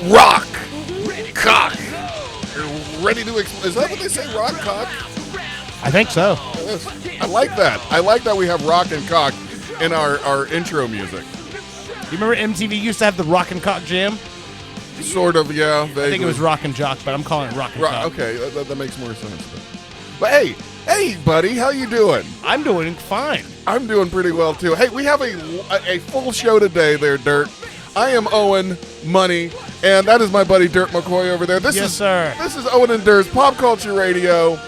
Rock! Cock! Ready to is that what they say? Rock, cock? I think so. I like that. I like that we have rock and cock in our intro music. You remember MTV used to have the Rock and Cock Jam? Sort of, yeah. Vaguely. I think it was Rock and Jock, but I'm calling it Rock and Cock. Okay, that makes more sense. But hey, buddy, how you doing? I'm doing fine. I'm doing pretty well, too. Hey, we have a full show today there, Dirt. I am Owen Money, and that is my buddy Dirt McCoy over there. Yes, sir. This is Owen and Dirt's Pop Culture Radio,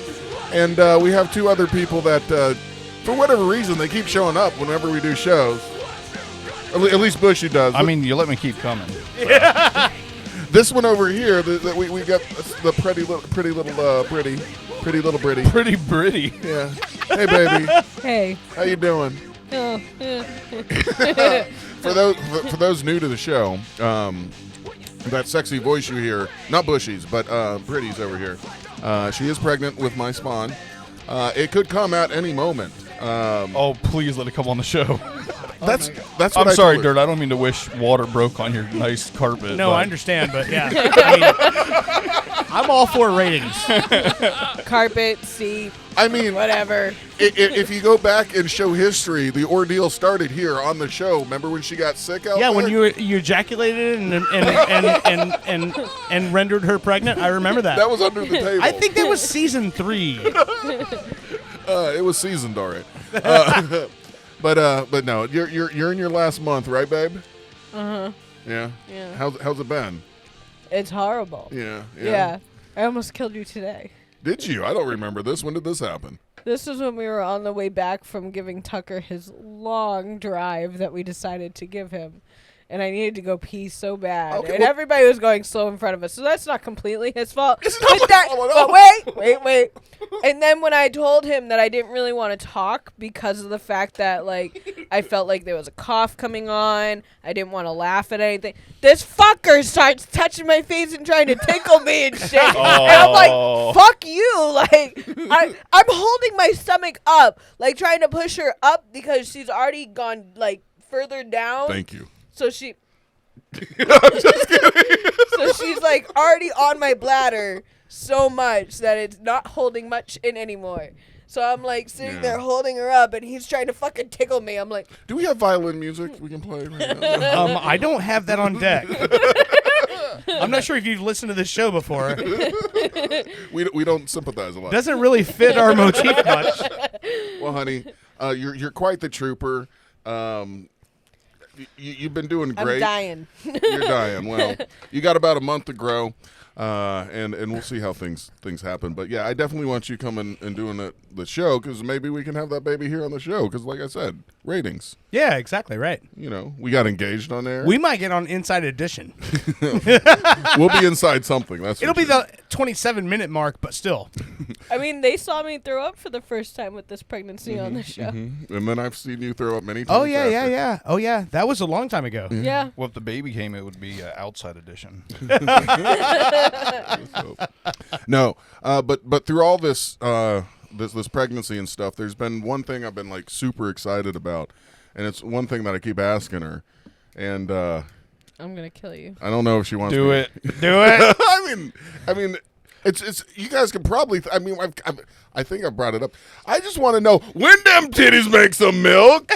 and we have two other people that, for whatever reason, they keep showing up whenever we do shows. At least Bushy does. I mean, you let me keep coming. So. This one over here, we got the pretty little Britty. Pretty Britty. Yeah. Hey, baby. Hey. How you doing? Oh. For those new to the show, that sexy voice you hear, not Bushy's, but Britty's over here. She is pregnant with my spawn. It could come at any moment. Oh, please let it come on the show. That's what I'm I sorry, told her. Dirt. I don't mean to wish water broke on your nice carpet. No, but I understand, but yeah. I mean, I'm all for ratings. Carpet, seat, I mean, whatever. if you go back and show history, the ordeal started here on the show. Remember when she got sick out Yeah, there? when you ejaculated and rendered her pregnant, I remember that. That was under the table. I think that was season 3. It was seasoned, all right. But no, you're in your last month, right, babe? Uh-huh. Yeah. Yeah. How's it been? It's horrible. Yeah. I almost killed you today. Did you? I don't remember this. When did this happen? This was when we were on the way back from giving Tucker his long drive that we decided to give him. And I needed to go pee so bad. Okay, and well, everybody was going slow in front of us. So that's not completely his fault. It's not my fault at all. But wait. And then when I told him that I didn't really want to talk because of the fact that, like, I felt like there was a cough coming on. I didn't want to laugh at anything. This fucker starts touching my face and trying to tickle me and shit. And I'm like, fuck you. Like, I'm holding my stomach up, like, trying to push her up because she's already gone, like, further down. Thank you. So I'm just kidding. So she's like already on my bladder so much that it's not holding much in anymore. So I'm like sitting there holding her up, and he's trying to fucking tickle me. I'm like, do we have violin music we can play right now? I don't have that on deck. I'm not sure if you've listened to this show before. We don't sympathize a lot. Doesn't really fit our motif much. Well, honey, you're quite the trooper. You've been doing great. I'm dying. You're dying. Well, you got about a month to grow, and we'll see how things happen. But yeah, I definitely want you coming and doing the show because maybe we can have that baby here on the show. Because like I said, ratings. Yeah, exactly right. You know, we got engaged on there. We might get on Inside Edition. We'll be inside something. It'll be the 27-minute mark, but still. I mean, they saw me throw up for the first time with this pregnancy on the show. Mm-hmm. And then I've seen you throw up many times. Oh yeah, after. yeah. Oh yeah, that was a long time ago. Yeah. Well, if the baby came, it would be outside edition. No, but through all this this pregnancy and stuff, there's been one thing I've been like super excited about, and it's one thing that I keep asking her, and I'm gonna kill you. I don't know if she wants Do me. it. Do it. I mean, it's you guys can probably. I think I brought it up. I just want to know when them titties make some milk.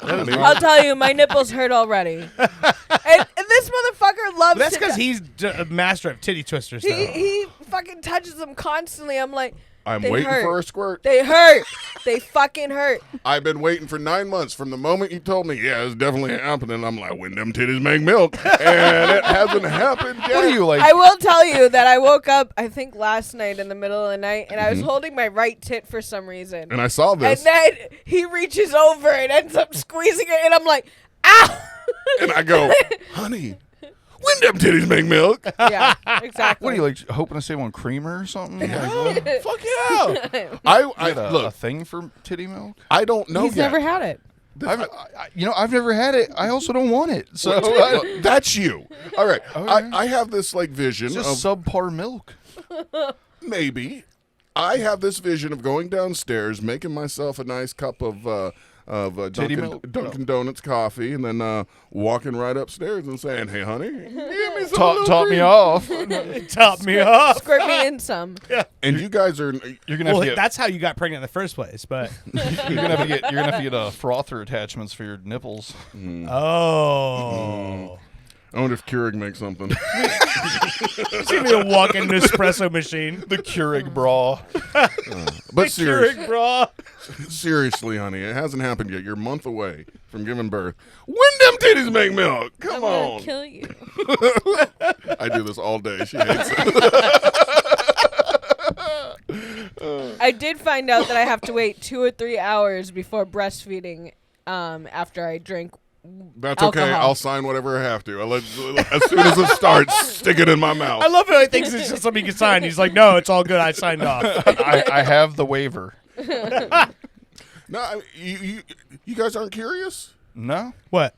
I'll tell you, my nipples hurt already. and this motherfucker loves. That's because he's a master of titty twisters. Though. He fucking touches them constantly. I'm like, I'm they waiting hurt. for a squirt. They hurt. They fucking hurt. I've been waiting for 9 months from the moment you told me, yeah, it's definitely happening. I'm like, when them titties make milk, and it hasn't happened yet. What are you like? I will tell you that I woke up, I think last night in the middle of the night, and I was holding my right tit for some reason. And I saw this. And then he reaches over and ends up squeezing it, and I'm like, ow! And I go, honey, when them titties make milk. Yeah, exactly. What are you like hoping to save on creamer or something? Like, Fuck yeah. I a look. thing for titty milk? I don't know He's yet. never had it. I've never had it. I also don't want it. So That's you. All right. Okay. I have this like vision it's of just subpar milk. maybe. I have this vision of going downstairs, making myself a nice cup of Titty Dunkin', milk? Dunkin' Donuts coffee, and then walking right upstairs and saying, "Hey, honey, give me some Top little me cream." off. Top me off. Squirt me in some. And you guys are You're gonna have Well, to get. that's how you got pregnant in the first place. But You're gonna have to get frother attachments for your nipples. oh, I wonder if Keurig makes something. it's gonna be a walk-in Nespresso machine. The Keurig bra. But Keurig bra. seriously, honey, it hasn't happened yet. You're a month away from giving birth. When them titties make milk? I'm Come gonna on. kill you. I do this all day. She hates it. I did find out that I have to wait 2 or 3 hours before breastfeeding after I drink That's alcohol. okay. I'll sign whatever I have to. As soon as it starts, stick it in my mouth. I love how he thinks it's just something he can sign. He's like, no, it's all good. I signed off. I have the waiver. No, you guys aren't curious? No, What?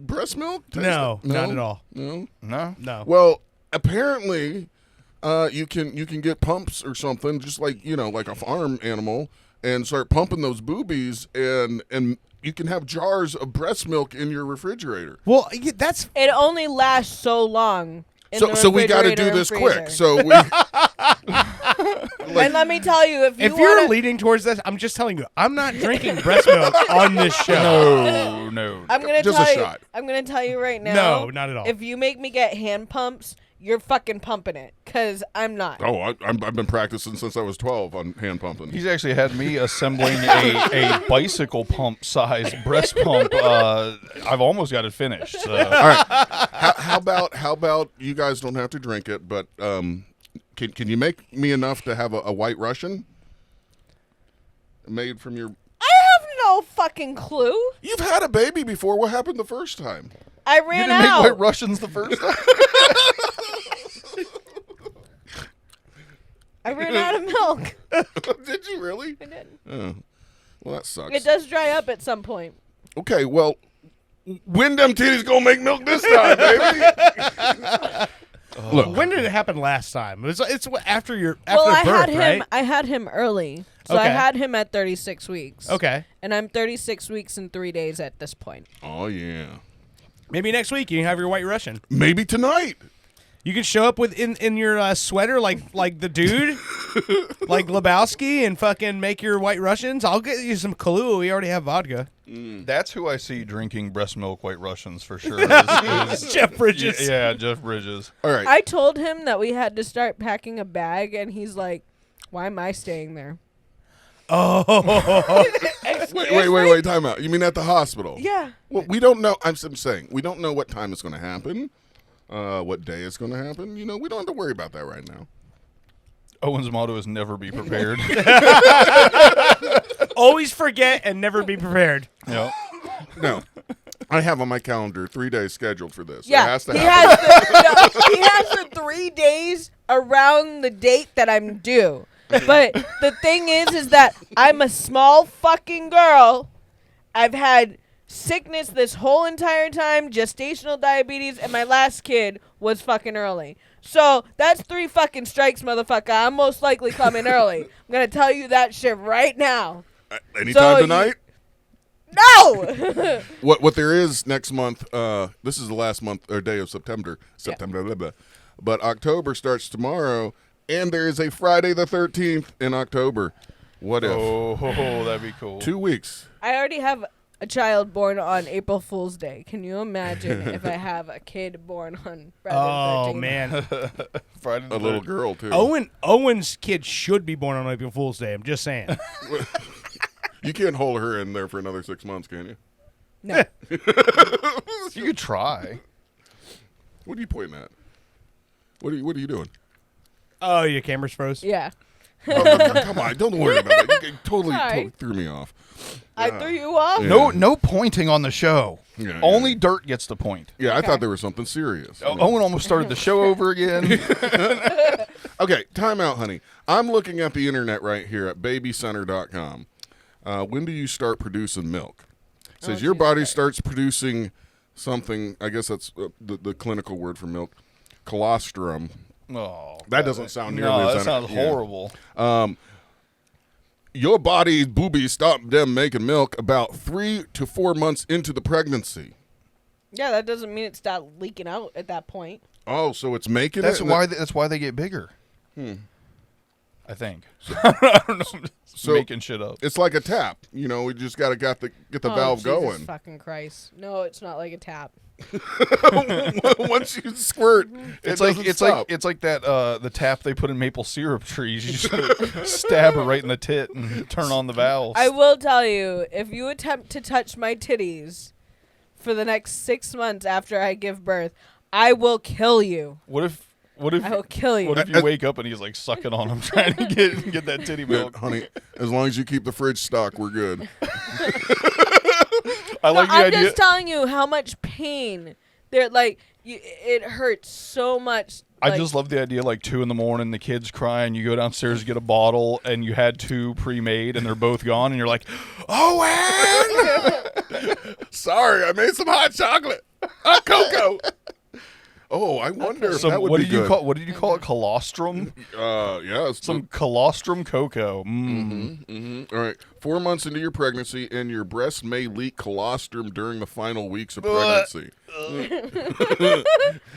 Breast milk? No, not at all. No. no. No. Well, apparently, you can get pumps or something, just like like a farm animal, and start pumping those boobies, and you can have jars of breast milk in your refrigerator. Well, that's It only lasts so long. So we got to do this quick. So we. And let me tell you, if you're leading towards this, I'm just telling you, I'm not drinking breast milk on this show. No. I'm gonna Just tell a you. shot. I'm gonna tell you right now. No, not at all. If you make me get hand pumps, you're fucking pumping it, cause I'm not. Oh, I've been practicing since I was 12 on hand pumping. He's actually had me assembling a bicycle pump size breast pump. I've almost got it finished. So. All right. How about you guys don't have to drink it, but can you make me enough to have a White Russian made from your? I have no fucking clue. You've had a baby before. What happened the first time? I You ran didn't make out. White Russians the first time? I ran out of milk. Did you really? I did. Oh, well, that sucks. It does dry up at some point. Okay, well, when them titties gonna make milk this time, baby? Look, When did it happen last time? It's after your Well, I birth, had him. right? I had him early, so I Okay. had him at 36 weeks. Okay. And I'm 36 weeks and 3 days at this point. oh yeah, Maybe next week you can have your White Russian. maybe tonight. You can show up with in your sweater like the dude, like Lebowski, and fucking make your White Russians. I'll get you some Kahlua. We already have vodka. That's who I see drinking breast milk White Russians for sure. is Jeff Bridges. Yeah, Jeff Bridges. All right. I told him that we had to start packing a bag, and he's like, "Why am I staying there?" Oh, Wait, time out. You mean at the hospital? Yeah. Well, we don't know. I'm saying we don't know what time it's going to happen, what day it's going to happen. We don't have to worry about that right now. Owen's motto is never be prepared. always forget and never be prepared. Yep. No, I have on my calendar 3 days scheduled for this. Yeah. It has to he happen. he has the 3 days around the date that I'm due. But the thing is that I'm a small fucking girl. I've had sickness this whole entire time, gestational diabetes, and my last kid was fucking early. So that's 3 fucking strikes, motherfucker. I'm most likely coming early. I'm gonna tell you that shit right now. Anytime So tonight. No. What there is next month, this is the last month or day of September. Blah, blah. But October starts tomorrow, and there is a Friday the 13th in October. What if? Oh, that'd be cool. 2 weeks. I already have a child born on April Fool's Day. Can you imagine if I have a kid born on Friday the 13th? Oh man, Friday the A little 13th. girl, too. Owen's kid should be born on April Fool's Day. I'm just saying. You can't hold her in there for another 6 months, can you? No. You could try. What are you pointing at? What are you doing? Oh, your camera's froze. Yeah. Come on, don't worry about it. You totally Sorry. threw me off. I threw you off. Yeah. No pointing on the show. Yeah, Only Dirt gets the point. Yeah, I Okay. thought there was something serious. Owen almost started the show over again. Okay, time out, honey. I'm looking at the internet right here at babycenter.com. When do you start producing milk? It says your Jesus body Christ. starts producing something, I guess that's the clinical word for milk, colostrum. Oh, That doesn't sound nearly no, as that sounds yeah. horrible. Your body's boobies stop them making milk about 3 to 4 months into the pregnancy. Yeah, that doesn't mean it stopped leaking out at that point. Oh, so it's making That's it? why they get bigger. I think. I don't know. I'm just So- making shit up. It's like a tap. You know, we just got to get the Oh, valve Jesus going. fucking Christ. No, it's not like a tap. Once you squirt, It's like that the tap they put in maple syrup trees. You just stab her right in the tit and turn on the valves. I will tell you, if you attempt to touch my titties for the next 6 months after I give birth, I will kill you. What if I will kill you. what if you wake up and he's like sucking on him trying to get that titty milk? honey, as long as you keep the fridge stocked, we're good. I like the I'm idea. just telling you how much pain. They're like, it hurts so much. I like- just love the idea, like 2 a.m, the kid's crying, you go downstairs to get a bottle, and you had 2 pre-made, and they're both gone, and you're like, Owen! Sorry, I made some hot chocolate. Hot cocoa. Oh, I wonder if that would what be did you good. call? What did you call it? Colostrum? Yeah, it's Some colostrum cocoa. Mm. All right, 4 months into your pregnancy, and your breast may leak colostrum during the final weeks of pregnancy.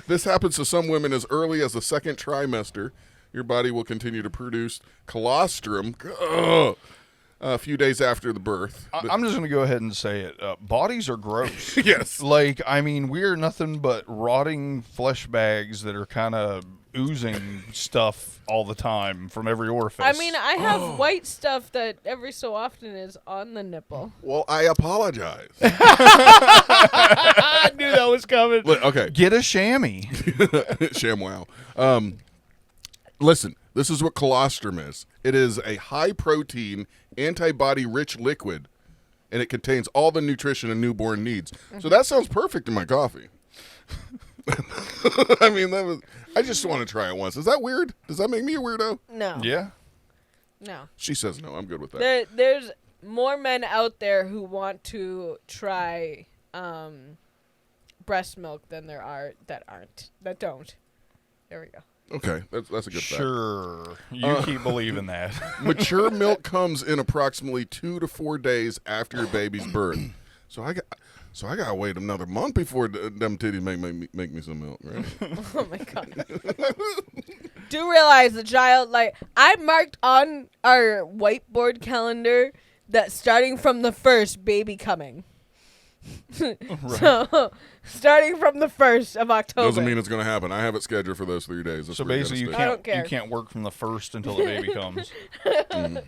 This happens to some women as early as the second trimester. Your body will continue to produce colostrum a few days after the birth. I'm just gonna go ahead and say it. Bodies are gross. Yes. Like, I mean, we're nothing but rotting flesh bags that are kind of oozing stuff all the time from every orifice. I mean, I have white stuff that every so often is on the nipple. Well, I apologize. I knew that was coming. Okay. get a chamois. ShamWow. Listen, this is what colostrum is. It is a high-protein, antibody-rich liquid, and it contains all the nutrition a newborn needs. So that sounds perfect in my coffee. I mean, I just want to try it once. Is that weird? Does that make me a weirdo? No. Yeah. No. She says no. I'm good with that. There's more men out there who want to try breast milk than there are that don't. There we go. Okay, that's a good fact. Sure. You keep believing that. Mature milk comes in approximately 2 to 4 days after your baby's birth. So I gotta wait another month before them titties make me some milk, right? Oh my god. Do realize the child, like, I marked on our whiteboard calendar that starting from the 1st, baby coming. So starting from the 1st of October. Doesn't mean it's gonna happen. I have it scheduled for those 3 days. That's So where basically, you gotta I can't don't care. you can't work from the 1st until the baby comes. stay.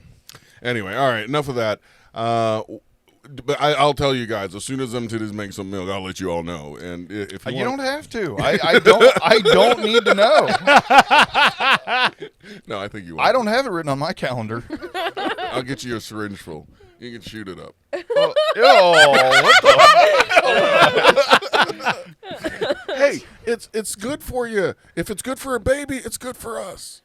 Anyway, all right, enough of that. But I'll tell you guys, as soon as them titties make some milk, I'll let you all know. And if you, You want, don't have to. I don't need to know. no, I think you will. I don't have it written on my calendar. I'll get you a syringe full. You can shoot it up. What the? Hey, it's good for you. If it's good for a baby, it's good for us.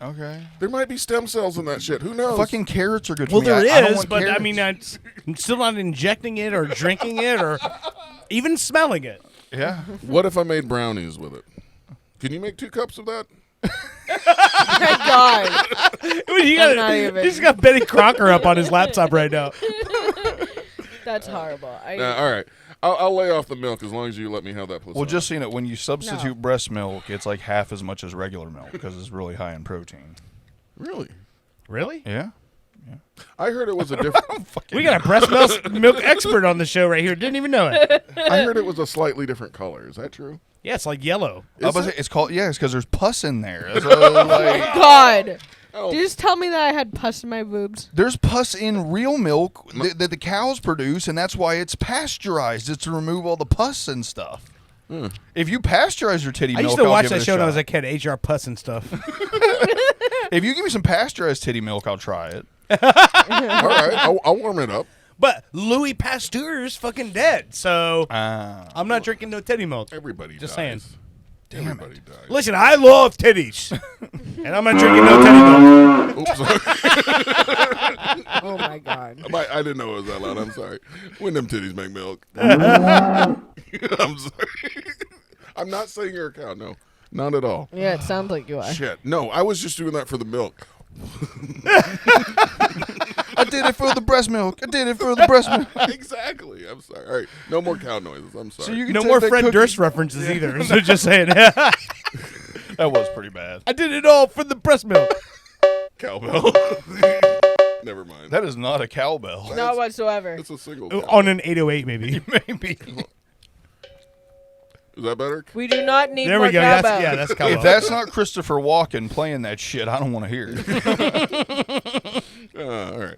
Okay. There might be stem cells in that shit. Who knows? Fucking carrots are good for Well, me. there I don't is, want but I carrots. mean, I'm still not injecting it or drinking it or even smelling it. Yeah. What if I made brownies with it? Can you make 2 cups of that? My god. You not even. He's got Betty Crocker up on his laptop right now. That's horrible. All right. I'll lay off the milk as long as you let me have that placenta. Well, just so you know, when you substitute No. breast milk, it's like half as much as regular milk because it's really high in protein. Really? Really? Yeah. I heard it was a different. We got a breast milk expert on the show right here. Didn't even know it. I heard it was a slightly different color. Is that true? Yeah, it's like yellow. Is it? It's called it's because there's pus in there. So, like, God. Oh. Did you just tell me that I had pus in my boobs? there's pus in real milk that the cows produce, and that's why it's pasteurized. It's to remove all the pus and stuff. If you pasteurize your titty I milk, used to I'll watch give that it a show when I was shot. a kid, HR Puss and stuff. If you give me some pasteurized titty milk, I'll try it. All right, I'll warm it up. But Louis Pasteur's fucking dead, so Ah. I'm not drinking no titty milk. Everybody Just dies. saying. Everybody dies. Listen, I love titties, and I'm not drinking no titty milk. Oops, sorry. Oh my god. I didn't know it was that loud. I'm sorry. When them titties make milk. I'm sorry. I'm not saying you're a cow. No, not at all. Yeah, it sounds like you are. Shit. No, I was just doing that for the milk. I did it for the breast milk. I did it for the breast milk. Exactly. I'm sorry. All right. No more cow noises. I'm sorry. So you can No take more that Fred cookie- Durst references either. So just saying, That was pretty bad. I did it all for the breast milk. Cowbell. Never mind. That is not a cowbell. Not whatsoever. It's a single cow. On an 808, maybe. Maybe. Is that better? We do not need There more we go. cowbell. That's cowbell. If that's not Christopher Walken playing that shit, I don't want to hear it. All right.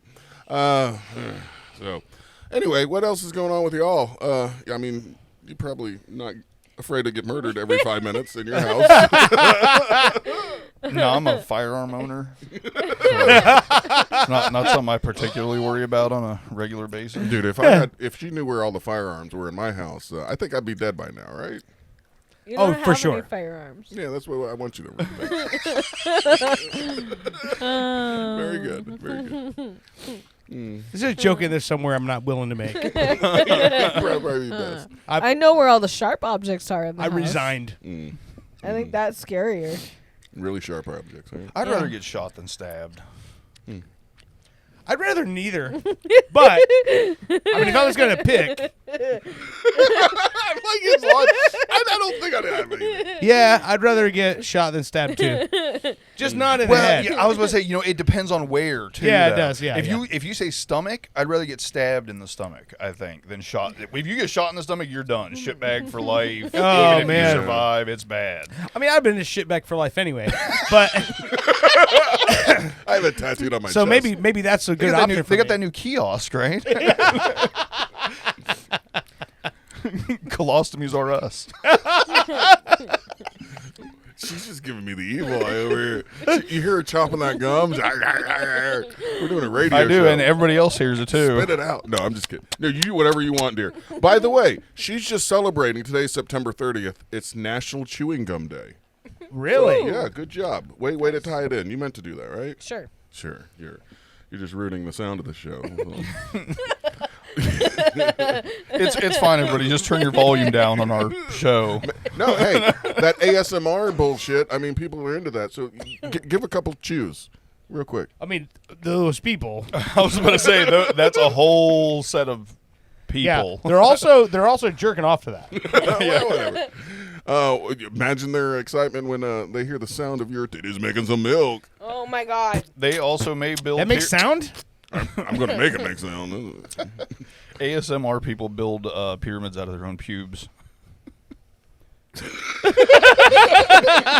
So, anyway, what else is going on with y'all? I mean, you're probably not afraid to get murdered every 5 minutes in your house. No, I'm a firearm owner. So it's not something I particularly worry about on a regular basis. Dude, if she knew where all the firearms were in my house, I think I'd be dead by now, right? You Oh, don't for have sure. any firearms. Yeah, that's what I want you to remember. Very good. Very good. This is a joke in there somewhere I'm not willing to make. Probably best. I know where all the sharp objects are in the I house. resigned. I think that's scarier. Really sharp objects, right? I'd rather get shot than stabbed. I'd rather neither. But, I mean, if I was going to pick, I'm like his lunch. I don't think I'd have anything. yeah, I'd rather get shot than stabbed too. Just not in the Well, head. yeah, I was going to say, it depends on where, too. Yeah, it though. does, yeah, If you say stomach, I'd rather get stabbed in the stomach, I think, than shot. If you get shot in the stomach, you're done. Shitbag for life. Oh, Even if man. you survive, it's bad. I mean, I've been a shitbag for life anyway. But, I have it tattooed on my so chest. maybe that's a They good got, option for they got me. that new kiosk, right? Colostomies are us. She's just giving me the evil eye over here. You hear her chomping that gum? We're doing a radio I do, show. and everybody else hears it too. Spit it out. No, I'm just kidding. No, you do whatever you want, dear. By the way, she's just celebrating. Today's September 30th. It's National Chewing Gum Day. Really? Yeah, good job. Way to tie it in. You meant to do that, right? Sure. Sure. You're just ruining the sound of the show. It's fine, everybody. Just turn your volume down on our show. No, hey, that ASMR bullshit. I mean, people are into that. So give a couple chews, real quick. I mean, those people. I was about to say that's a whole set of Yeah, people. they're also jerking off to that. Well, whatever. Imagine their excitement when they hear the sound of your titties making some milk. Oh my god. They also may build. That makes sound. I'm going to make it make sound. ASMR people build pyramids out of their own pubes.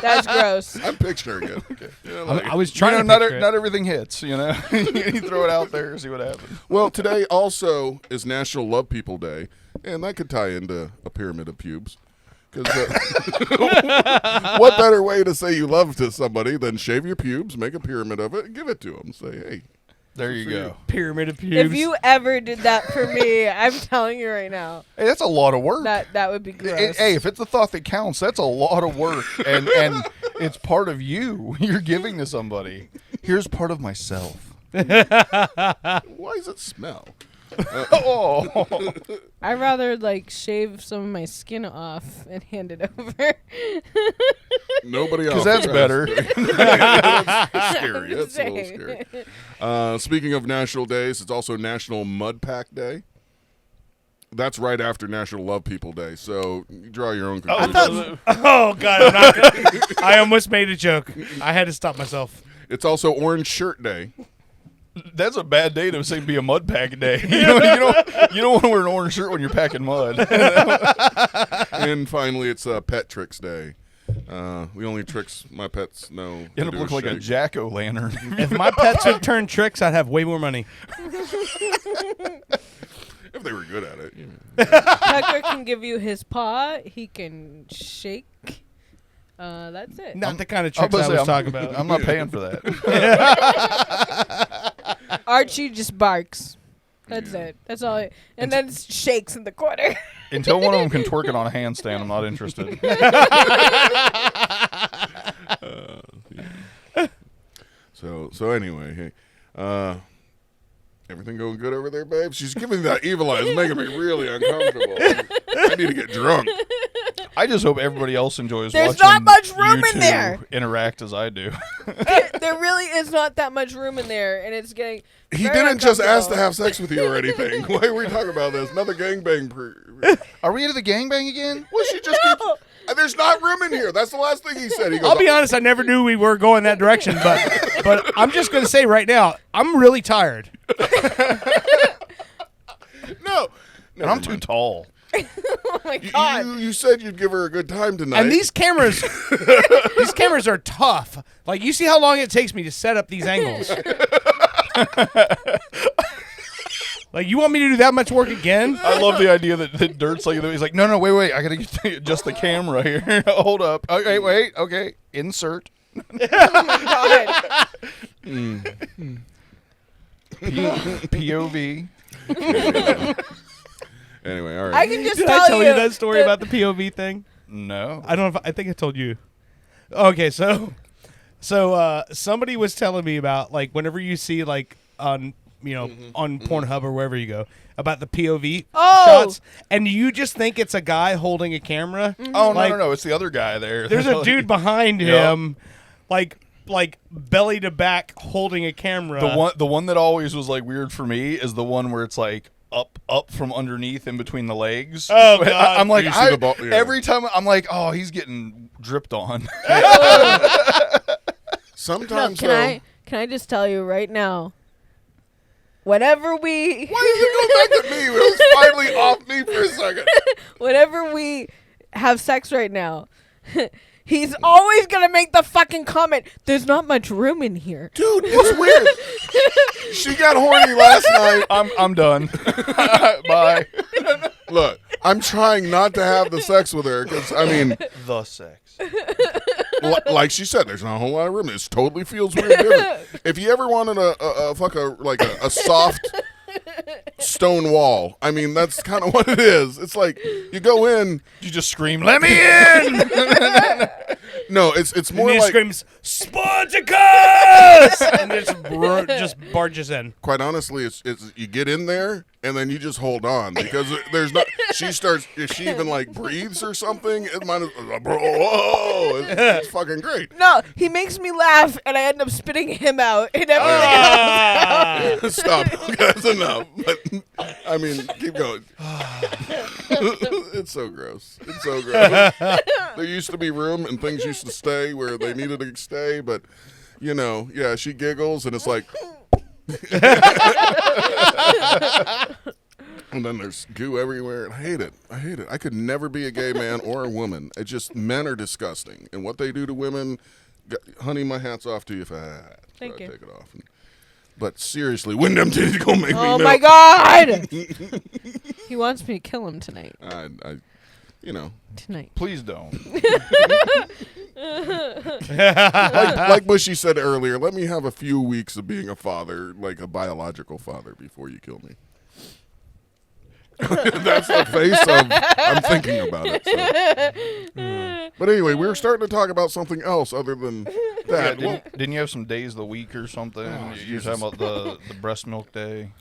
That's gross. I'm picturing it. Okay. Yeah, I like I it. was trying to not picture it. not everything hits. You throw it out there, see what happens. Well, today also is National Love People Day, and that could tie into a pyramid of pubes. Because what better way to say you love to somebody than shave your pubes, make a pyramid of it, and give it to them? Say, hey. There you go. Pyramid of pubes. If you ever did that for me, I'm telling you right now, Hey, that's a lot of work. that would be gross. Hey, if it's the thought that counts, that's a lot of work, and it's part of you. You're giving to somebody. Here's part of myself. Why does it smell? Oh, I'd rather shave some of my skin off and hand it over. Nobody else. because that's better. That's scary. That's a little Saying. scary. Speaking of national days, it's also National Mud Pack Day. That's right after National Love People Day. So you draw your own conclusions. Oh God, I'm not gonna, I almost made a joke. I had to stop myself. It's also Orange Shirt Day. That's a bad day to say be a mud pack day. You don't want to wear an orange shirt when you're packing mud. And finally, it's Pet Tricks Day. The only tricks my pets know. You end up looking like a jack-o'-lantern. If my pets would turn tricks, I'd have way more money. If they were good at it. Tucker can give you his paw. He can shake That's it. Not the kind of I was tricks I about to say, was talking about. I'm not paying for that. Archie just barks. That's it. That's all. And then shakes in the corner. Until one of them can twerk it on a handstand, I'm not interested. So anyway, hey, everything going good over there, babe? She's giving me that evil eye. It's making me really uncomfortable. I need to get drunk. I just hope everybody else enjoys There's watching not much room you in two there. interact as I do. There really is not that much room in there, and it's getting. He very didn't just ask to uncomfortable. have sex with you or anything. Why are we talking about this? Another gangbang. Are we into the gangbang again? Well, she just keeps. There's not room in here. That's the last thing he said. He goes, I'll be honest, I never knew we were going that direction, but I'm just going to say right now, I'm really tired. No. And I'm too tall. Oh my god! You said you'd give her a good time tonight. And these cameras are tough. Like, you see how long it takes me to set up these angles. Like, you want me to do that much work again? I love the idea that Dirt's like, he's like, no, wait, I gotta adjust the camera here. Hold up. Okay, wait, okay, insert. Oh my god! POV. Anyway, all right. I can just Did tell I tell you that story about the POV thing? No. I don't know if I think I told you. Okay, so somebody was telling me about, like, whenever you see, like, on on Pornhub or wherever you go, about the POV shots, and you just think it's a guy holding a camera. Oh, Like, no, it's the other guy there. There's a dude behind Yep. him, like belly to back holding a camera. The one that always was like weird for me is the one where it's like up from underneath in between the legs. Oh, God. I'm like, You see the ball- yeah. every time I'm like, oh, he's getting dripped on. Sometimes, Can I just tell you right now? Whenever we, Why did it go back to me? It was finally off me for a second. whenever we have sex right now, he's always gonna make the fucking comment. There's not much room in here. Dude, it's weird. She got horny last night. I'm done. Bye. Look, I'm trying not to have the sex with her because, I mean, The sex. like she said, there's not a whole lot of room. It totally feels weird. Different. If you ever wanted a soft stone wall, I mean, that's kind of what it is. It's like you go in. You just scream, "Let me in!" No, it's more and he like, screams, "Spartacus!" and just barges in. quite honestly, it's you get in there and then you just hold on because there's not. She starts if she even like breathes or something. It might it's fucking great. No, he makes me laugh, and I end up spitting him out and everything else. Stop. That's enough. But I mean, keep going. It's so gross. It's so gross. There used to be room and things used to stay where they needed to stay, but yeah, she giggles and it's like and then there's goo everywhere. And I hate it. I could never be a gay man or a woman. It's just men are disgusting. And what they do to women, honey, my hat's off to you if I Thank you. take it off. But seriously, when them titties gonna make me Oh know? my god! He wants me to kill him tonight. Tonight. Please don't. like Bushy said earlier, let me have a few weeks of being a father, like a biological father, before you kill me. That's the face of I'm thinking about it. So. But anyway, we were starting to talk about something else other than that. Yeah, didn't you have some days of the week or something? You were talking about the breast milk day.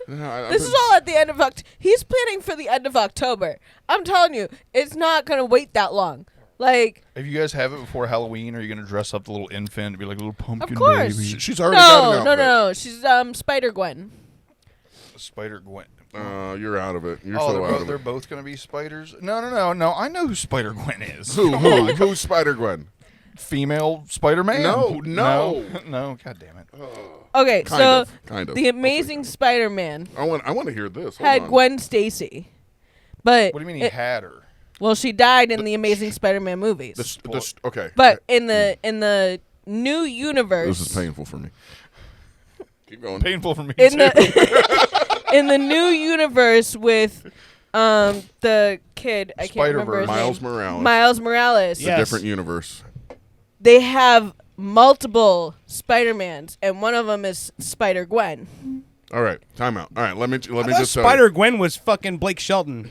This is all at the end of October. He's planning for the end of October. I'm telling you, it's not going to wait that long. Like, If you guys have it before Halloween, are you gonna dress up the little infant and be like a little pumpkin Of course. baby? She's already got an outfit. no. She's Spider Gwen. Spider Gwen. You're out of it. You're Oh, so out of they're it. both gonna be spiders. No. I know who Spider Gwen is. Who's Spider Gwen? Female Spider-Man. No. No. God damn it. Okay, Kind so of. the Amazing Spider-Man I want to hear this. Hold had on. Gwen Stacy, but What do you mean he had her? well, she died in the Amazing Spider-Man movies. Okay. But in the new universe, This is painful for me. Keep going. Painful for me in too. the in the new universe with The kid, I can't remember his Miles name. Morales. Miles Morales. It's Yeah. a Yes. different universe. They have multiple Spider-Mans, and one of them is Spider-Gwen. All right, time out. All right, let me I just thought tell you. Spider-Gwen was fucking Blake Shelton.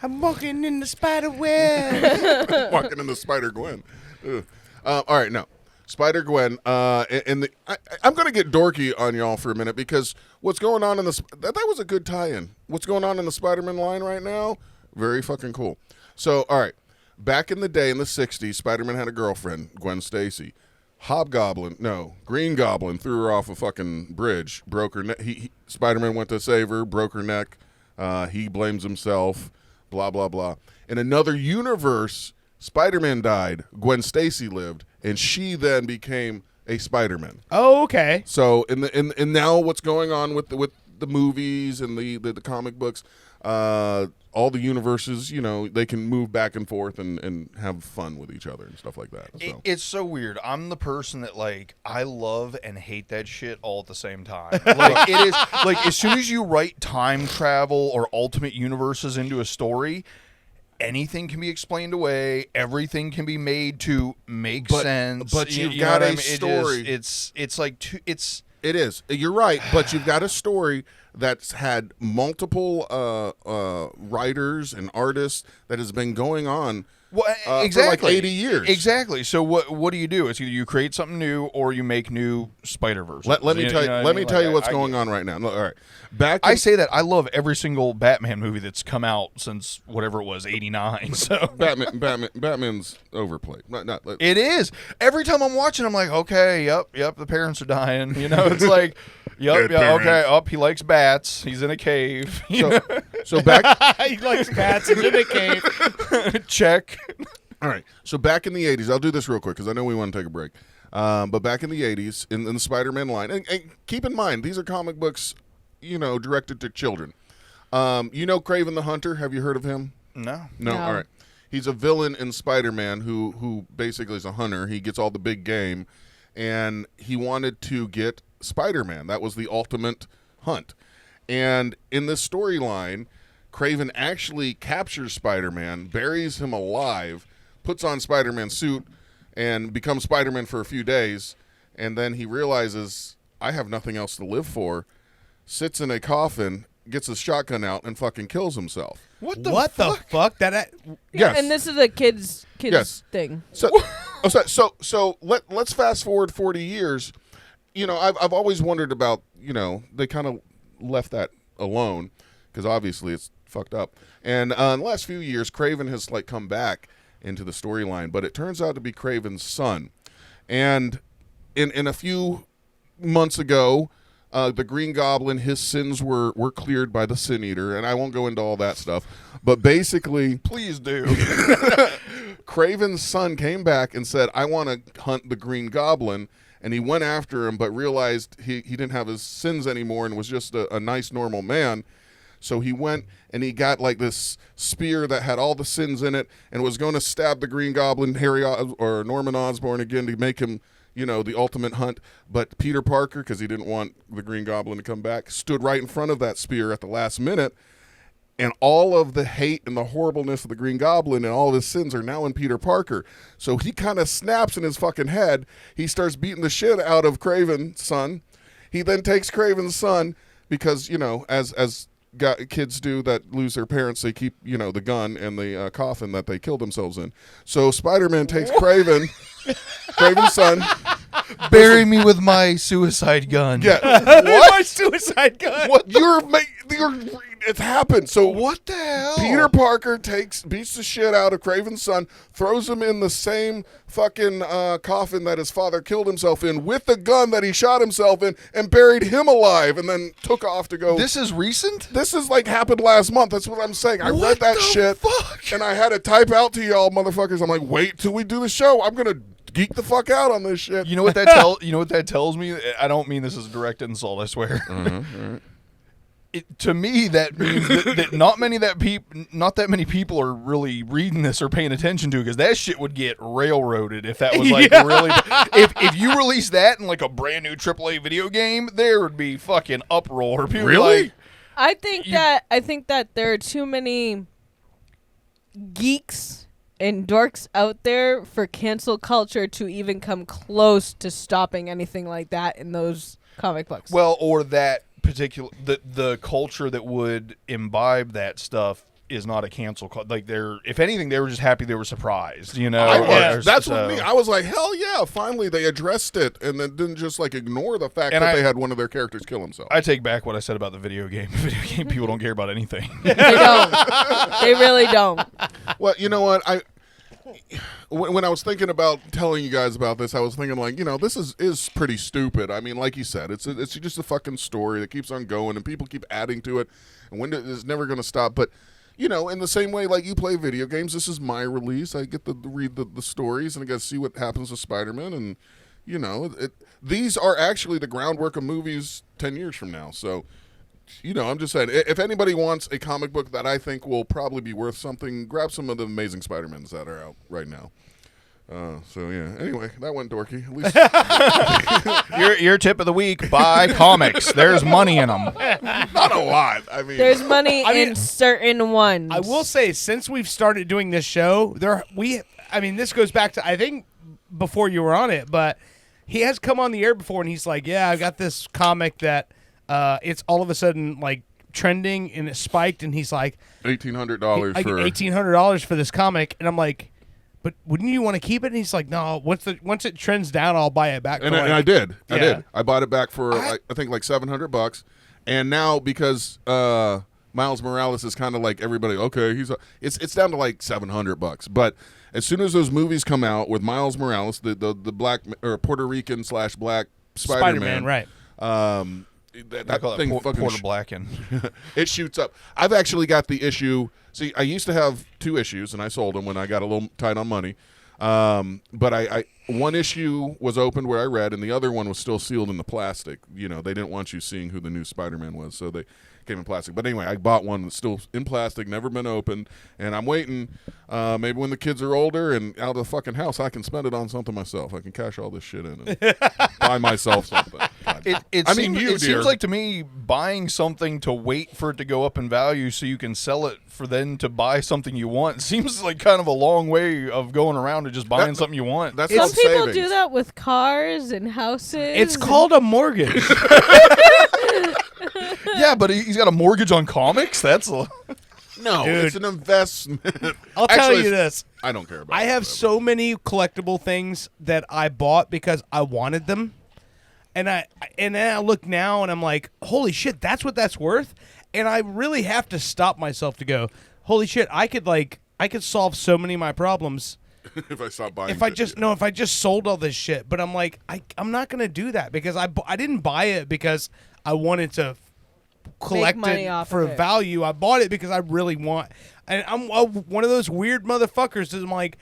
I'm walking in the spider web. Walking in the Spider-Gwen. All right, no. Spider-Gwen, I'm going to get dorky on y'all for a minute because what's going on in the... That was a good tie-in. What's going on in the Spider-Man line right now? Very fucking cool. So, all right. Back in the day, in the 60s, Spider-Man had a girlfriend, Gwen Stacy. Green Goblin threw her off a fucking bridge, broke her neck. Spider-Man went to save her, broke her neck. He blames himself, blah, blah, blah. In another universe, Spider-Man died, Gwen Stacy lived, and she then became a Spider-Man. Oh, okay. So, and now what's going on with the movies and the comic books, all the universes, they can move back and forth and have fun with each other and stuff like that. So. It's so weird. I'm the person that I love and hate that shit all at the same time. Like it is like as soon as you write time travel or alternate universes into a story, anything can be explained away. Everything can be made to make sense. But you've you know got what I a mean? story. It is. You're right, but you've got a story that's had multiple writers and artists that has been going on exactly for like 80 years. Exactly. So what do you do? It's either you create something new or you make new Spider-Verse. Let me tell you what's going on right now. All right, I say that I love every single Batman movie that's come out since whatever it was, 89. So Batman's overplayed. it is. Every time I'm watching, I'm like, okay, yep, the parents are dying. It's like, yep, yeah, okay, he likes bats. He's in a cave. So back. He likes cats. He's in a cave. Check. All right. So back in the 80s, I'll do this real quick because I know we want to take a break. But back in the 80s, in the Spider-Man line, and keep in mind, these are comic books, directed to children. Kraven the Hunter? Have you heard of him? No. All right. He's a villain in Spider-Man who basically is a hunter. He gets all the big game, and he wanted to get Spider-Man. That was the ultimate hunt. And in this storyline, Kraven actually captures Spider-Man, buries him alive, puts on Spider-Man's suit, and becomes Spider-Man for a few days. And then he realizes, I have nothing else to live for, sits in a coffin, gets his shotgun out, and fucking kills himself. What the fuck? Yes. And this is a kid's Yes. thing. So let's fast forward 40 years. I've always wondered about, they kind of left that alone because obviously it's fucked up. And in the last few years, Kraven has come back into the storyline, but it turns out to be Kraven's son. And in a few months ago, the Green Goblin, his sins were cleared by the Sin Eater, and I won't go into all that stuff. But basically, Please do. Kraven's son came back and said, I want to hunt the Green Goblin, and he went after him but realized he didn't have his sins anymore and was just a nice, normal man. So he went and he got this spear that had all the sins in it and was going to stab the Green Goblin, or Norman Osborn again to make him, the ultimate hunt. But Peter Parker, because he didn't want the Green Goblin to come back, stood right in front of that spear at the last minute. And all of the hate and the horribleness of the Green Goblin and all of his sins are now in Peter Parker. So he kind of snaps in his fucking head. He starts beating the shit out of Kraven's son. He then takes Kraven's son because, as kids do that lose their parents, they keep, the gun and the coffin that they killed themselves in. So Spider-Man takes Kraven's son. Bury me with my suicide gun. Yeah. My suicide gun. What? It's happened. So What the hell? Peter Parker beats the shit out of Kraven's son, throws him in the same fucking coffin that his father killed himself in with the gun that he shot himself in, and buried him alive, and then took off to go. This is recent? This is happened last month. That's what I'm saying. I read that shit, fuck? and I had to type out to y'all motherfuckers. I'm like, wait till we do the show. I'm gonna geek the fuck out on this shit. You know what that tells me? I don't mean this as a direct insult, I swear. To me, that means that not that many people are really reading this or paying attention to, because that shit would get railroaded if that was really. If you release that in a brand new AAA video game, there would be fucking uproar. People Really? I think that there are too many geeks and dorks out there for cancel culture to even come close to stopping anything like that in those comic books. Well, or that particular the culture that would imbibe that stuff is not a cancel like they're, if anything, they were just happy they were surprised, you know. That's what me. I was like, hell yeah, finally they addressed it and then didn't just like ignore the fact that they had one of their characters kill himself. I take back what I said about the video game. Video game people don't care about anything. They don't. They really don't. Well, you know what? When I was thinking about telling you guys about this, I was thinking like, this is pretty stupid. I mean, like you said, it's just a fucking story that keeps on going and people keep adding to it, and when it's never going to stop. But in the same way, like you play video games, this is my release. I get to read the stories and I get to see what happens with Spider-Man, and these are actually the groundwork of movies 10 years from now. So. I'm just saying, if anybody wants a comic book that I think will probably be worth something, grab some of the Amazing Spider-Mans that are out right now. So, yeah. Anyway, that went dorky. At least your tip of the week, buy comics. There's money in them. Not a lot. I mean, there's money in certain ones. I will say, since we've started doing this show, this goes back to, I think, before you were on it, but he has come on the air before, and he's like, yeah, I've got this comic that... it's all of a sudden like trending and it spiked, and he's like $1,800 for $1,800 for this comic, and I'm like, but wouldn't you want to keep it? And he's like, no. Once it trends down, I'll buy it back. And I did. I bought it back for I think like $700, and now because Miles Morales is kind of like everybody. Okay, it's down to like $700, but as soon as those movies come out with Miles Morales, the black or Puerto Rican / black Spider-Man, right? That thing fucking Porter Blacken. It shoots up. I've actually got the issue. See, I used to have 2 issues, and I sold them when I got a little tight on money. But I one issue was opened where I read, and the other one was still sealed in the plastic. They didn't want you seeing who the new Spider-Man was, so they came in plastic. But anyway, I bought one that's still in plastic, never been opened, and I'm waiting. Maybe when the kids are older and out of the fucking house, I can spend it on something myself. I can cash all this shit in and buy myself something. It seems like to me, buying something to wait for it to go up in value so you can sell it for then to buy something you want seems like kind of a long way of going around to just buying something you want. That's Some people savings. do that with cars and houses. It's called a mortgage. Yeah, but he's got a mortgage on comics? That's No, Dude. it's an investment. I'll tell you this. I don't care about I it, have whatever. so many collectible things that I bought because I wanted them. And then I look now and I'm like, holy shit, that's what that's worth? And I really have to stop myself to go, holy shit, I could solve so many of my problems if I stop buying if I just sold all this shit. But I'm like, I'm not going to do that because I didn't buy it because I wanted to collect money it off for of it. value. I bought it because I really want. And I'm one of those weird motherfuckers that I'm like,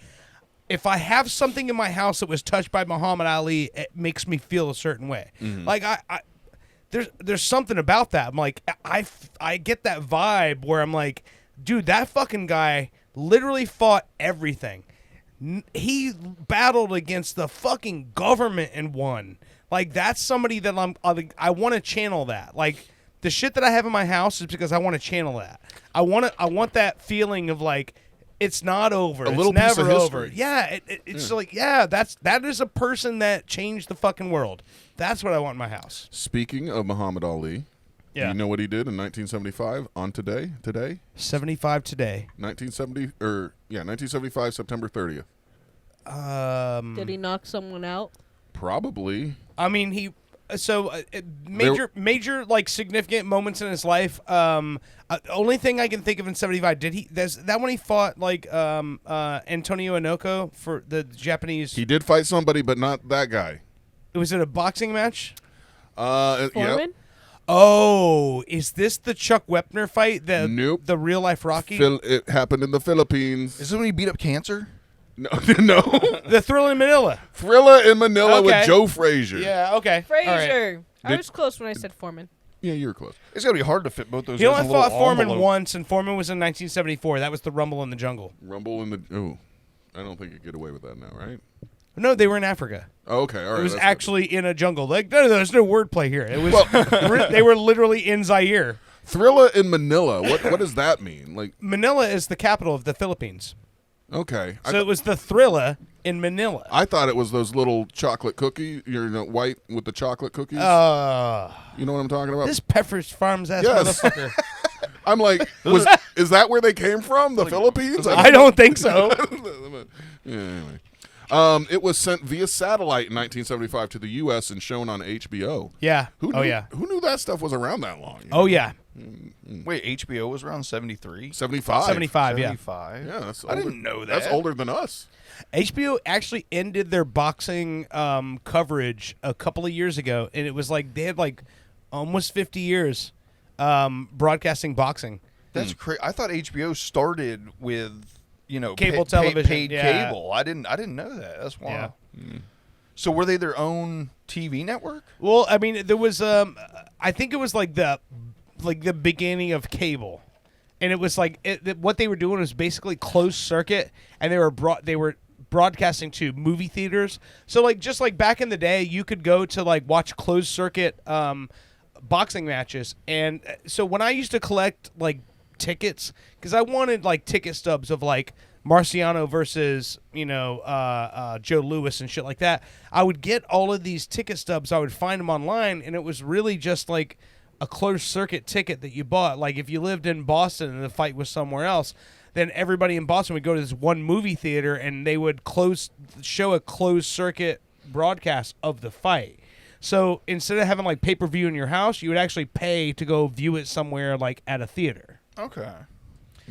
if I have something in my house that was touched by Muhammad Ali, it makes me feel a certain way. Mm-hmm. Like there's something about that. I'm like, I get that vibe where I'm like, dude, that fucking guy literally fought everything. He battled against the fucking government and won. Like, that's somebody that I want to channel that. Like, the shit that I have in my house is because I want to channel that. I want that feeling of like, it's not over. A little it's piece never of over. history. Yeah, it's like, that is a person that changed the fucking world. That's what I want in my house. Speaking of Muhammad Ali, Yeah. you know what he did in 1975 on today? 75 today. 1975, September 30th. Did he knock someone out? Probably. I mean, major like significant moments in his life. Only thing I can think of in 75, there's that when he fought like Antonio Inoue for the Japanese. He did fight somebody, but not that guy. Was it a boxing match? Foreman? Yep. Oh, is this the Chuck Wepner fight? Nope. The real life Rocky? It happened in the Philippines. Is this when he beat up cancer? No. The Thrill in Manila. Thrilla in Manila Okay. with Joe Frazier. Yeah, okay. Frazier. All right. I was close when I said Foreman. Yeah, you were close. It's got to be hard to fit both those. He guys only in a little fought Foreman envelope. once, and Foreman was in 1974. That was the Rumble in the Jungle. Rumble in the... Oh, I don't think you get away with that now, right? No, they were in Africa. Oh, okay, all right. It was that's actually in a jungle. Like, no, there's no wordplay here. It was they were literally in Zaire. good. Thrilla in Manila. What does that mean? Like, Manila is the capital of the Philippines. okay. So it was the Thrilla in Manila. I thought it was those little chocolate cookie, white with the chocolate cookies. You know what I'm talking about? This Pepperidge Farms ass Yes. motherfucker. I'm like, is that where they came from? The Philippines? I don't think so. Yeah, anyway. It was sent via satellite in 1975 to the U.S. and shown on HBO. Yeah. Who knew, Oh yeah. Who knew that stuff was around that long? Oh yeah. Wait, HBO was around 73? 75. 75. Yeah. 75? Yeah, that's I didn't know that. That's older than us. HBO actually ended their boxing coverage a couple of years ago, and it was like they had like almost 50 years broadcasting boxing. That's crazy. I thought HBO started with, Cable television. paid Yeah. cable. I didn't know that. That's wild. Yeah. So were they their own TV network? Well, I mean, there was I think it was like the beginning of cable, and it was like what they were doing was basically closed circuit, and they were broadcasting to movie theaters. So like just like back in the day, you could go to like watch closed circuit boxing matches, and so when I used to collect like tickets, because I wanted like ticket stubs of like Marciano versus Joe Louis and shit like that, I would get all of these ticket stubs. I would find them online, and it was really just like a closed circuit ticket that you bought. Like if you lived in Boston and the fight was somewhere else, then everybody in Boston would go to this one movie theater and they would show a closed circuit broadcast of the fight. So instead of having like pay-per-view in your house, you would actually pay to go view it somewhere like at a theater. Okay.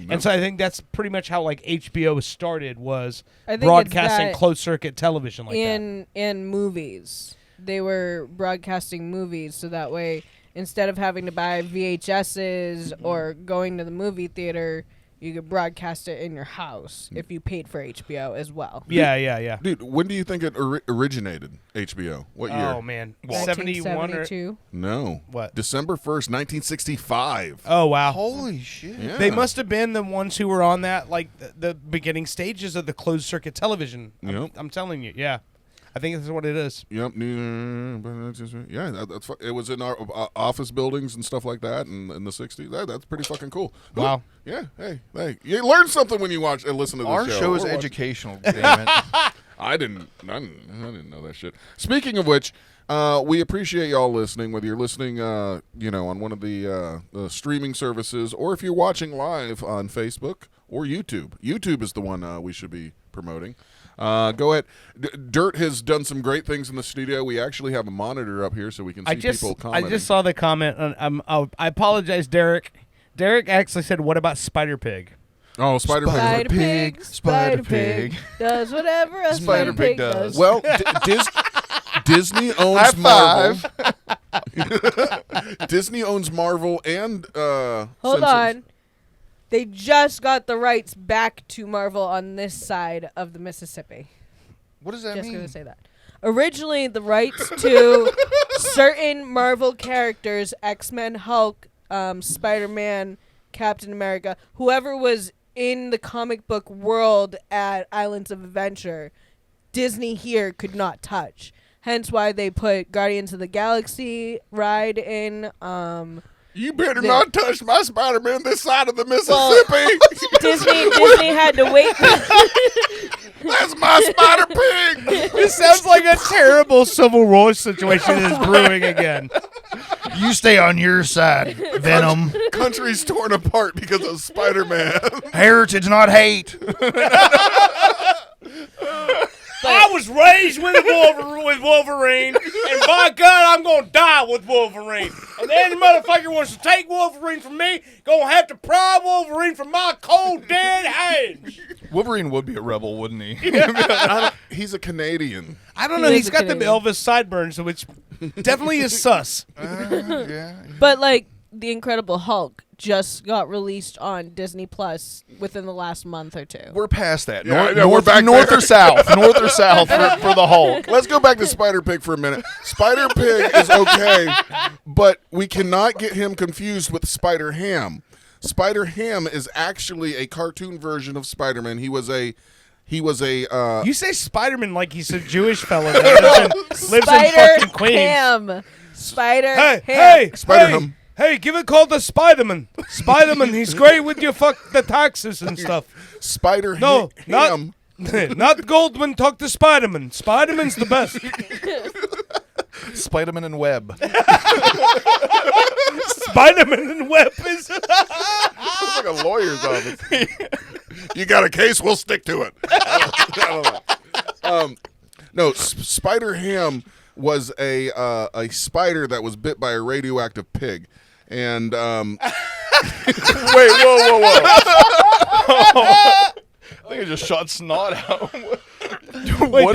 And so I think that's pretty much how like HBO started, was I think broadcasting it's that closed circuit television like that. in movies. They were broadcasting movies, so that way instead of having to buy VHSs or going to the movie theater, you could broadcast it in your house if you paid for HBO as well. Yeah. Dude, when do you think it originated, HBO? What year? Oh man, 71 or 1972. No. What? December 1st, 1965. oh wow. Holy shit. Yeah. They must have been the ones who were on that, like the beginning stages of the closed circuit television. Yep. I'm telling you, yeah. I think that's what it is. Yep. Yeah, that's it was in our office buildings and stuff like that in the 60s. That's pretty fucking cool. Wow. Yeah. Hey. You learn something when you watch and listen to this Our show is Or watch- educational, damn it. I didn't know that shit. Speaking of which, we appreciate y'all listening, whether you're listening, on one of the streaming services, or if you're watching live on Facebook or YouTube. YouTube is the one we should be promoting. Go ahead. Dirt has done some great things in the studio. We actually have a monitor up here so we can see people commenting. I just saw the comment. I apologize, Derek. Derek actually said, "What about Spider Pig?" Oh, Spider Pig. Spider Pig, Spider Pig. does whatever a Spider Spider Pig Pig does. does. Well, Disney owns High Marvel. Disney owns Marvel and Hold Simpsons. on. They just got the rights back to Marvel on this side of the Mississippi. What does that Just mean? going to say that. Originally, the rights to certain Marvel characters, X-Men, Hulk, Spider-Man, Captain America, whoever was in the comic book world at Islands of Adventure, Disney here could not touch. Hence why they put Guardians of the Galaxy ride in. You better not touch my Spider-Man this side of the Mississippi. Disney had to wait. That's my Spider Pig. This sounds like a terrible Civil War situation is brewing again. You stay on your side, Venom. Country's torn apart because of Spider-Man. Heritage, not hate. I was raised with Wolverine, and by God, I'm gonna die with Wolverine. And any motherfucker wants to take Wolverine from me, gonna have to pry Wolverine from my cold dead hands. Wolverine would be a rebel, wouldn't he? He's a Canadian. I don't know. He He's is a got the Canadian. Elvis sideburns, which definitely is sus. Yeah. But like the Incredible Hulk just got released on Disney Plus within the last month or two. We're past that. Yeah, North, yeah, we're back north there. or south? North or south for the Hulk? Let's go back to Spider Pig for a minute. Spider Pig is okay, but we cannot get him confused with Spider Ham. Spider Ham is actually a cartoon version of Spider-Man. He was a He was a You say Spider-Man like he's a Jewish fella that lives in fucking Queens. Ham. Spider Hey, Ham. hey, Spider-Ham. hey, give it called the Spider-Man. Spider-Man, he's great with your the taxes and stuff. Spider No, Ham. not Goldman, talk to Spider-Man. Spider-Man's the best. Spider-Man and Webb. Spider-Man and Webb is... It's like a lawyer's office. You got a case? We'll stick to it. I don't know. No, Spider Ham was a spider that was bit by a radioactive pig, and Wait, whoa. I think I just shot snot out. Wait,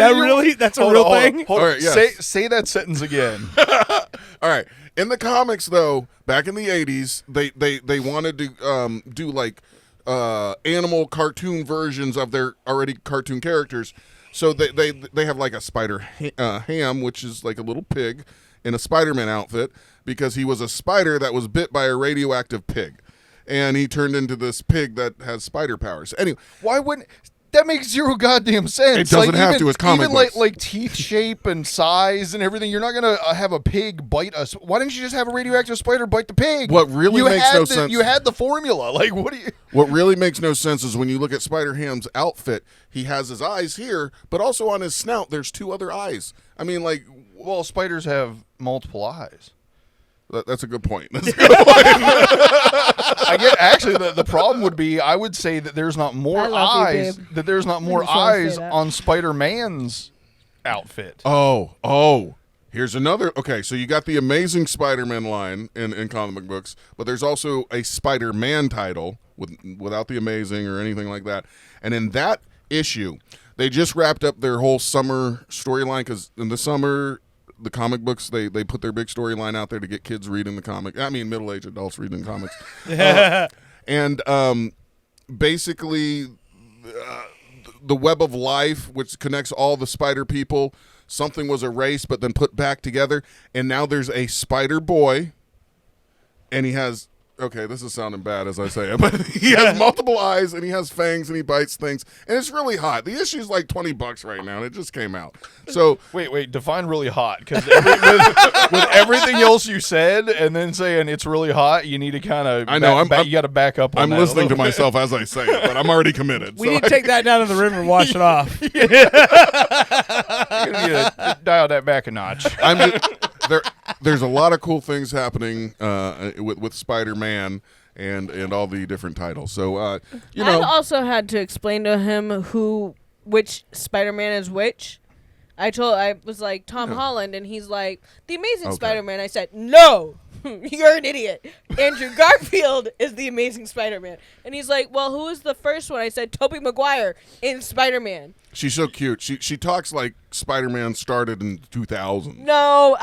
that's a real thing? Hold All on. right, yes. Say that sentence again. all right. In the comics, though, back in the 80s, they wanted to do like animal cartoon versions of their already cartoon characters. So they have like a Spider Ham, which is like a little pig in a Spider-Man outfit, because he was a spider that was bit by a radioactive pig, and he turned into this pig that has spider powers. Anyway, Why wouldn't that makes zero goddamn sense? It doesn't have to. It's comic even books. like teeth shape and size and everything. You're not gonna have a pig bite us. Why didn't you just have a radioactive spider bite the pig? What really makes had no the, sense- You had the formula. Like, what do you? what really makes no sense is when you look at Spider-Ham's outfit, he has his eyes here, but also on his snout, there's two other eyes. I mean, like, Well, spiders have multiple eyes. that's a good point. That's a good point. I get actually the problem would be I would say that there's not more I love you, eyes babe. that there's not more just wanna say eyes that. on Spider-Man's outfit. Oh. Here's another. Okay, so you got the Amazing Spider-Man line in comic books, but there's also a Spider-Man title without the Amazing or anything like that. And in that issue, they just wrapped up their whole summer storyline, because in the summer, the comic books, they put their big storyline out there to get kids reading the comic. I mean, middle-aged adults reading comics. And basically, the web of life, which connects all the spider people, something was erased but then put back together, and now there's a spider boy, and he has, okay, this is sounding bad as I say it, but he has multiple eyes, and he has fangs, and he bites things, and it's really hot. The issue's like $20 right now, and it just came out. So Wait, define really hot, because with everything else you said, and then saying it's really hot, you need to kind of. I know, you got to back up. On I'm that a listening to little bit. myself as I say it, but I'm already committed. We so need to take that down to the river and wash it off. You're gonna need to dial that back a notch. There's a lot of cool things happening with Spider-Man and all the different titles. So I know, also had to explain to him which Spider-Man is which. I was like Tom Holland, and he's like the Amazing Okay. Spider-Man. I said no, you're an idiot. Andrew Garfield is the Amazing Spider-Man, and he's like, well, who is the first one? I said Tobey Maguire in Spider-Man. she's so cute. She talks like Spider-Man started in 2000. No,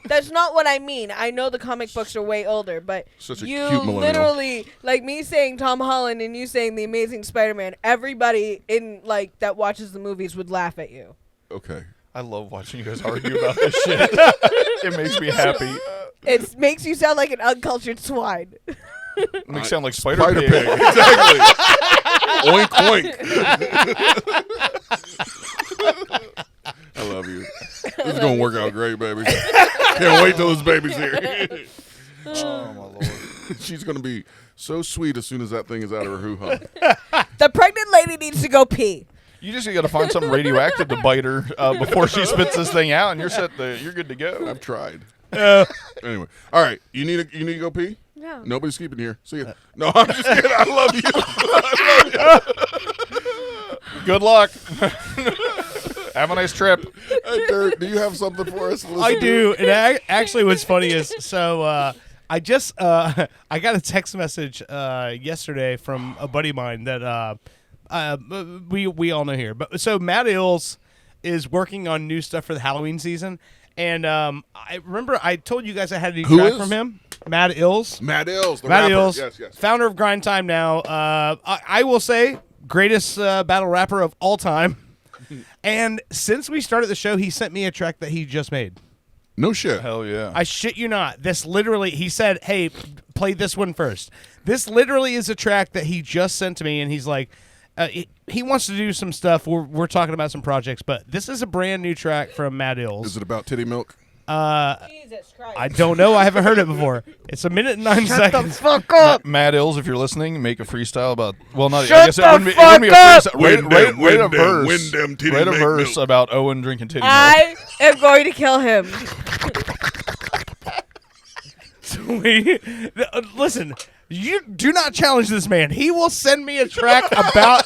that's not what I mean. I know the comic books are way older, but Such a you cute millennial. literally, like me saying Tom Holland and you saying the Amazing Spider-Man, everybody in like that watches the movies would laugh at you. Okay. I love watching you guys argue about this shit. It makes me happy. It makes you sound like an uncultured swine. It makes you sound like Spider Pig. Pig. Exactly. Oink oink. I love you. This is gonna work out great, baby. Can't wait till this baby's here. Oh my lord. She's gonna be so sweet as soon as that thing is out of her hoo-ha. The pregnant lady needs to go pee. You just got to find something radioactive to bite her before she spits this thing out, and you're set. You're good to go. I've tried. Anyway, all right. You need to go pee? No. Nobody's keeping here. See ya. No, I'm just kidding. I love you. Good luck. Have a nice trip. Hey, Dirk, do you have something for us? to listen I to? do. And actually, what's funny is, I just I got a text message yesterday from a buddy of mine that we all know here. But so Madd Illz is working on new stuff for the Halloween season, and I remember I told you guys I had a new Who track is? from him. Madd Illz. Madd Illz, the Madd rapper. Illz, Yes. founder of Grind Time now. I will say greatest battle rapper of all time. And since we started the show, he sent me a track that he just made. No shit. Hell yeah. I shit you not. This literally, he said, hey, play this one first. This literally is a track that he just sent to me, and he's like, he wants to do some stuff. We're talking about some projects, but this is a brand new track from Madd Illz. Is it about titty milk? Jesus Christ. I don't know. I haven't heard it before. It's 1 minute and 9 seconds. Fuck up. Madd Illz, if you're listening, make a freestyle about. Well, not. I Shut guess it the wouldn't be a fuck freestyle. Write a verse. Win them titty Write a make verse milk. about Owen drinking titty milk. I am going to kill him. Listen, you do not challenge this man. He will send me a track about.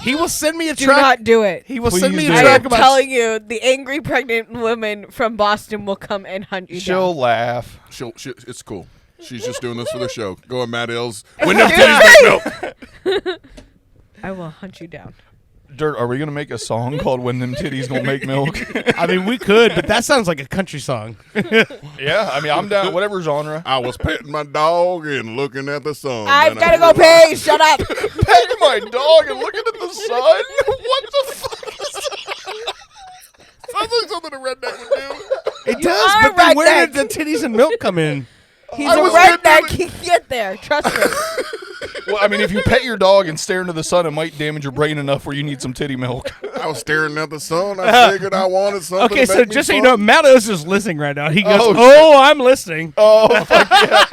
He will send me a Do track. not do it. He will Please send me a do. I track am about. telling you, the angry pregnant woman from Boston will come and hunt you She'll down. laugh. It's cool. She's just doing this for the show. Go on, Madd Illz. Win them titties make milk. I will hunt you down. Dirt, are we gonna make a song called "When Them Titties Gonna Make Milk"? I mean, we could, but that sounds like a country song. Yeah, I mean, I'm down. Whatever genre. I was petting my dog and looking at the sun. I've Then got to I- go pee. Shut up. Petting my dog and looking at the sun. What the fuck is that? Sounds like something a redneck would do. It does, are but then where redneck. did the titties and milk come in? He's I a was redneck. He can get there. Trust me. Well, I mean, if you pet your dog and stare into the sun, it might damage your brain enough where you need some titty milk. I was staring at the sun. I figured I wanted something. Okay, to so make me just so you know, fun. Madd Illz is listening right now. He goes, Oh, "Oh, I'm listening." Oh, fuck yeah.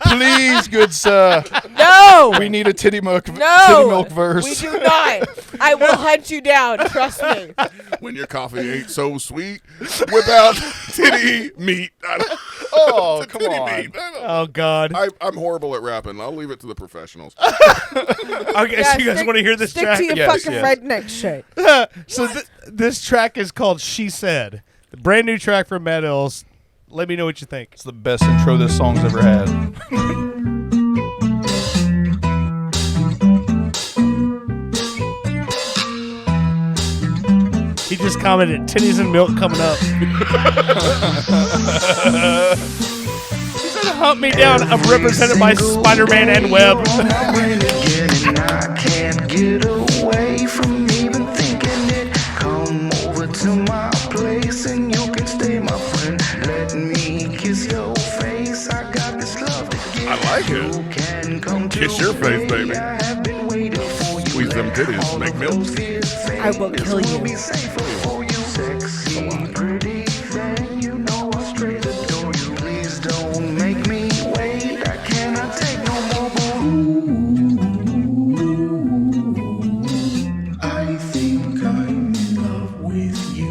Please, good sir. No. We need a titty milk, No. titty milk verse. We do not. I will hunt you down. Trust me. When your coffee ain't so sweet without titty meat. Oh, The come titty on. meat. Oh God. I'm horrible at rapping. I'll leave it to the professionals. Okay, Yeah, so you guys want to hear this stick track? to your Yes, fucking yes. redneck shit. So this track is called "She Said," the brand new track from Madd Illz. Let me know what you think. It's the best intro this song's ever had. He just commented, "Titties and milk coming up." He said, "Hunt me down. I'm represented by Spider-Man and Webb." My brain again, and I can't get away from even thinking it. Come over to my place and you can stay, my friend. Let me kiss your face. I got this love to give. I like it. You can come Kiss to your face, me. baby. I have been waiting for you. Squeeze them titties, make milk. I will kill Will you. be safer for you. Sexy, pretty thing. You know I straight adore you. Please don't make me wait. I cannot take no more. I think I'm in love with you.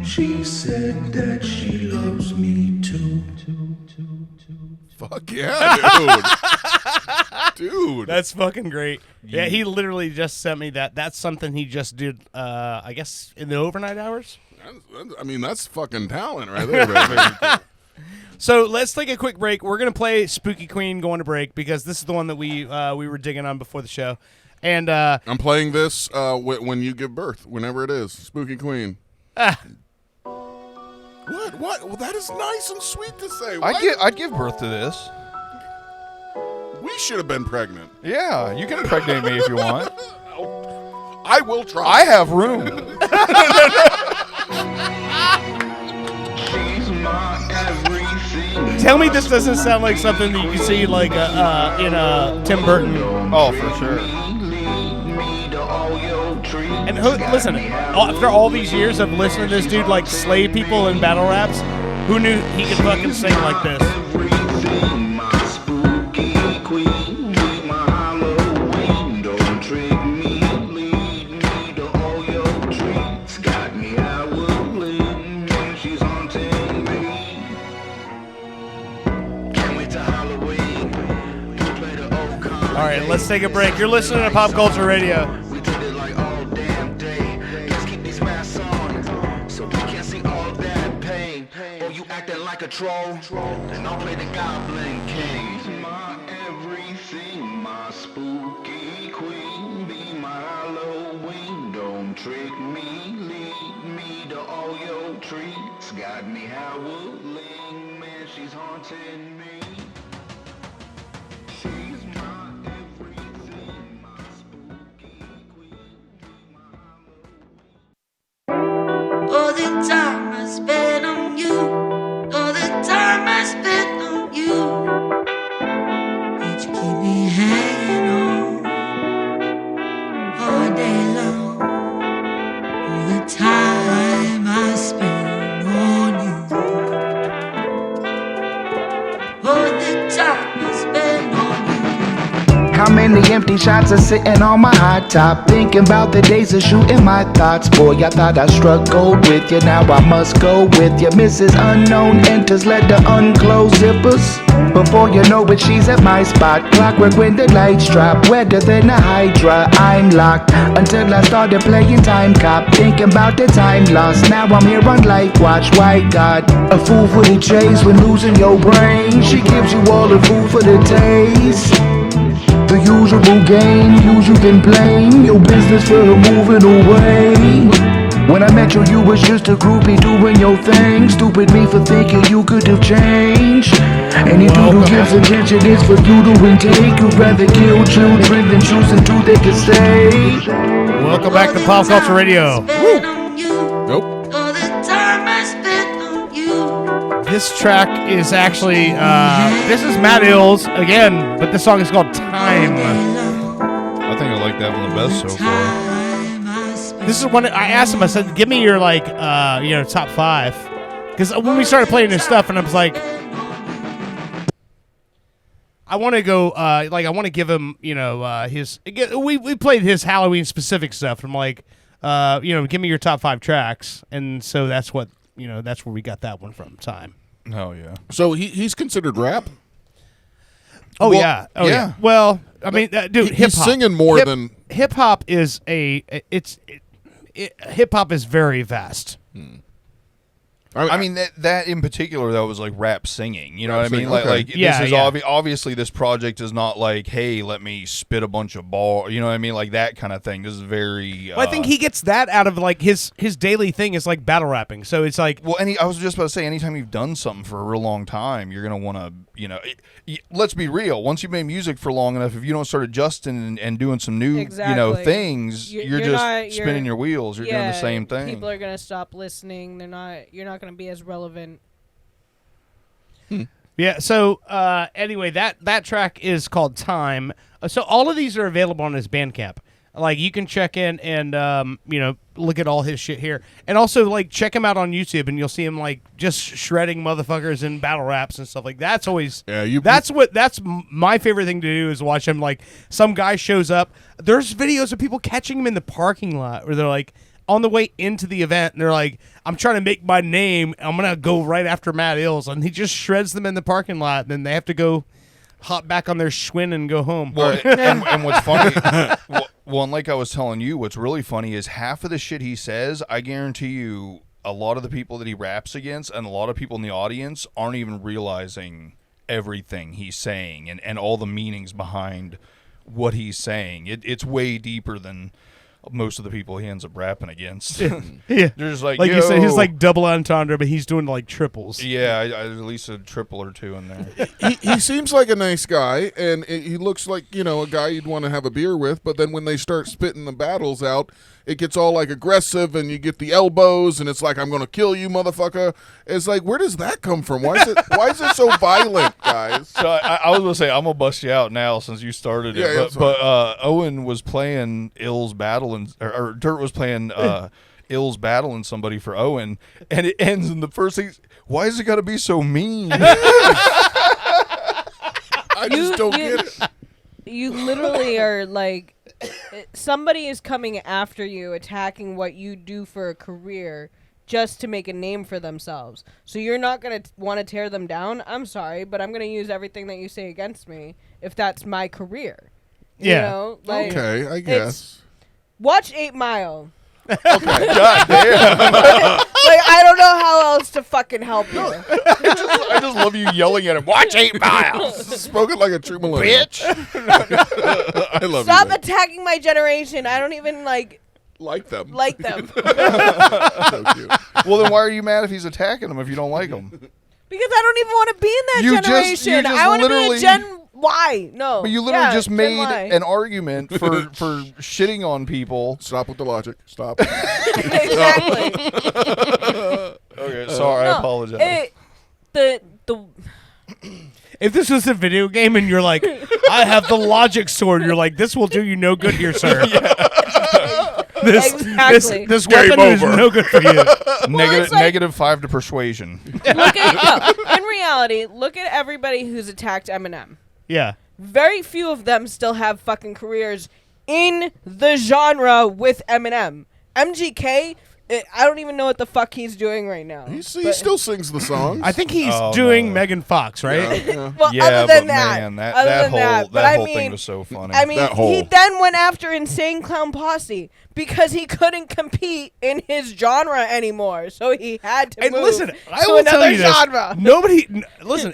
She said that she loves me too. Fuck yeah, dude. Dude. That's fucking great. Yeah, he literally just sent me that. That's something he just did, I guess, in the overnight hours. I mean, that's fucking talent right there, baby. So let's take a quick break. We're gonna play Spooky Queen going to break because this is the one that we were digging on before the show. And I'm playing this when you give birth, whenever it is. Spooky Queen. What? Well, that is nice and sweet to say. I'd give birth to this. We should have been pregnant. Yeah, you can impregnate me if you want. I will try. I have room. She's my everything. tell me this doesn't sound like something that you can see like in Tim Burton. Oh, for sure. And listen, after all these years of listening to this dude like slay people in battle raps, who knew he could fucking sing like this? All right, let's take a break. You're listening to Pop Culture Radio. We did it like all damn day. Let's keep these masks on, so we can't see all that pain. Oh, you acting like a troll? Then I'll play the Goblin King. My everything, my spooky queen. Be my Halloween. Don't trick me, lead me to all your treats. Got me howling, man, she's haunting me. She's my everything, my spooky queen. All the time I spent on you, all the time I spent on you. and the empty shots are sitting on my hot top. Thinking about the days of shooting my thoughts. Boy, I thought I struck gold with you, now I must go with you. Mrs. Unknown enters, let the unclosed zippers. Before you know it, she's at my spot. Clockwork when the lights drop, wetter than a hydra. I'm locked until I started playing time cop. Thinking about the time lost, now I'm here on life watch. Why God, a fool for the chase when losing your brain. She gives you all the food for the taste. The usual game, you can blame your business for her moving away. When I met you, you was just a groupie doing your thing. Stupid me for thinking you could have changed. Any dude who gives attention is for you to intake. You'd rather kill children than choosing to they can stay. Welcome back to Pop Culture Radio. Nope. This track is actually, this is Madd Illz again, but this song is called Time. I think I like that one the best so far. This is one I asked him, I said, give me your, like, top 5. Because when we started playing this stuff, and I was like, I want to go, I want to give him, his, we played his Halloween specific stuff. And I'm like, give me your top 5 tracks. And so that's what, that's where we got that one from, Time. Oh, yeah. So he's considered rap? Oh, Well, yeah. Oh, yeah. yeah. Well, I mean, dude, hip He's hop. singing more than... Hip-hop is hip-hop is very vast. I mean that in particular though was like rap singing. You know what I mean? singing, Like, okay. like Yeah, this is yeah. obviously this project is not like, hey, let me spit a bunch of ball. You know what I mean? Like that kind of thing. This is very. Well, I think he gets that out of like his daily thing is like battle rapping. So it's like, Well, I was just about to say, anytime you've done something for a real long time, you're gonna want to, let's be real. Once you've made music for long enough, if you don't start adjusting and doing some new, Exactly. things, you're just not- spinning your wheels. You're doing the same thing. People are gonna stop listening. You're not gonna be as relevant. yeah. So anyway, that track is called Time. So all of these are available on his Bandcamp. Like you can check in and look at all his shit here, and also like check him out on YouTube, and you'll see him like just shredding motherfuckers in battle raps and stuff like that's always. Yeah, That's my favorite thing to do is watch him. Like some guy shows up. There's videos of people catching him in the parking lot where they're like on the way into the event, and they're like, "I'm trying to make my name. I'm gonna go right after Madd Illz," and he just shreds them in the parking lot, and then they have to go hop back on their Schwinn and go home. Well, and what's funny, well, and like I was telling you, what's really funny is half of the shit he says, I guarantee you, a lot of the people that he raps against and a lot of people in the audience aren't even realizing everything he's saying and all the meanings behind what he's saying. It's way deeper than most of the people he ends up rapping against. Yeah, They're just like you said, he's "Yo." like double entendre, but he's doing like triples. Yeah, I at least a triple or two in there. he seems like a nice guy, and he looks like, a guy you'd want to have a beer with, but then when they start spitting the battles out, it gets all like aggressive, and you get the elbows, and it's like, I'm going to kill you, motherfucker. It's like, where does that come from? Why is it so violent, guys? So I was going to say, I'm going to bust you out now since you started it. Yeah, but Owen was playing Ill's battle, or Dirt was playing Ill's battling somebody for Owen, and it ends in the first thing. Why has it got to be so mean? I just don't get it. You literally are like, somebody is coming after you, attacking what you do for a career just to make a name for themselves. So you're not going to want to tear them down. I'm sorry, but I'm going to use everything that you say against me if that's my career. Yeah. You know? Like, Okay, I guess. watch 8 Mile. God damn. Like, I don't know how else to fucking help you. I just love you yelling at him. Watch 8 Mile. Spoken like a true millennial. Bitch. I love Stop you. attacking my generation. I don't even Like them. like them. So cute. Well, then why are you mad if he's attacking him if you don't like him? Because I don't even want to be in that You generation. just I want to be literally- a Gen Y. No. But you literally just Gen made Y. an argument for shitting on people. Stop with the logic. Stop. Exactly. Okay, sorry, I apologize. The If this was a video game and you're like, I have the logic sword, you're like, this will do you no good here, sir. Exactly. This Game weapon is over. no good for you. it's like- -5 to persuasion. look at in reality, look at everybody who's attacked Eminem. Yeah. very few of them still have fucking careers in the genre with Eminem. MGK, I don't even know what the fuck he's doing right now. He still sings the songs. I think he's Oh, doing no. Megan Fox, right? Yeah. Well, Yeah, other than but that, man, other that than whole that, but that I whole mean, thing was so funny. I mean, That whole- he then went after Insane Clown Posse because he couldn't compete in his genre anymore, so he had to And move listen, I to will tell another you this. genre. Listen,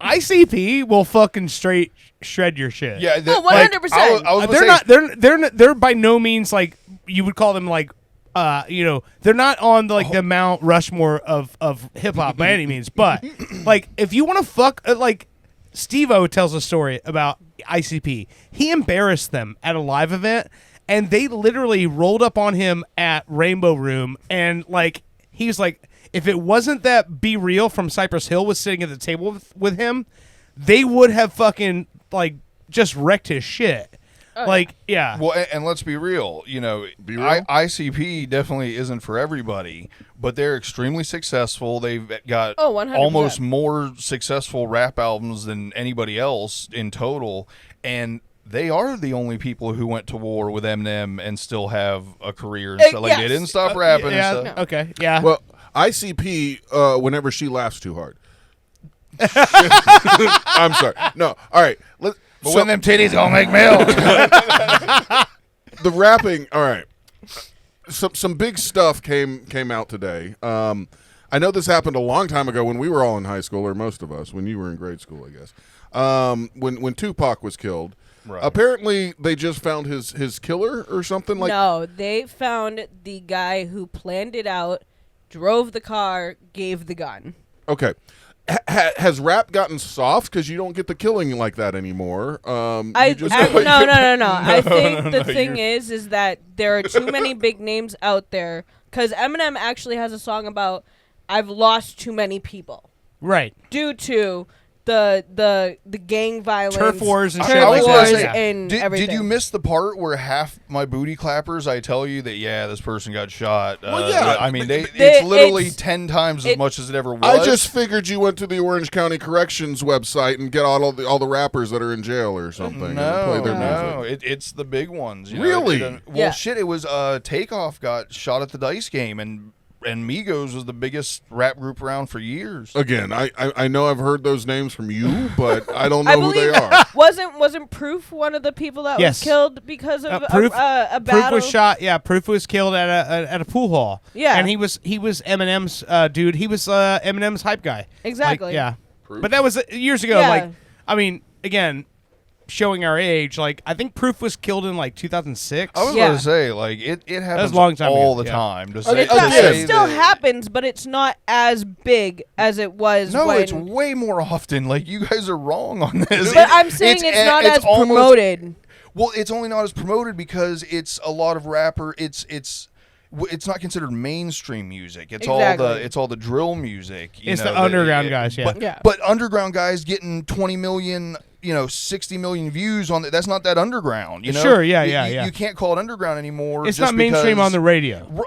ICP will fucking straight shred your shit. yeah, Oh, 100%. I was gonna They're say, not. They're by no means like you would call them like. They're not on the Mount Rushmore of hip hop by any means. But like, if you want to fuck, like, Steve-O tells a story about ICP. He embarrassed them at a live event, and they literally rolled up on him at Rainbow Room, and like, he was like, if it wasn't that Be Real from Cypress Hill was sitting at the table with him, they would have fucking like just wrecked his shit. Like, yeah. well, and let's be real. You know, Be real? ICP definitely isn't for everybody, but they're extremely successful. They've got 100%. almost more successful rap albums than anybody else in total, and they are the only people who went to war with Eminem and still have a career. And stuff. Like, they yes. didn't stop rapping. Yeah. and stuff. Okay. Yeah. Well, ICP, whenever she laughs too hard. I'm sorry. No. All right. But when them titties gonna make milk? The rapping. All right. Some big stuff came out today. I know this happened a long time ago when we were all in high school, or most of us, when you were in grade school, I guess. When Tupac was killed. Right. Apparently, they just found his killer or something like. No, they found the guy who planned it out, drove the car, gave the gun. Okay. Has rap gotten soft because you don't get the killing like that anymore? No. I think the thing is that there are too many big names out there. Because Eminem actually has a song about I've lost too many people right. due to the gang violence, Turf wars and turf shit like that. wars Yeah. and everything. Did you miss the part where half my booty clappers? I tell you that this person got shot. Well, yeah. I mean it's literally it's- 10 times as much as it ever was. I just figured you went to the Orange County Corrections website and get all the rappers that are in jail or something and play their music. It's the big ones. You Really? Know? Well, Yeah. shit. It was Takeoff got shot at the dice game, and Migos was the biggest rap group around for years. Again, I know I've heard those names from you, but I don't I know who believe they are. wasn't Proof one of the people that Yes. was killed because of Proof, a Proof battle? was shot. Yeah, Proof was killed at a pool hall. Yeah. and he was Eminem's dude. He was Eminem's hype guy. Exactly. Like, yeah, Proof? but that was years ago. Yeah. Like, I mean, again, showing our age. Like, I think Proof was killed in like 2006. I was Yeah. going to say, like, it happens a long time all ago, the yeah. time. To Okay, say, It, to again. say it still that- happens, but it's not as big as it was. No, when, it's way more often. Like, you guys are wrong on this. But I'm saying it's not as almost- promoted. Well, it's only not as promoted because it's a lot of rapper. It's not considered mainstream music. It's Exactly. all the drill music. It's the underground guys, yeah. But, Yeah. but underground guys getting 20 million, 60 million views on it. That's not that underground. You know. Sure, yeah, You- yeah, you, yeah. You can't call it underground anymore. It's just not mainstream because- on the radio.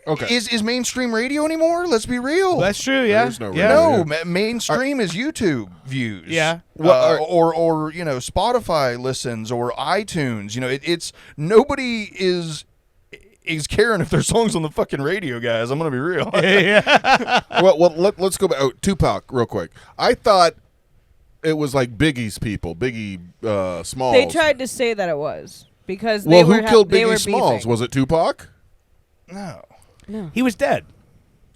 Okay. Is mainstream radio anymore? Let's be real. That's true. Yeah, is no yeah. radio. No, mainstream is YouTube views. Yeah. Or Spotify listens or iTunes. It's nobody is caring if their songs on the fucking radio, guys. I'm gonna be real. well, let's go back. Oh, Tupac, real quick. I thought it was like Biggie's people, Biggie Smalls. They tried to say that it was because Well, they who were killed they were Biggie Smalls? beefing. Was it Tupac? No. He was dead.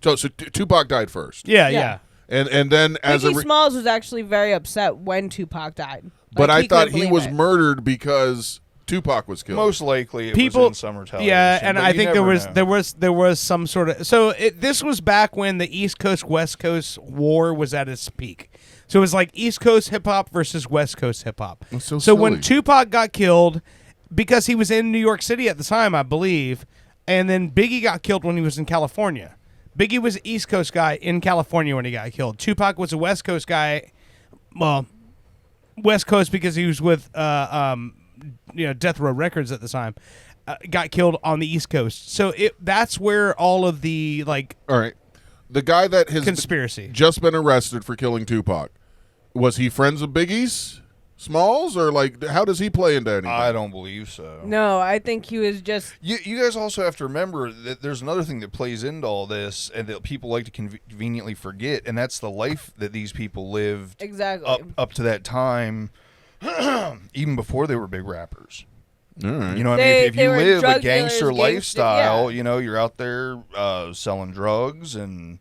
So Tupac died first, Yeah, Yeah. yeah. and then as Biggie Smalls was actually very upset when Tupac died. but Like, I thought couldn't he believe was it. murdered because Tupac was killed. Most likely, it People, was in summer television. yeah, and but I you think never know. there was some sort of this was back when the East Coast West Coast war was at its peak. So it was like East Coast hip hop versus West Coast hip hop. That's so So when silly. Tupac got killed, because he was in New York City at the time, I believe, and then Biggie got killed when he was in California. Biggie was an East Coast guy in California when he got killed. Tupac was a West Coast guy. Well, West Coast because he was with Death Row Records at the time. Got killed on the East Coast. So that's where all of the All right, the guy that has conspiracy. just been arrested for killing Tupac, was he friends with Biggie's? Smalls, or like how does he play into anything? I don't believe so. No, I think he was just. You guys also have to remember that there's another thing that plays into all this, and that people like to conveniently forget, and that's the life that these people lived Exactly. up to that time, even before they were big rappers. All right. You know what I They- mean? If they you were live a drug gangster dealers, lifestyle, yeah. you know, you're out there selling drugs and,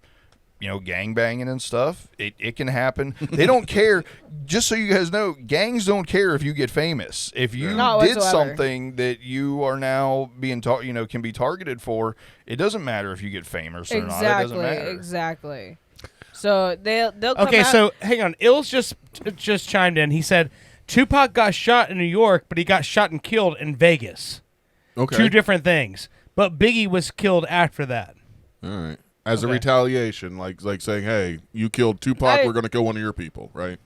you know, gang banging and stuff. It can happen. They don't care. Just so you guys know, gangs don't care if you get famous. If you Not did whatsoever. something that you are now being can be targeted for, it doesn't matter if you get famous or not. It doesn't matter. Exactly. So they'll come Okay, out. so hang on. Ills just chimed in. He said Tupac got shot in New York, but he got shot and killed in Vegas. Okay. Two different things. But Biggie was killed after that. All right. As a Okay. retaliation, like saying, "Hey, you killed Tupac. I- we're going to kill one of your people," right?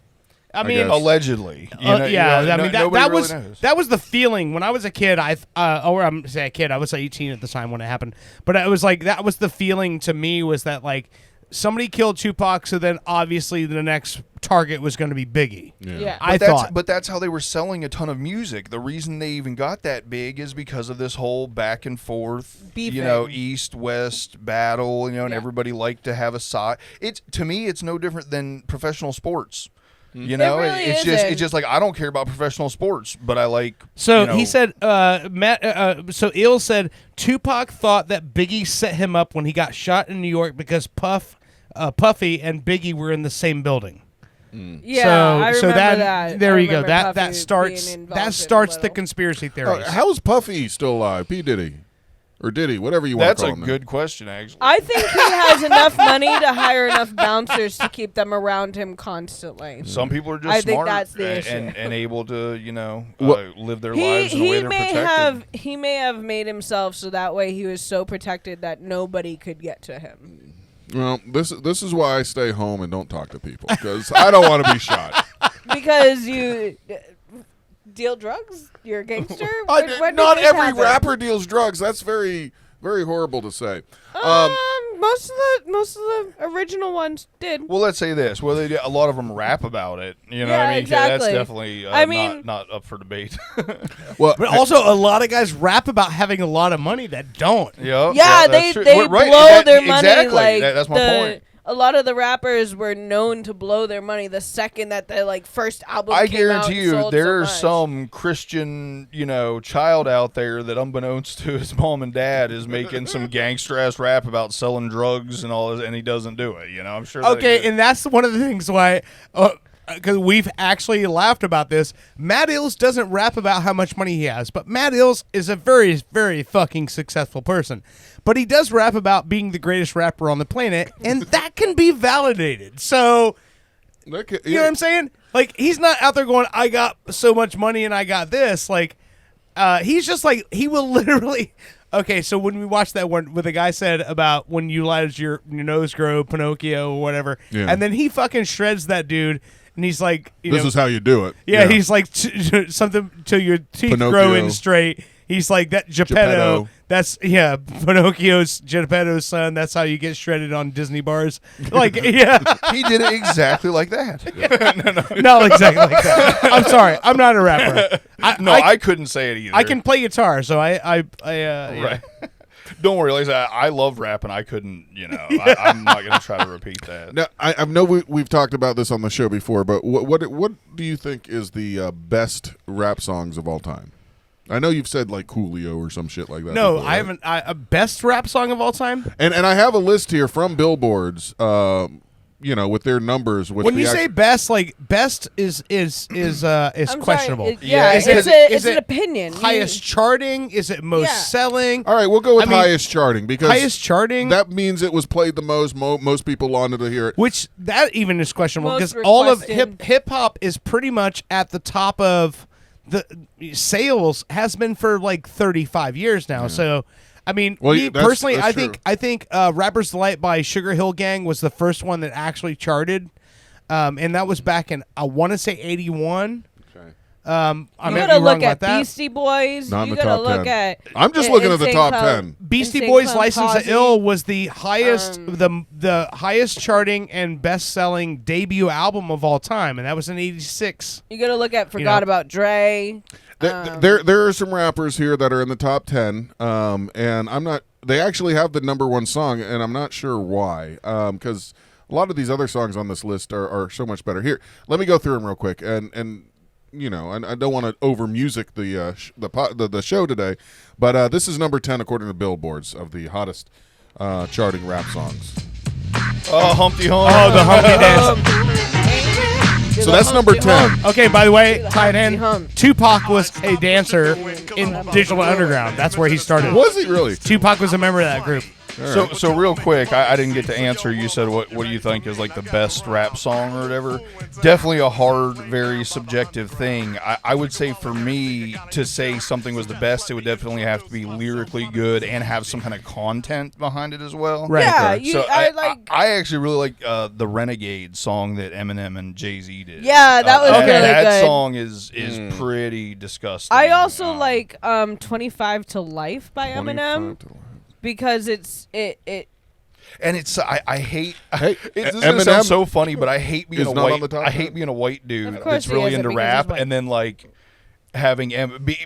I mean, guess. Allegedly. yeah. I mean, nobody that really was knows. that was the feeling when I was a kid. Or I'm say a kid. I was 18 at the time when it happened. But it was like that was the feeling to me was that like somebody killed Tupac, so then obviously the next target was going to be Biggie. Yeah. I But thought. but that's how they were selling a ton of music. The reason they even got that big is because of this whole back and forth, Beefing. you know, east-west battle, you know, and Yeah. everybody liked to have a side. It's to me, it's no different than professional sports. You know, really it's isn't. just like I don't care about professional sports, but I like. So you know, he said, so Ill said Tupac thought that Biggie set him up when he got shot in New York because Puffy and Biggie were in the same building. Yeah, so, I remember so that. There I you go. remember That Puffy starts being involved in that a starts the little. conspiracy theories. How is Puffy still alive? P Diddy, or Diddy, whatever you want that's to a call him. good question, actually. I think he has enough money to hire enough bouncers to keep them around him constantly. Some people are just I think smart that's the issue. and able to, you know, What- live their lives in a way He they're may protected. he may have made himself so that way he was so protected that nobody could get to him. Well, this is why I stay home and don't talk to people because I don't want to be shot. Because you deal drugs? You're a gangster? When did Not this every happen? rapper deals drugs. That's very very horrible to say. Most of the original ones did. Well, let's say this. Well, they a lot of them rap about it. You know Yeah, what I mean? That's exactly. definitely I mean- not up for debate. Well, but also, a lot of guys rap about having a lot of money that don't. Yeah, Yeah, that's true. they Well, right, blow that- their money exactly. like That's my point. A lot of the rappers were known to blow their money the second that their like first album I came out guarantee and you, sold there's so much. some Christian, you know, child out there that, unbeknownst to his mom and dad, is making some gangster ass rap about selling drugs and all this, and he doesn't do it. You know, I'm sure. that Okay, he- and that's one of the things why, because we've actually laughed about this. Madd Illz doesn't rap about how much money he has, but Madd Illz is a very, very fucking successful person. But he does rap about being the greatest rapper on the planet, and that can be validated. So, you know what I'm saying? Like, he's not out there going, I got so much money and I got this. Like, he's just like, he will literally... Okay, so when we watched that one where the guy said about when you let your nose grow, Pinocchio or whatever, Yeah. and then he fucking shreds that dude, and he's like, This is how you do it. yeah, he's like something till your teeth grow Pinocchio. in straight. He's like that Geppetto. Geppetto. That's Pinocchio's Geppetto's son. That's how you get shredded on Disney bars. Like, yeah, he did it exactly like that. not exactly like that. I'm sorry, I'm not a rapper. I couldn't say it either. I can play guitar, so I yeah. Right. Don't worry, like I love rap, and I couldn't, you know, I'm not going to try to repeat that. Now, I know we've talked about this on the show before, but what do you think is the best rap songs of all time? I know you've said like Coolio or some shit like that. No, before, I right? haven't. A best rap song of all time. And I have a list here from Billboard's, you know, with their numbers. With When the you say best, like best is I'm questionable. Sorry, yeah, Is it's it an opinion. highest charting? Is it most Yeah. selling? all right, we'll go with I mean, highest charting because Highest charting. that means it was played the most. Most people wanted to hear it. Which that even is questionable Most because all of requested. hip hop is pretty much at the top of the sales has been for like 35 years now. So, I mean, Well, me that's- personally, that's I think Rapper's Delight by Sugar Hill Gang was the first one that actually charted, and that was back in I want to say 81. Okay. I You might be gotta wrong look about at that. Beastie Boys. Not in You the gotta top look 10. at. I'm just looking at the top 10. Beastie Insane Boys' Clown "License to Posse. Ill" was the highest, the highest charting and best-selling debut album of all time, and that was in '86. You gotta look at Forgot About Dre. There are some rappers here that are in the top 10, and I'm not. They actually have the number one song, and I'm not sure why. Because a lot of these other songs on this list are so much better. Here, let me go through them real quick, and you know, I don't want to over music the show today, but this is number 10 according to Billboards of the hottest charting rap songs. Oh, Humpty Hump. Oh, the Humpty Dance. So that's number 10. Okay, by the way, tight end, Hump. Tupac was a dancer in Digital Underground. That's where he started. Was he really? Tupac was a member of that group. So real quick, I didn't get to answer. You said what do you think is like the best rap song or whatever? Definitely a hard, very subjective thing. I would say for me to say something was the best, it would definitely have to be lyrically good and have some kind of content behind it as well. Right. Yeah, So I I actually really like the Renegade song that Eminem and Jay-Z did. Yeah, that was really that good. song is pretty disgusting. I also like 25 to Life by Eminem. 25 to life. Because it's it And it's I hate. Hey, This is gonna Eminem sound so funny, but I hate being is a not on white. the top I 10? hate being a white dude Of course that's he really isn't into because rap, he's white. and then like having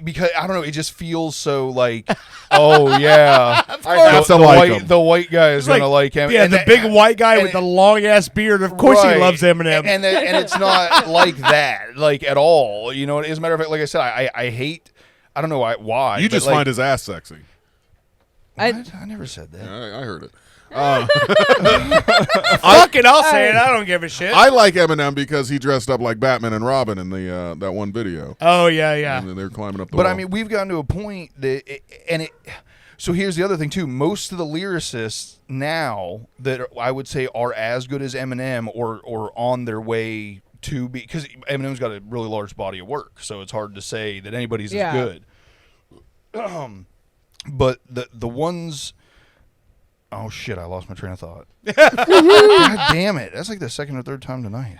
because I don't know. It just feels so like, oh yeah, That's the to like white him. the white guy is gonna like him. Yeah, and the that- big white guy and with it- the long ass beard. Of course, he Right. loves Eminem. and it's not like that, like at all. You know, as a matter of fact, like I said, I hate. I don't know why. You but, just like, find his ass sexy. What? I never said that. I heard it. Fuck it, I'll say it. I don't give a shit. I like Eminem because he dressed up like Batman and Robin in the that one video. Oh yeah, yeah. And then they're climbing up the But wall. I mean, we've gotten to a point that, so here's the other thing too. Most of the lyricists now that I would say are as good as Eminem or on their way to be, because Eminem's got a really large body of work, so it's hard to say that anybody's Yeah. as good. But the ones. Oh shit! I lost my train of thought. God damn it! That's like the second or third time tonight.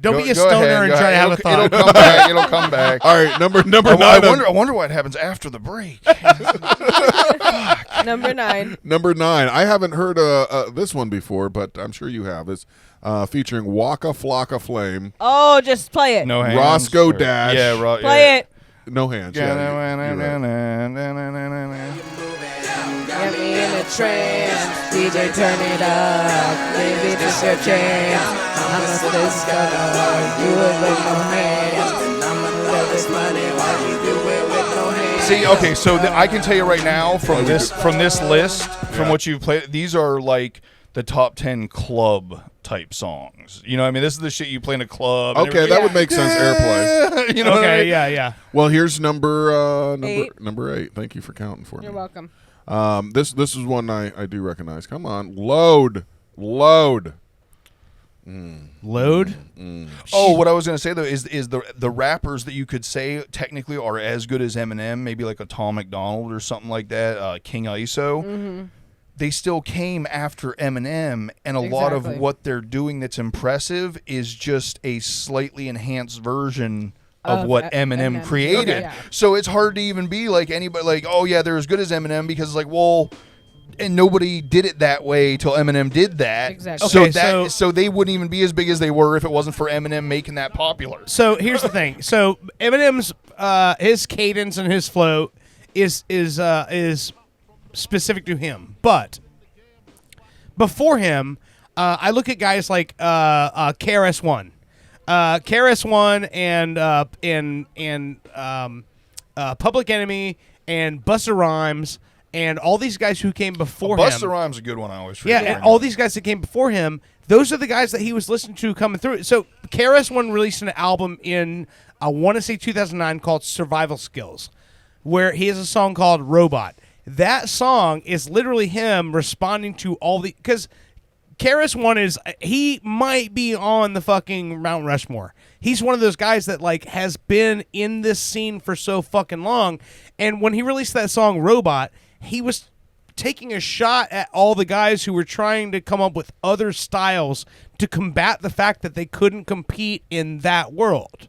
Don't be a Go stoner ahead, and go try to ahead. have a thought. It'll come back. It'll come back. All right, number I nine. wonder what happens after the break. number 9. Number 9. I haven't heard this one before, but I'm sure you have. It's featuring Waka Flocka Flame, Oh, just play it. No hands. Roscoe or- Dash. Yeah, Play it. No hands. Yeah, you're right. Get me in a trance. DJ, turn it up. Maybe this your chance. I'm a discover. Do it with no hands. I'm gonna let this money while you do it with no hands. See, okay, so I can tell you right now from this list, from what you've played, these are like the top 10 club type songs. You know what I mean? This is the shit you play in a club. and Okay, everybody- that would make sense. Airplay. You know what I Okay, mean? yeah. Well, here's number 8. number 8. Thank you for counting for You're me. welcome. This is one I do recognize. Come on, load. Load. Oh, what I was gonna say though is the rappers that you could say technically are as good as Eminem, maybe like a Tom McDonald or something like that, King ISO. Mm-hmm. They still came after Eminem, and a lot of Exactly. what they're doing that's impressive is just a slightly enhanced version of what Eminem Eminem. created. Okay. Yeah. So it's hard to even be like anybody like, oh yeah, they're as good as Eminem, because it's like, well, and nobody did it that way till Eminem did that. Exactly. So Okay, so they wouldn't even be as big as they were if it wasn't for Eminem making that popular. So here's the thing. So Eminem's his cadence and his flow is specific to him, but before him, I look at guys like KRS-One. KRS-One and Public Enemy and Busta Rhymes and all these guys who came before him. Busta Rhymes a good one. I always Yeah, forget. and all these guys that came before him, those are the guys that he was listening to coming through. So KRS-One released an album in, I want to say 2009, called Survival Skills, where he has a song called Robot. That song is literally him responding to all the... Because KRS-One he might be on the fucking Mount Rushmore. He's one of those guys that like has been in this scene for so fucking long. And when he released that song Robot, he was taking a shot at all the guys who were trying to come up with other styles to combat the fact that they couldn't compete in that world.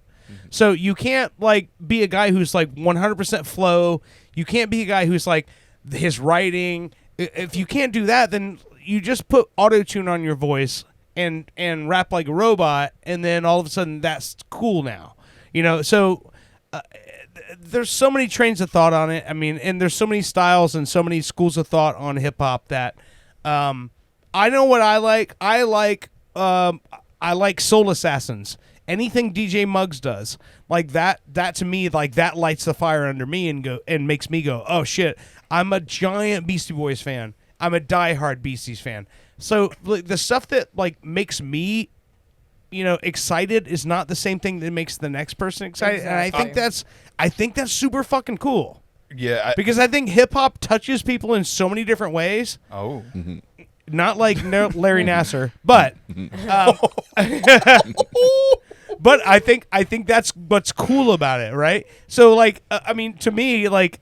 So you can't like be a guy who's like 100% flow. You can't be a guy who's like his writing. If you can't do that, then you just put auto-tune on your voice and rap like a robot, and then all of a sudden that's cool now. So there's so many trains of thought on it. I mean, and there's so many styles and so many schools of thought on hip hop that I know what I like. I like Soul Assassins. Anything DJ Muggs does, like that to me, like that lights the fire under me and makes me go, oh shit, I'm a giant Beastie Boys fan. I'm a diehard Beasties fan. So like, the stuff that like makes me, excited is not the same thing that makes the next person excited. Exactly. And I think that's super fucking cool. Yeah. Because I think hip hop touches people in so many different ways. Oh. Not like Larry Nasser, but but I think that's what's cool about it, right? So like, I mean, to me, like,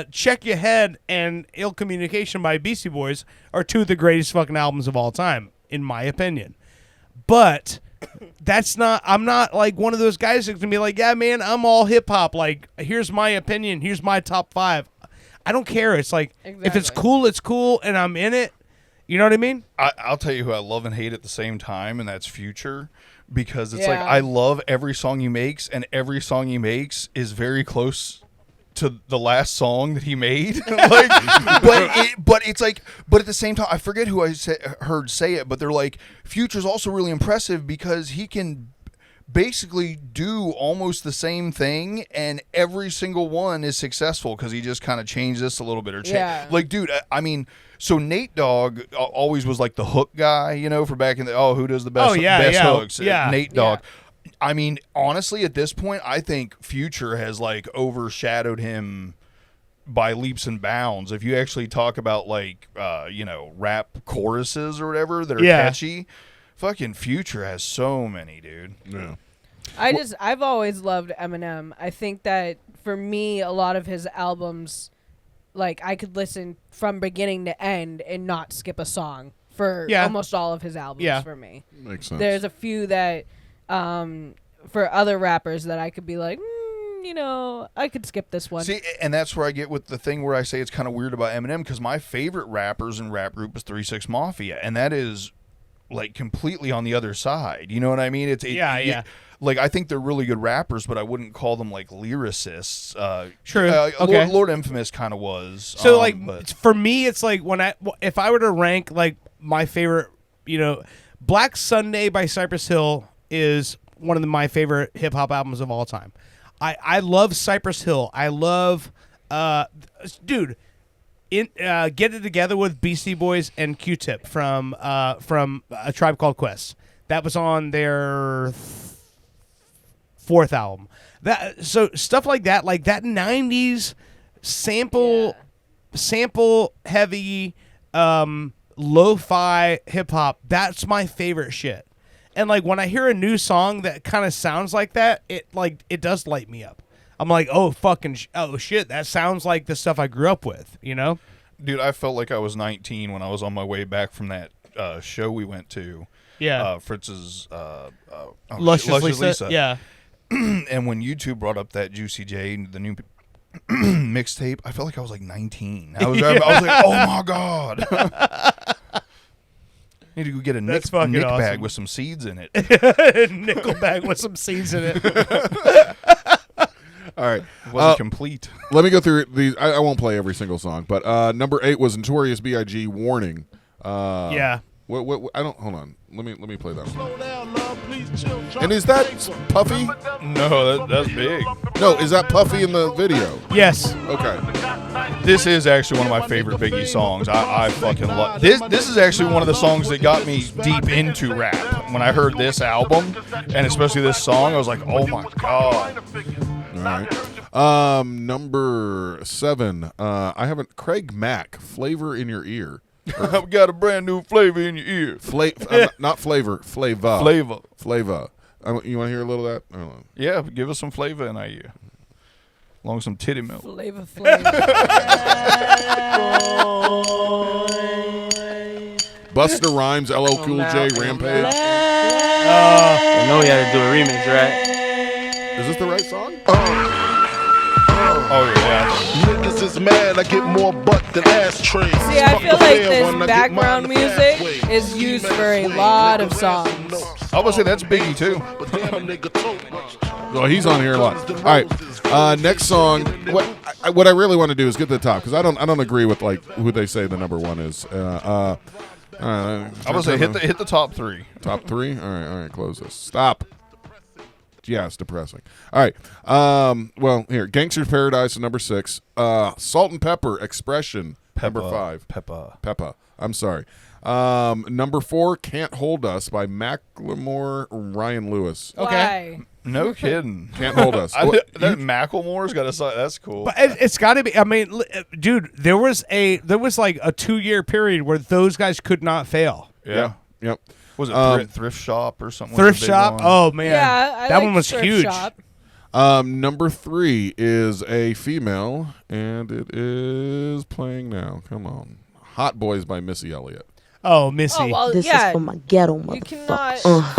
Check Your Head and Ill Communication by Beastie Boys are two of the greatest fucking albums of all time, in my opinion. But I'm not like one of those guys that can be like, yeah, man, I'm all hip hop. Like, here's my opinion. Here's my top 5. I don't care. It's like, if it's cool, it's cool, and I'm in it. You know what I mean? I'll tell you who I love and hate at the same time, and that's Future. Because it's like, I love every song he makes, and every song he makes is very close to the last song that he made. Like, but it's like, but at the same time, I forget who I heard say it, but they're like, Future's also really impressive because he can basically do almost the same thing, and every single one is successful because he just kind of changed this a little bit or like, dude, I mean, so Nate Dogg always was like the hook guy, for back in the who does the best hooks? Nate Dogg. Yeah. I mean, honestly, at this point, I think Future has like overshadowed him by leaps and bounds. If you actually talk about like rap choruses or whatever that are catchy, fucking Future has so many, dude. Yeah. I've always loved Eminem. I think that for me, a lot of his albums, like, I could listen from beginning to end and not skip a song for almost all of his albums for me. Makes sense. There's a few that, for other rappers that I could be like, I could skip this one. See, and that's where I get with the thing where I say it's kind of weird about Eminem, because my favorite rappers and rap group is 3 6 Mafia, and that is like completely on the other side. You know what I mean? Like, I think they're really good rappers, but I wouldn't call them like lyricists. True. Okay. Lord Infamous kind of was. So for me, it's like if I were to rank like my favorite, Black Sunday by Cypress Hill is one of my favorite hip hop albums of all time. I love Cypress Hill. I love, dude. Get It Together with Beastie Boys and Q-Tip from A Tribe Called Quest. That was on their 4th album. So stuff like that 90s sample heavy lo-fi hip hop. That's my favorite shit. And like when I hear a new song that kind of sounds like that, it does light me up. I'm like, oh shit, that sounds like the stuff I grew up with, Dude, I felt like I was 19 when I was on my way back from that show we went to. Yeah. Fritz's Luscious Lisa. Yeah. And when YouTube brought up that Juicy J, the new mixtape, I felt like I was like 19. I was like, oh my God. Need to go get a Nick awesome. bag with some seeds in it. Nickel bag with some seeds in it. All right. It wasn't complete. Let me go through these. I won't play every single song, but number 8 was Notorious B.I.G. Warning. Yeah. What I don't. Hold on. Let me play that one. And is that Puffy? No, that's big. No, is that Puffy in the video? Yes. Okay. This is actually one of my favorite Biggie songs. I fucking love this. This is actually one of the songs that got me deep into rap. When I heard this album, and especially this song, I was like, oh my God. All right. Number 7. I haven't. Craig Mack, Flavor in Your Ear. I've got a brand new flavor in your ear. Not flavor, flavor. Flavor. You want to hear a little of that? I don't know. Yeah, give us some flavor in our ear. Along with some titty milk. Flavor. Busta Rhymes, LL Cool J, Rampage. I know he had to do a remix, right? Is this the right song? Oh yeah. Niggas is mad, I get more butt than ashtrays. See, I feel like this background music is used for a lot of songs. I would say that's Biggie too. Oh, he's on here a lot. All right, next song. What I really want to do is get to the top because I don't agree with like who they say the number one is. I would say hit the top three. Top three. All right. Close this. Stop. Yeah, it's depressing. All right. Well, here, Gangster's Paradise at number 6. Salt and Pepper Expression number 5. Peppa. I'm sorry. Number 4, Can't Hold Us by Macklemore, Ryan Lewis. Okay. No kidding. Can't Hold Us. That Macklemore's got a song. That's cool. But it's got to be. I mean, dude, there was like a 2-year period where those guys could not fail. Yeah. Yep. Was it Thrift Shop or something? Thrift Shop. Oh man, Yeah, that one was huge. Shop. Number 3 is a female, and it is playing now. Come on. Hot Boys by Missy Elliott. Oh, Missy. Oh, well, This yeah. is for my ghetto You motherfuckers.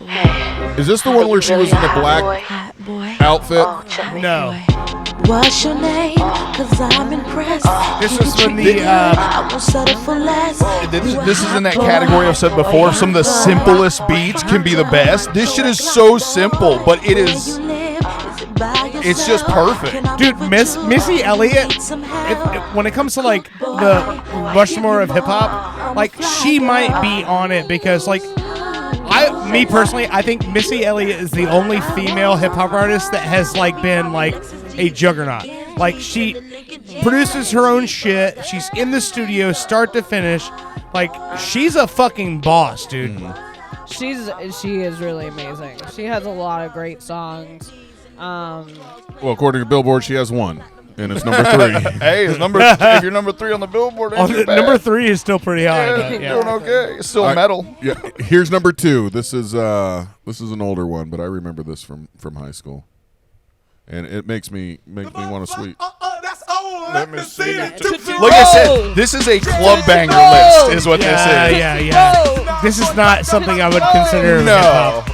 cannot. Is this the one where she was in the black Hot boy. outfit? No. What's your name? Cause I'm impressed. This was when the I won't settle for less. This is in that category I've said before. Some of the simplest beats can be the best. This shit is so simple, but it is. It's just perfect. dude, Missy Elliott. When it comes to like the Rushmore of hip hop, like she might be on it because like. Me personally, I think Missy Elliott is the only female hip hop artist that has like been like a juggernaut. Like she produces her own shit. She's in the studio start to finish. Like she's a fucking boss, dude. She is really amazing. She has a lot of great songs. Well, according to Billboard, she has one, and it's number 3. Hey, if you're number 3 on the Billboard, Number 3 is still pretty high. Yeah, but, you're yeah. doing okay. It's still All right. metal. Yeah. Here's number 2. This is an older one, but I remember this from high school, and it makes me want to sweet. Let me see. Like I said, this is a club banger list, is what this is. Yeah. This is not something I would consider. No.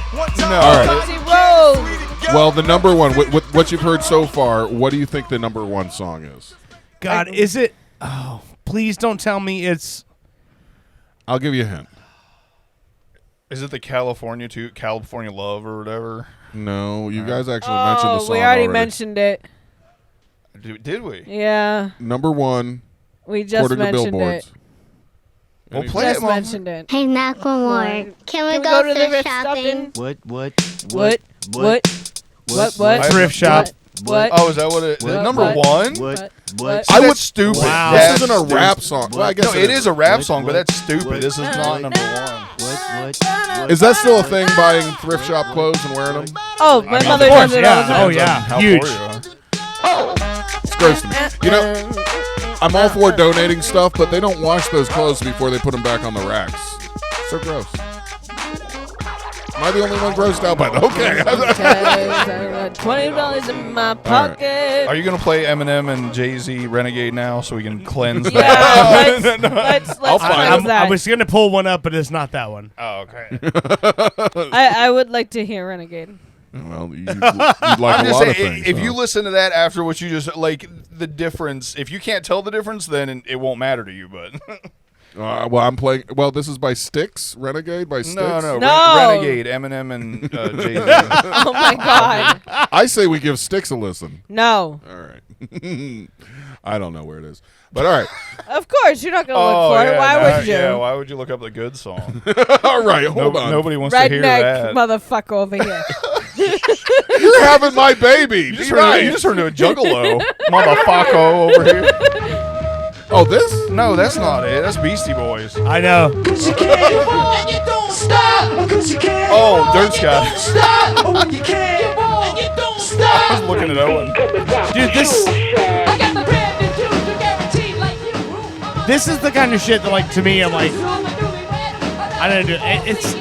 Well, the number one, what you've heard so far, what do you think the number 1 song is? God, is it? Oh, please don't tell me it's. I'll give you a hint. Is it the California Love or whatever? No, you guys actually mentioned the song we already mentioned it. Did we? Yeah. Number 1, We just according to mentioned billboards. it. Well, play Just it, Mom. mentioned it. Hey, Macklemore, can we go go to the thrift thrift shopping? What? Thrift shop. What? Oh, is that what it is? Number 1? What? I would stupid. Wow. This isn't a rap song. Well, I guess No, it is a rap song, but that's stupid. This is not number 1. Is that still a thing, buying thrift shop clothes and wearing them? Oh, my mother Of course, does it all the yeah. time. Oh yeah, How huge. poor you are. It's gross to me. You know, I'm all for donating stuff, but they don't wash those clothes before they put them back on the racks. So gross. Am I the only one grossed out by that? Okay. $20 in my pocket. Are you going to play Eminem and Jay-Z Renegade now so we can cleanse Yeah, that? let's I'll find cleanse I that. was gonna pull one up, but it's not that one. Oh, okay. I would like to hear Renegade. Well, you'd like I'm a just lot of saying, things. if huh? you listen to that after what you just, like, the difference, if you can't tell the difference, then it won't matter to you, but. Well, I'm playing. Well, this is by Styx, Renegade by Styx. No. No. Renegade, Eminem and Jay-Z. Oh my God. I say we give Styx a listen. No. All right. I don't know where it is, but all right. Of course, you're not gonna look for it. Why would you? Yeah, why would you look up the good song? All right, hold on. Nobody wants to hear Redneck that. motherfucker over here. You're having my baby. You just turned into a juggalo. Motherfucker over here. Oh, this? No, that's not it. That's Beastie Boys. I know. Oh, Dirt Sky. I was looking at Owen. Dude, this is the kind of shit that, like, to me, I'm like, I don't know. It's.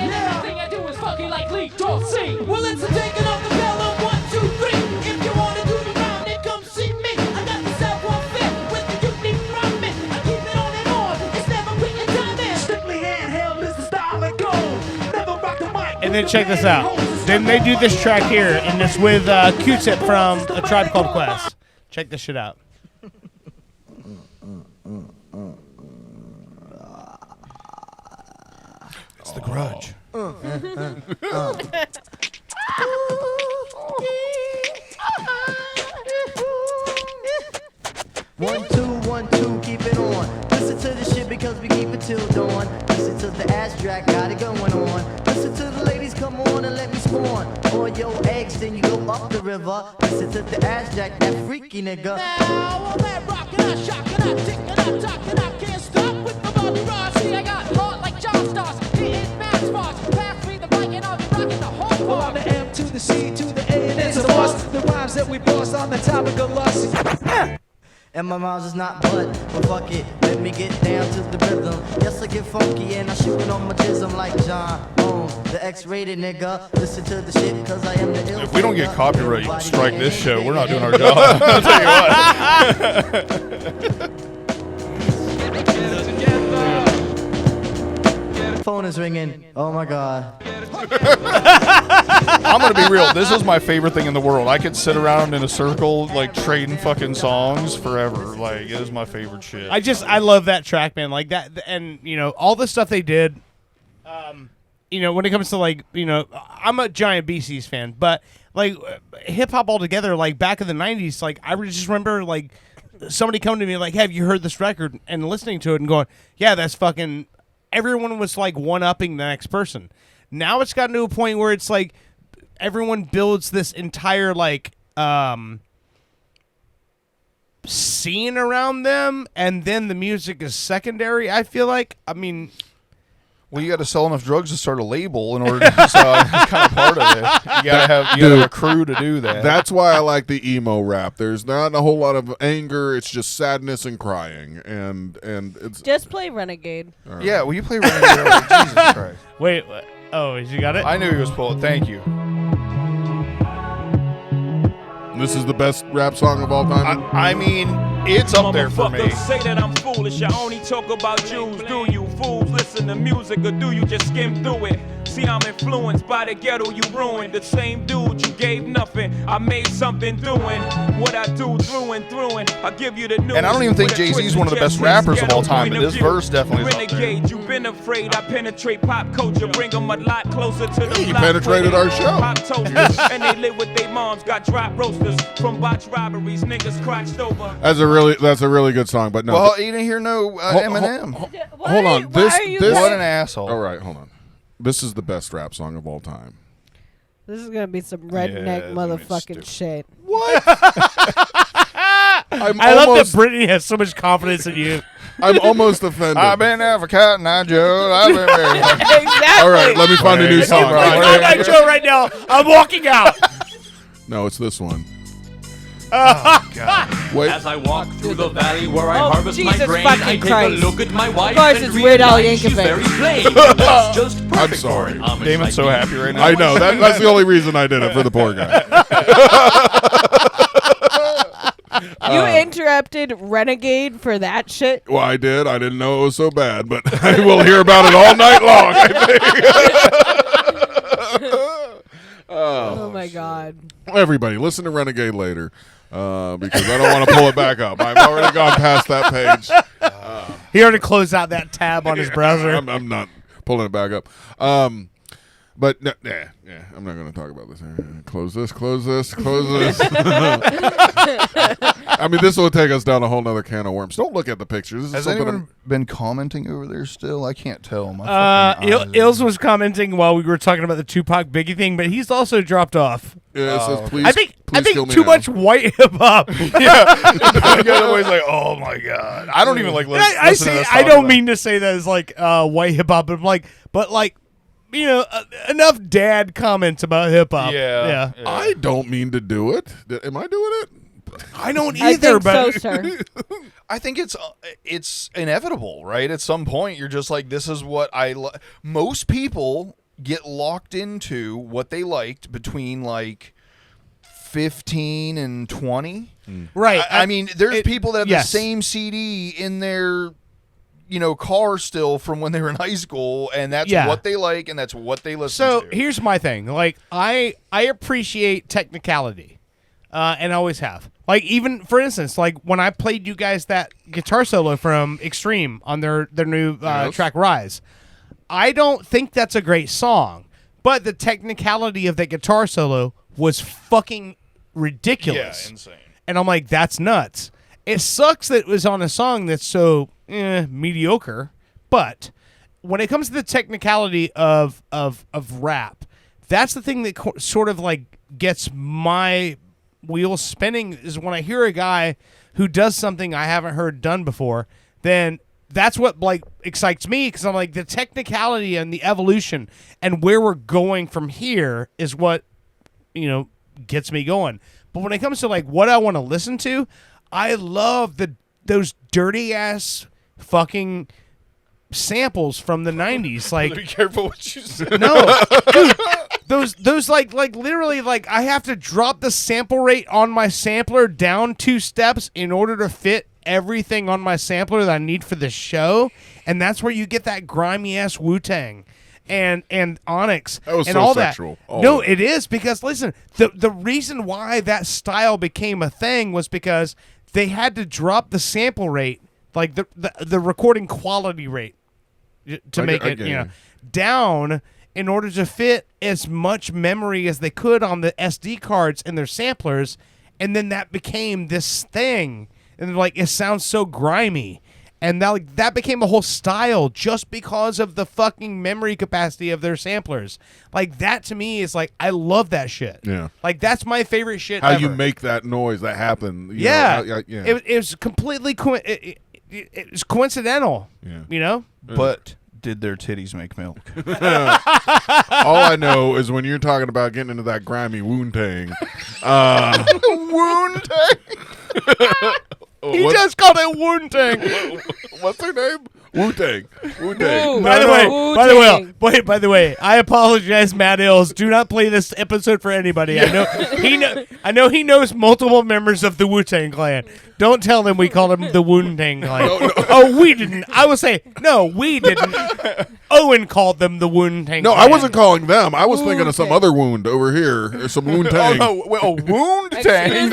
Well, it's a taking off the bell on 1, 2, 3. If you wanna do the round, then come see me. I got the self-one-fit with the unique rhyming. I keep it on. It's never written time in. Strictly handheld is the style I go. Never rock the mic. And then check this out. Then they do this track here, and it's with Q-Tip from A Tribe Called Quest. Check this shit out. It's The Grudge. 1, 2, 1, 2, keep it on. Listen to the shit because we keep it till dawn. Listen to the ass track, got it going on. Listen to the ladies, come on and let me spawn. Or your eggs, then you go up the river. Listen to the ass jack, that freaky nigga. Now I'm at rockin', I shockin', I tickin', I talkin', I can't stop with my Bobby Ross. See, I got heart like John Stars, hitting mad spots. Pass me the mic and I'll be rockin' the whole part. Well, I'm the M to the C to the A and it's a must. The rhymes that we boss on the topic of lust. And my rhymes is not but fuck it, let me get down to the rhythm. Yes, I get funky and I shoot it on my jism like John Holmes, the X-rated nigga. Listen to the shit cause I am the ill. If we don't get copyright strike this show, we're not doing our job. I'll tell you what. Phone is ringing. Oh my god. I'm gonna be real. This is my favorite thing in the world. I could sit around in a circle like trading fucking songs forever. Like it is my favorite shit. I love that track, man. Like that, and all the stuff they did. When it comes to I'm a giant BC's fan, but like hip hop altogether, like back in the '90s, like I just remember like somebody coming to me like, "Have you heard this record?" and listening to it and going, "Yeah, that's fucking." Everyone was like one-upping the next person. Now it's gotten to a point where it's like everyone builds this entire like scene around them, and then the music is secondary. I feel like, well, you got to sell enough drugs to start a label in order to it's kind of part of it. You got to have a crew to do that. That's why I like the emo rap. There's not a whole lot of anger. It's just sadness and crying, and it's Just play Renegade. Right. Yeah, will you play Renegade? Jesus Christ. Wait, oh, you got it? I knew he was pulling. Thank you. This is the best rap song of all time. I mean, it's up there for me. Motherfuckers say that I'm foolish. I only talk about Jews. Do you fools listen to music or do you just skim through it? See, I'm influenced by the ghetto you ruined. The same dude you gave nothing. I made something doing what I do through and through. And I give you the news. And I don't even think Jay-Z's one of the best rappers of all time, but this verse definitely is up there. Renegade, you've been afraid. I penetrate pop culture, bring them a lot closer to the You block. penetrated our show. Pop toasters, and they live with their moms. Got drop roasters from botch robberies. Niggas crotched over. That's a really good song, but no. Well, you didn't hear no Eminem. Hold on. This what an asshole. All right, hold on. This is the best rap song of all time. This is gonna be some redneck motherfucking shit. What? I love that Brittany has so much confidence in you. I'm almost offended. I've been there for Cotton Eye Joe. I've been there. Exactly. All right, let me find a new song. I'm Joe right now. I'm walking out. No, it's this one. Oh, God. Wait. As I walk through the valley where I Oh, harvest Jesus my grain, fucking I take Christ. a look at my wife Of course and it's Weird Al realize she's Yankovic. very plain. That's just perfect I'm for sorry. an Amish Damon's so like me. happy right now. I know. That's the only reason I did it, for the poor guy. You interrupted Renegade for that shit? Well, I did. I didn't know it was so bad, but I will hear about it all night long, I think. Oh my god. Everybody, listen to Renegade later, because I don't want to pull it back up. I've already gone past that page. He already closed out that tab on his browser. I'm not pulling it back up. But I'm not going to talk about this. Close this. I mean, this will take us down a whole nother can of worms. Don't look at the pictures. This Has is anyone been commenting over there still? I can't tell. Illz was commenting while we were talking about the Tupac Biggie thing, but he's also dropped off. Yeah, it says, please, I think kill me too now. much white hip hop. Yeah, always like, oh my god. I don't even like. I say I don't mean to say that as like white hip hop, but like enough dad comments about hip hop. Yeah. I don't mean to do it. Am I doing it? I don't I either. think But so, sir. I think it's inevitable, right? At some point, you're just like, this is what most people get locked into what they liked between like 15 and 20. Right. I mean, there's people that have yes. the same CD in their car still from when they were in high school, and that's what they like, and that's what they listen to. So here's my thing. Like, I appreciate technicality, and always have. Like, even, for instance, like, when I played you guys that guitar solo from Extreme on their new track, Rise, I don't think that's a great song, but the technicality of that guitar solo was fucking ridiculous. Yeah, insane. And I'm like, that's nuts. It sucks that it was on a song that's so mediocre, but when it comes to the technicality of rap, that's the thing that sort of like gets my wheels spinning, is when I hear a guy who does something I haven't heard done before, then that's what like excites me, because I'm like, the technicality and the evolution and where we're going from here is what, gets me going. But when it comes to like what I want to listen to, I love those dirty ass fucking samples from the 90s. Like, be careful what you say. No, dude, those like literally, like, I have to drop the sample rate on my sampler down 2 steps in order to fit everything on my sampler that I need for the show, and that's where you get that grimy ass Wu-Tang and Onyx that was and so all sexual. that. No, it is, because listen, the reason why that style became a thing was because they had to drop the sample rate, like the recording quality rate, to make it down in order to fit as much memory as they could on the SD cards and their samplers, and then that became this thing, and like, it sounds so grimy. And that became a whole style just because of the fucking memory capacity of their samplers. Like, that to me is like, I love that shit. Yeah. Like, that's my favorite shit How ever. you make that noise that happened. Yeah. It was completely it was coincidental. Yeah. But did their titties make milk? All I know is when you're talking about getting into that grimy Wu-Tang. Wu-Tang. He just called it Wu-Tang. What's her name? Wu-Tang. Wu-Tang. By the way, I apologize, Madd Illz. Do not play this episode for anybody. I know he knows multiple members of the Wu-Tang Clan. Don't tell them we called him the Wu-Tang Clan. No. Oh, we didn't. I will say, no, we didn't. Owen called them the Wu-Tang No, Clan. I wasn't calling them. I was thinking of some other wound over here. There's some Wu-Tang. Wu-Tang.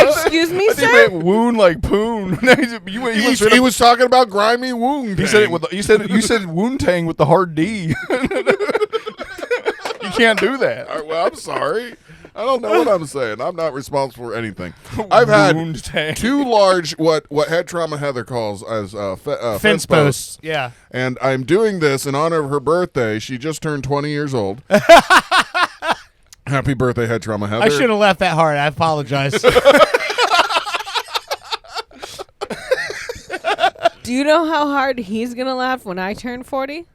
Excuse me, sir? Wound like poon. He was talking about grimy wound. He said it with. You said Wu-Tang with the hard D. You can't do that. All right, well, I'm sorry. I don't know what I'm saying. I'm not responsible for anything. I've had 2 large, what Head Trauma Heather calls as fence posts. Yeah. And I'm doing this in honor of her birthday. She just turned 20 years old. Happy birthday, Head Trauma Heather. I should have laughed that hard. I apologize. Do you know how hard he's going to laugh when I turn 40?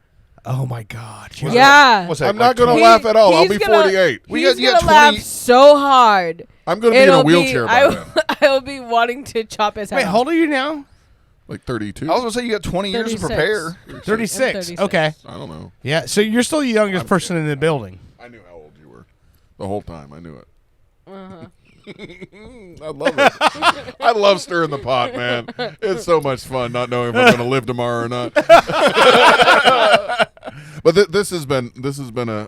Oh, my God. Yeah. I'm not going to laugh at all. I'll be 48. He's going to laugh so hard. I'm going to be in a wheelchair by then. I will be wanting to chop his head Wait, off. how old are you now? Like 32. I was going to say you got 20 years to 36. prepare. 36. Okay. I don't know. Yeah, so you're still the youngest person in the building. I knew how old you were. The whole time. I knew it. Uh-huh. I love it. I love stirring the pot, man. It's so much fun not knowing if I'm going to live tomorrow or not. But this has been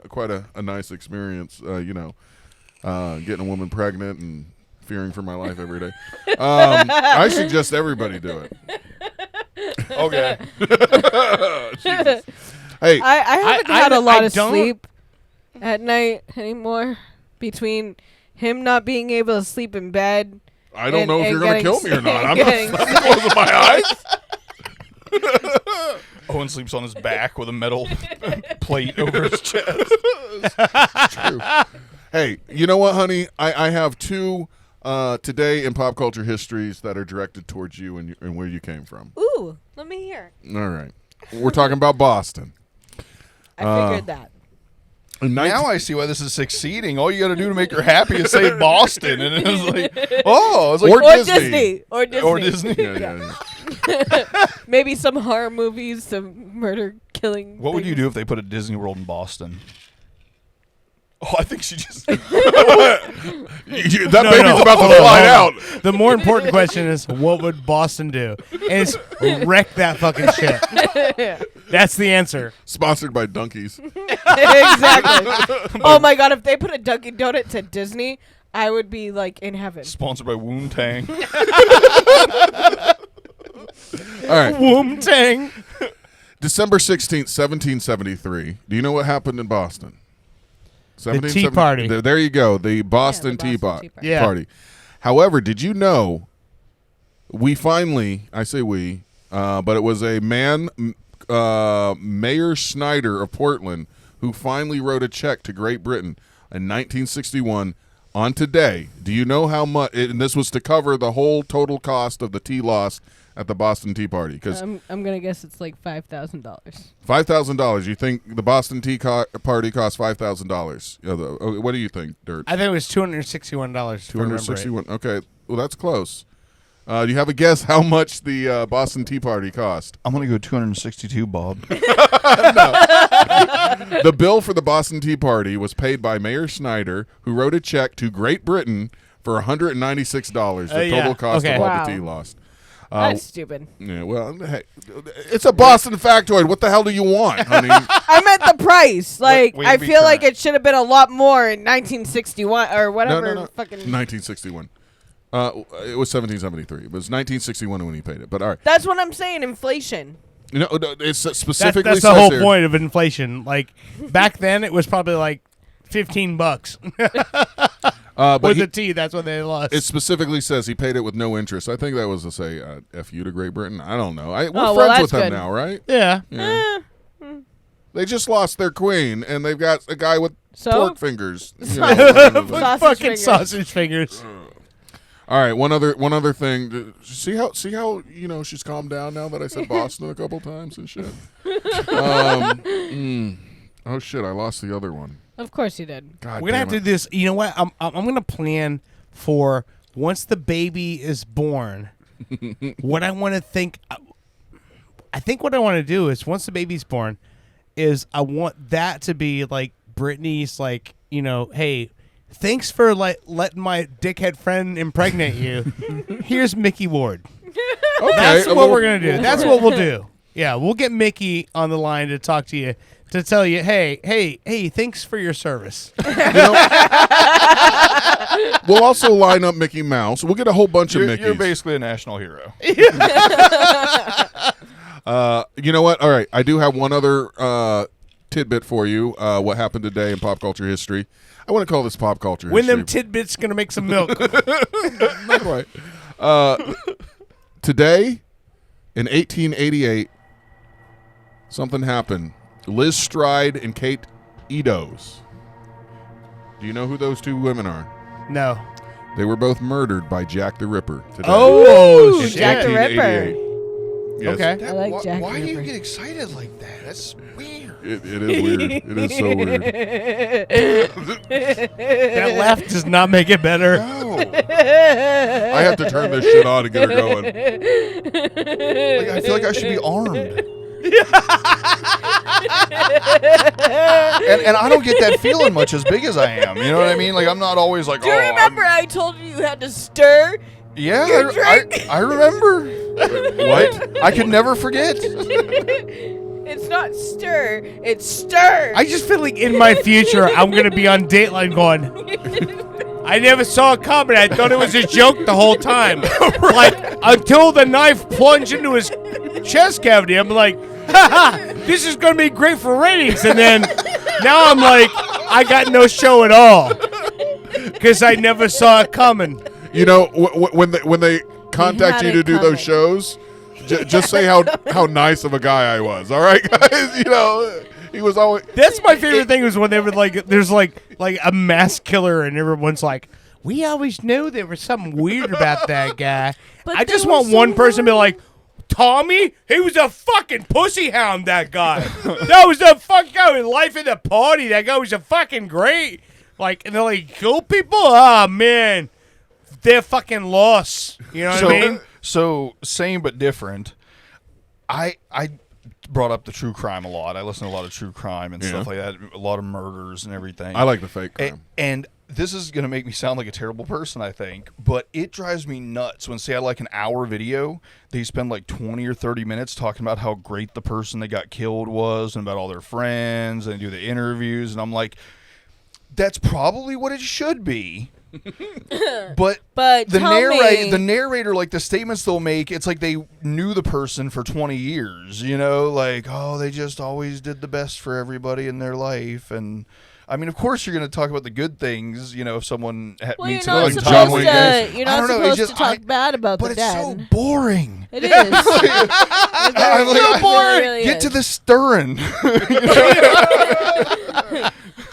quite a nice experience. Getting a woman pregnant and fearing for my life every day. I suggest everybody do it. Okay. Jesus. Hey, I haven't had a lot of sleep at night anymore between him not being able to sleep in bed. I don't know if you're going to kill me or not. I'm getting not closing my eyes. Owen sleeps on his back with a metal plate over his chest. True. Hey, you know what, honey? I have 2 today in pop culture histories that are directed towards you and where you came from. Ooh, let me hear. All right. We're talking about Boston. I figured that. Now I see why this is succeeding. All you got to do to make her happy is say Boston, and it was like, oh, it's like or Disney. Or Disney. Yeah. Maybe some horror movies, some murder, killing. What would you do if they put a Disney World in Boston? Oh, I think she just. That baby's about to slide out. The more important question is, what would Boston do? And it's wreck that fucking shit. That's the answer. Sponsored by Dunkies. Exactly. Oh my god, if they put a Dunkin' Donuts at Disney, I would be like in heaven. Sponsored by Woontang. All right. Woontang. December 16th, 1773. Do you know what happened in Boston? The Tea Party. There you go. The Boston Tea Party. However, did you know we finally, I say we, but it was a man, Mayor Snyder of Portland, who finally wrote a check to Great Britain in 1961 on today. Do you know how much? And this was to cover the whole total cost of the tea loss at the Boston Tea Party. Because I'm gonna guess it's like $5,000. $5,000. You think the Boston Tea Party cost $5,000? What do you think, Dirt? I think it was $261. $261. Okay, well that's close. Do you have a guess how much the Boston Tea Party cost? I'm gonna go 262, Bob. The bill for the Boston Tea Party was paid by Mayor Snyder, who wrote a check to Great Britain for $196. The total cost of all the tea lost. That's stupid. Yeah, well, hey, it's a Boston factoid. What the hell do you want, honey? I meant the price. Like, Wait I be feel current. like it should have been a lot more in 1961 or whatever. No. Fucking 1961. It was 1773. It was 1961 when he paid it. But all right. That's what I'm saying. Inflation. You know, it's specifically That's the whole point of inflation. Like back then, it was probably like $15. With the tea, that's what they lost. It specifically says he paid it with no interest. I think that was to say F you to Great Britain. I don't know. We're friends with them now, right? Yeah. They just lost their queen, and they've got a guy with pork fingers. Fucking sausage fingers. All right, one other thing. See how she's calmed down now that I said Boston a couple times and shit. Oh shit! I lost the other one. Of course you did. God, we're gonna have to do this. You know what? I'm gonna plan for once the baby is born. What I want to think. I think what I want to do is once the baby's born, is I want that to be like Britney's like hey. Thanks for letting my dickhead friend impregnate you. Here's Mickey Ward. Okay, that's what we're gonna do. That's what we'll do. Yeah, we'll get Mickey on the line to talk to you to tell you, hey, thanks for your service. We'll also line up Mickey Mouse. We'll get a whole bunch of Mickeys. You're basically a national hero. You know what? All right, I do have one other tidbit for you. What happened today in pop culture history? I want to call this pop culture history. When them tidbits gonna make some milk? Not quite. Today, in 1888, something happened. Liz Stride and Kate Edos. Do you know who those two women are? No. They were both murdered by Jack the Ripper today. Oh, in Jack the Ripper. Yes. Okay. I like Jack the Why do you Ripper. get excited like that? That's weird. It is weird. It is so weird. That laugh does not make it better. No. I have to turn this shit on to get her going. Like, I feel like I should be armed. and I don't get that feeling much as big as I am. You know what I mean? Like I'm not always like. Do you remember I told you had to stir? Yeah, your drink? I remember. What? I can never forget. It's not stir, it's stir. I just feel like in my future I'm gonna be on Dateline going. I never saw it coming. I thought it was a joke the whole time. Like until the knife plunged into his chest cavity, I'm like, haha, this is gonna be great for ratings. And then now I'm like, I got no show at all because I never saw it coming. You know, when they contact you to do those shows, just say how nice of a guy I was. All right, guys. You know, he was always. That's my favorite thing was when they were like, there's like a mass killer, and everyone's like, we always knew there was something weird about that guy. But I just want one person to be like, Tommy, he was a fucking pussy hound. That guy, that was the fuck guy with life in the party. That guy was a fucking great. Like, and they're like, kill people. Oh man, they're fucking lost. You know what I mean? So same but different. I brought up the true crime a lot. I listen to a lot of true crime and Yeah. stuff like that. A lot of murders and everything. I like the fake crime. And this is going to make me sound like a terrible person, I think, but it drives me nuts when, say, I like an hour video, they spend like 20 or 30 minutes talking about how great the person that got killed was and about all their friends, and they do the interviews, and I'm like, that's probably what it should be. but the narrator, like the statements they'll make, it's like they knew the person for 20 years, you know, like, oh, they just always did the best for everybody in their life. And I mean, of course you're going to talk about the good things, you know, if someone meets you're not another supposed John to, you're not supposed to talk bad about the dead. But it's so boring. It is. It's so boring. Really Get is. to the stirring.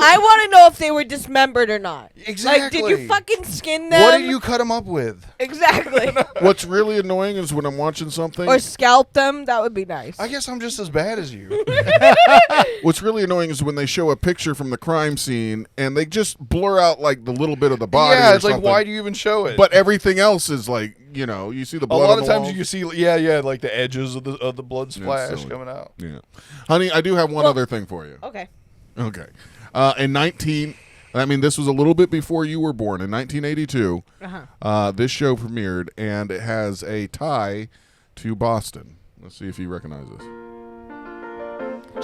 I want to know if they were dismembered or not. Exactly. Like, did you fucking skin them? What did you cut them up with? Exactly. What's really annoying is when I'm watching something. Or scalp them. That would be nice. I guess I'm just as bad as you. What's really annoying is when they show a picture from the crime scene and they just blur out like the little bit of the body. Yeah, or it's like, something. why do you even show it? But everything else is like, you know, you see the blood. A lot on of the times walls. you see, like the edges of the blood splash silly. coming out. Yeah, honey, I do have one other thing for you. Okay. Okay. This was a little bit before you were born. In 1982, this show premiered, and it has a tie to Boston. Let's see if you recognize this.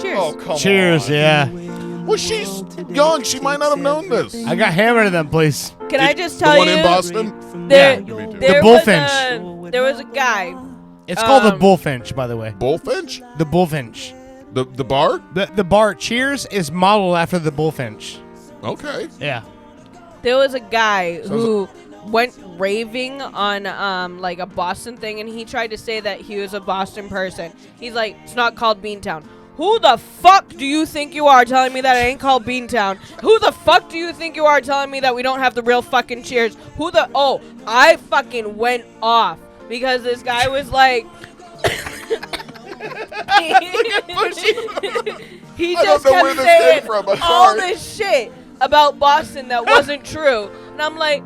Cheers. Oh, come Cheers, on. yeah. Well, she's young. She might not have known this. I got hammered in them, please. Can I just tell the one you? in Boston? There, Yeah. there The bullfinch. there was a guy. It's called the bullfinch, by the way. Bullfinch? The bullfinch. The bar? The bar Cheers is modeled after the bullfinch. Okay. Yeah. There was a guy who went raving on like a Boston thing, and he tried to say that he was a Boston person. He's like, it's not called Beantown. Who the fuck do you think you are telling me that it ain't called Beantown? Who the fuck do you think you are telling me that we don't have the real fucking Cheers? I fucking went off because this guy was like he just kept saying all this shit about Boston that wasn't true. And I'm like,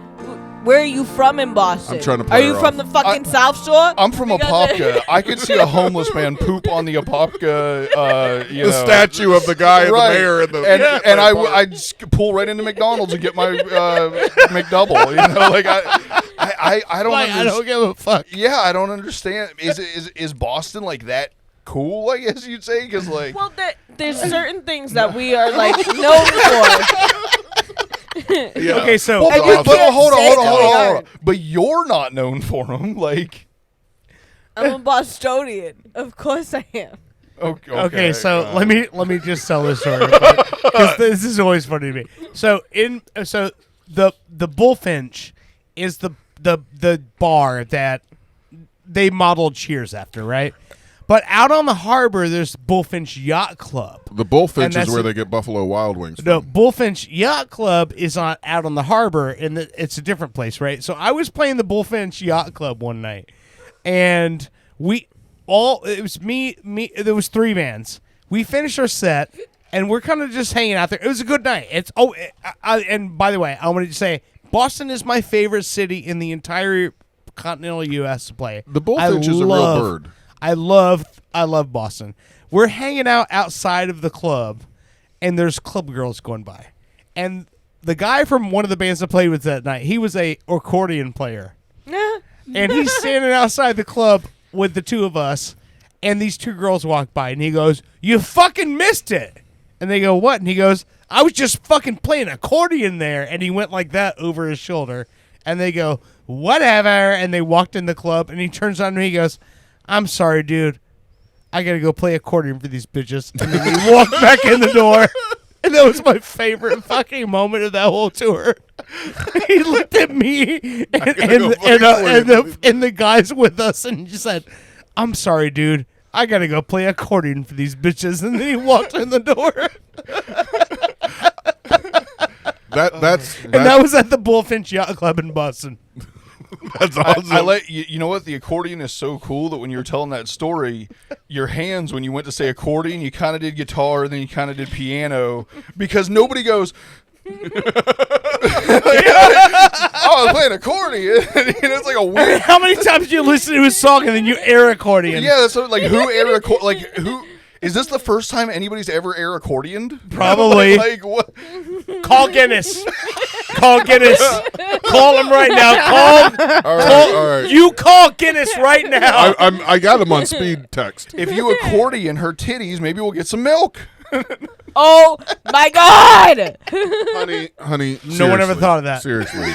where are you from in Boston? I'm trying to Are play you her from off. the fucking South Shore? I'm from Apopka. I could see a homeless man poop on the Apopka, the statue of the guy and the mayor and the and I'd pull right into McDonald's and get my McDouble. You know, like I don't. I don't give a fuck. Yeah, I don't understand. Is Boston like that cool? I guess you'd say, because like. Well, there's certain things that we are like known for. Yeah. Okay, so Hold on. But you're not known for them, like. I'm a Bostonian. Of course I am. Okay, so let me just tell this story because this is always funny to me. So the bullfinch is the bar that they modeled Cheers after, right? But out on the harbor, there's Bullfinch Yacht Club. The Bullfinch is where they get Buffalo Wild Wings from. The Bullfinch Yacht Club is out on the harbor, and it's a different place, right? So I was playing the Bullfinch Yacht Club one night, and it was me. There was 3 bands. We finished our set, and we're kind of just hanging out there. It was a good night. And by the way, I wanted to say Boston is my favorite city in the entire continental U.S. to play. The Bullfinch is a real bird. I love Boston. We're hanging out outside of the club, and there's club girls going by. And the guy from one of the bands I played with that night, he was a accordion player. And he's standing outside the club with the 2 of us, and these 2 girls walk by, and he goes, "You fucking missed it." And they go, "What?" And he goes, "I was just fucking playing accordion there." And he went like that over his shoulder. And they go, "Whatever." And they walked in the club, and he turns on me, he goes, "I'm sorry, dude. I gotta go play accordion for these bitches." And then he walked back in the door. And that was my favorite fucking moment of that whole tour. He looked at me and the guys with us and he said, "I'm sorry, dude. I gotta go play accordion for these bitches." And then he walked in the door. And that was at the Bullfinch Yacht Club in Boston. That's awesome. I let you know what, the accordion is so cool that when you were telling that story, your hands, when you went to say accordion, you kind of did guitar and then you kind of did piano, because nobody goes, "Oh, I was playing accordion." It's like a weird. How many times do you listen to his song and then you air accordion? Yeah, that's like who air accordion? Like who? Is this the first time anybody's ever air accordioned? Probably. Like what? Call Guinness. Call Guinness. Call him right now. Call. All right. You call Guinness right now. I got him on speed text. If you accordion her titties, maybe we'll get some milk. Oh my God! Honey. No one ever seriously, thought of that. Seriously.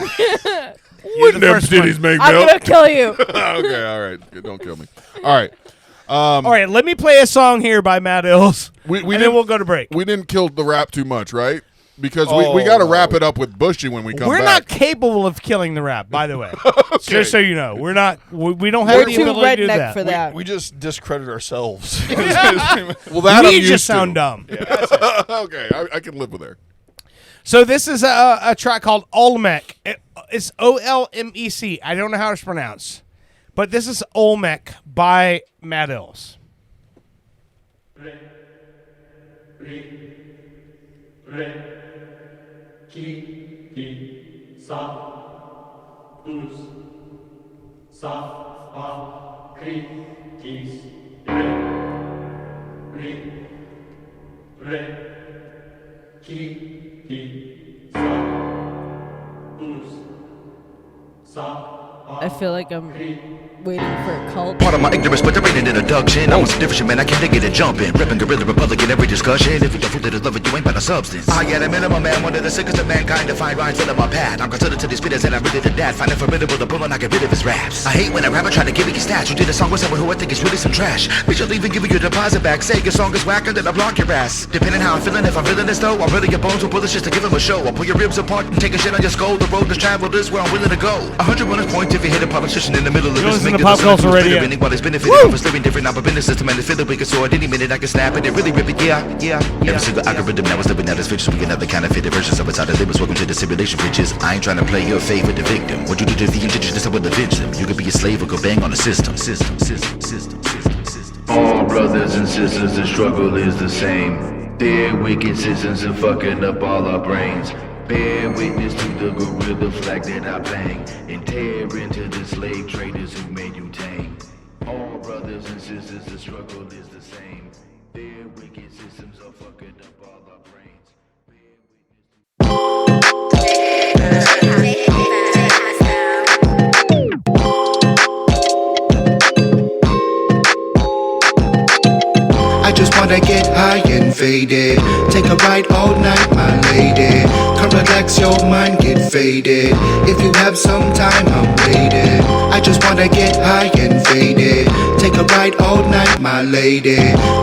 Wouldn't them titties make I'm milk? gonna kill you. Okay, all right. Don't kill me. All right. All right, let me play a song here by Madd Illz, and then we'll go to break. We didn't kill the rap too much, right? Because we got to wrap it up with Bushy when we come We're back. not capable of killing the rap, by the way. Okay. Just so you know, we're not. We don't have We're the too ability to do redneck that. for that. We just discredit ourselves. Well, that we I'm just used sound to. dumb. Okay, I can live with her. So this is a track called Olmec. It's Olmec. I don't know how it's pronounced, but this is Olmec by Madd Illz. I feel like I'm waiting for a cult. Part of my ignorance, but there ain't an introduction. I'm a different man, I can't get it jumping. Ripping Guerrilla Republic in every discussion. If you don't feel that it's love it, you ain't about a substance. I get a minimum man, one of the sickest of mankind to find rhymes filling my path. I'm considered to these spitters and I'm ready to dad. Find it formidable to pull and I get rid of his raps. I hate when a rapper try to give me his stats. You did a song with someone who I think is really some trash. Bitch, I'll even give you your deposit back. Say your song is whacker, then I'll block your ass. Depending how I'm feeling, if I'm feeling this though, I'll riddle your bones with bullets just to give him a show. I'll pull your ribs apart and take a shit on your skull. The road to travel is where I'm willing to go. 100 bonus points if you hit a politician in the middle of this. Listen to Pop Culture Radio. While it's benefiting from us living different, I'm a business system and it's feeling wicked, so at any minute I can snap it and really rip it, yeah. Every single algorithm now is living out its fiction. We can have the counterfeited versions of its out of limits. Welcome to the simulation, bitches. I ain't trying to play your favorite, the victim. What you do to the indigenous, I will avenge them. You could be a slave or go bang on the system. All brothers and sisters, the struggle is the same. Their wicked systems are fucking up all our brains. Bear witness to the gorilla flag that I bang, and tear into the slave traders who made you tame. All brothers and sisters, the struggle is the same. Their wicked systems are fucking up all our brains. I just wanna get high and faded. Take a ride all night, my lady. Come relax your mind, get faded. If you have some time, I'm waiting. I just wanna get high and faded. Take a ride all night, my lady.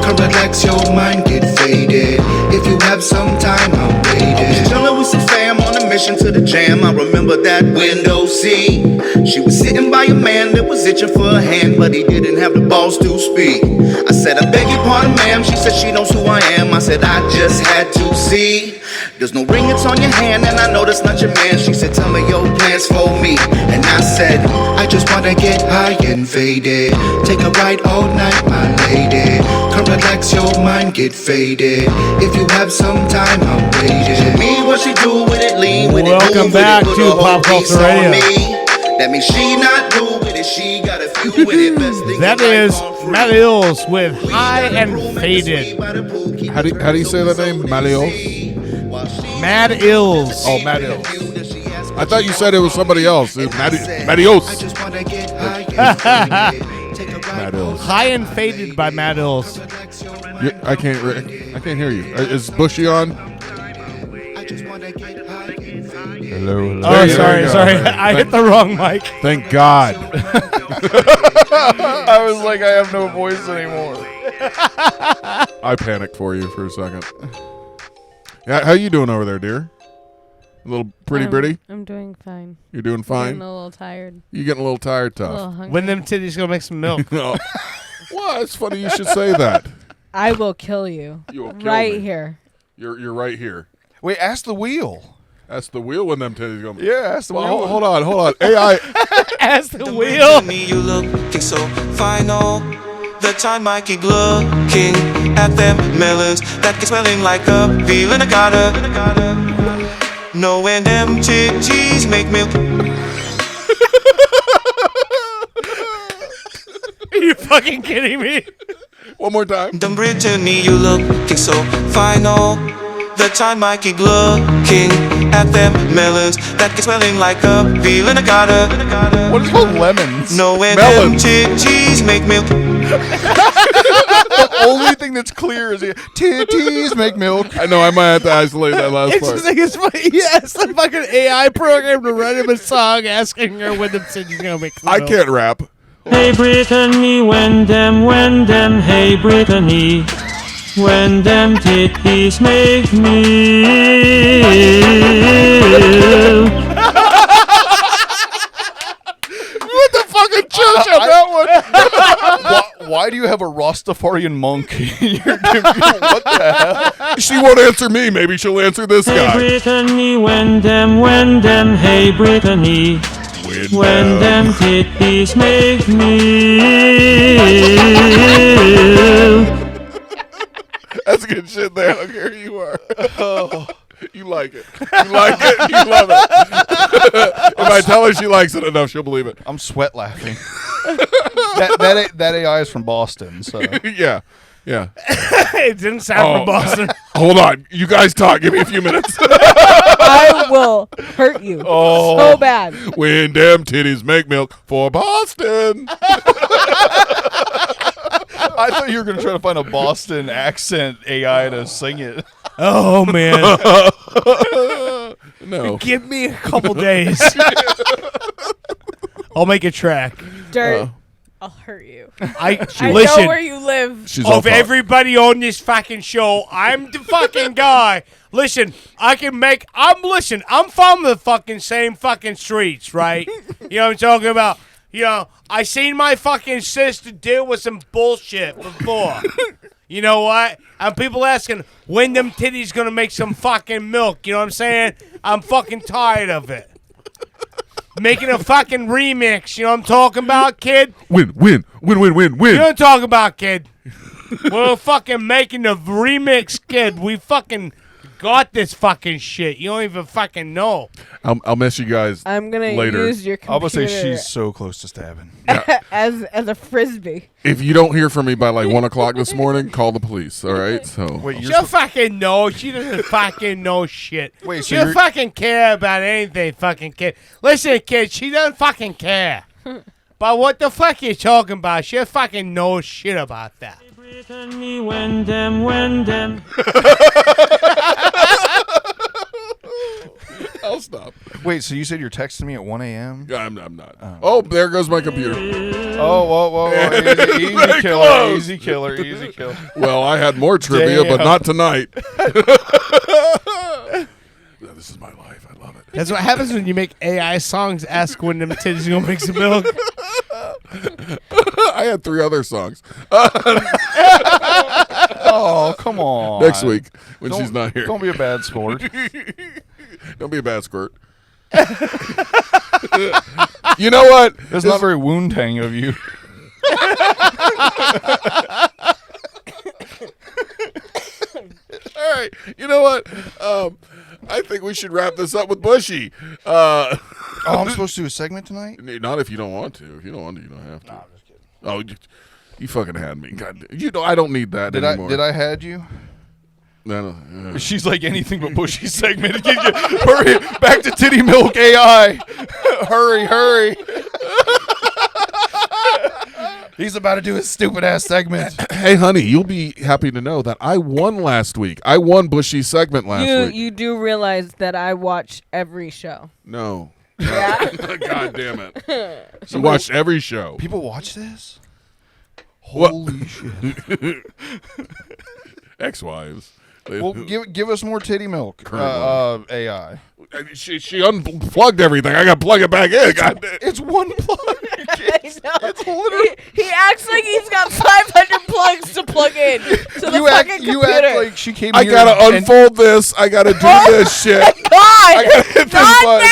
Come relax your mind, get faded. If you have some time, I'm waiting. Chillin' with some fam on a mission to the jam. I remember that window seat. She was sitting by a man that was itching for a hand, but he didn't have the balls to speak. I said, I beg your pardon, ma'am. She said she knows who I am. I said, I just had to see. There's no ring, it's on your hand, and I know that's not your man. She said, tell me your plans for me. And I said, I just wanna get high and faded. Take a ride all night, my lady. Come relax your mind, get faded. If you have some time, I'm waiting. Show me what she do with it, lean with it, Welcome move back with it, to put a whole Pop Culture piece on Radio. me. That means she not new with it, she got a few with it. Best thing That in life is on free. Madd Illz with High and Faded. How do you say that name? Madd Illz? Madd Illz. Oh, Madd Illz. I thought you said it was somebody else. It was Madd Illz. Madd Illz. High and Faded by Madd Illz. I can't hear you. Is Bushy on? Hello. Oh, sorry. I hit the wrong mic. Thank God. I was like, I have no voice anymore. I panicked for you for a second. Yeah, how you doing over there, dear? A little Britty? I'm doing fine. You're doing fine? I'm getting a little tired. You're getting a little tired, A little tough. hungry. When them titties gonna make some milk? Oh. Well, it's funny you should say that. I will kill you. You will kill right me. here. You're right here. Wait, ask the wheel. That's the wheel when them titties go. Yeah, ask the Well, wheel. hold on. AI. Ask the wheel. Me, you looking so final. The time I keep looking at them melons that get swelling like a feeling I gotta. Knowing them titties make me. Are you fucking kidding me? One more time. The Brittany, you looking so fine all the time. I keep looking at them melons that get swelling like a feeling. I gotta. What is called lemons? Knowing them Melons. titties make milk. The only thing that's clear is titties make milk. I know. I might have to isolate that last It's part. just like it's funny. He asked the fucking AI program to write him a song asking her when the titties gonna make I milk. can't rap. Hey Brittany, when them, hey Brittany, when them titties make milk. What the fucking church on that one? Why do you have a Rastafarian monk in your computer? What the hell? She won't answer me. Maybe she'll answer this Hey guy. Brittany, when them, hey Brittany, when them titties make milk. That's good shit there. I don't care who you are. You like it. You like it. You love it. If I tell her she likes it enough, she'll believe it. I'm sweat laughing. that AI is from Boston, so Yeah. Yeah. It didn't sound from Boston. Hold on. You guys talk. Give me a few minutes. I will hurt you so bad. When them titties make milk for Boston. I thought you were going to try to find a Boston accent AI to sing it. Oh man. No. Give me a couple days. I'll make a track. Dirt, I'll hurt you. I know where you live. She's on Of fire. everybody on this fucking show, I'm the fucking guy. Listen, I'm from the fucking same fucking streets, right? You know what I'm talking about? You know, I seen my fucking sister deal with some bullshit before. You know what? And people asking when them titties gonna make some fucking milk. You know what I'm saying? I'm fucking tired of it. Making a fucking remix. You know what I'm talking about, kid? Win. You know what I'm talking about, kid? We're fucking making the remix, kid. We fucking got this fucking shit. You don't even fucking know. I'll miss you guys I'm gonna later. use your I computer would say she's so close to stabbing. as a frisbee. If you don't hear from me by like 1 o'clock this morning, call the police. All right. So Wait, She don't fucking know. She doesn't fucking know shit. Wait, so she don't you're- fucking care about anything, fucking kid. Listen, kid, she doesn't fucking care. But what the fuck you talking about? She fucking knows shit about that. Brittany, when them. I'll stop. Wait, so you said you're texting me at 1 a.m.? I'm not. Oh, there goes my computer. Oh, whoa. Easy Very killer, close. easy killer. Well, I had more trivia, but Damn. not tonight. This is my life. I love it. That's what happens when you make AI songs. Ask when them titties gonna make some milk. I had 3 other songs. Oh, come on. Next week when she's not here. Don't be a bad sport. Don't be a bad squirt. You know what? It's not very wound-tang of you. All right. You know what? I think we should wrap this up with Bushy. I'm supposed to do a segment tonight? Not if you don't want to. If you don't want to, you don't have to. I'm just kidding. Oh, you fucking had me. God, I don't need that anymore. Did I had you? No. She's like anything but Bushy segment. Hurry, back to Titty Milk AI. Hurry. He's about to do his stupid ass segment. Hey, honey, you'll be happy to know that I won last week. I won Bushy's segment last week. You do realize that I watch every show. No. Yeah. God damn it. You watched every show. People watch this? What? Holy shit. Ex-wives. Well, give us more Titty Milk. AI. She unplugged everything. I got to plug it back in. It's one plug. It's literally. He acts like he's got 500 plugs to plug in to the fucking computer. You act like she came I here. got to unfold this. I got to do this shit. God, I gotta hit this not button.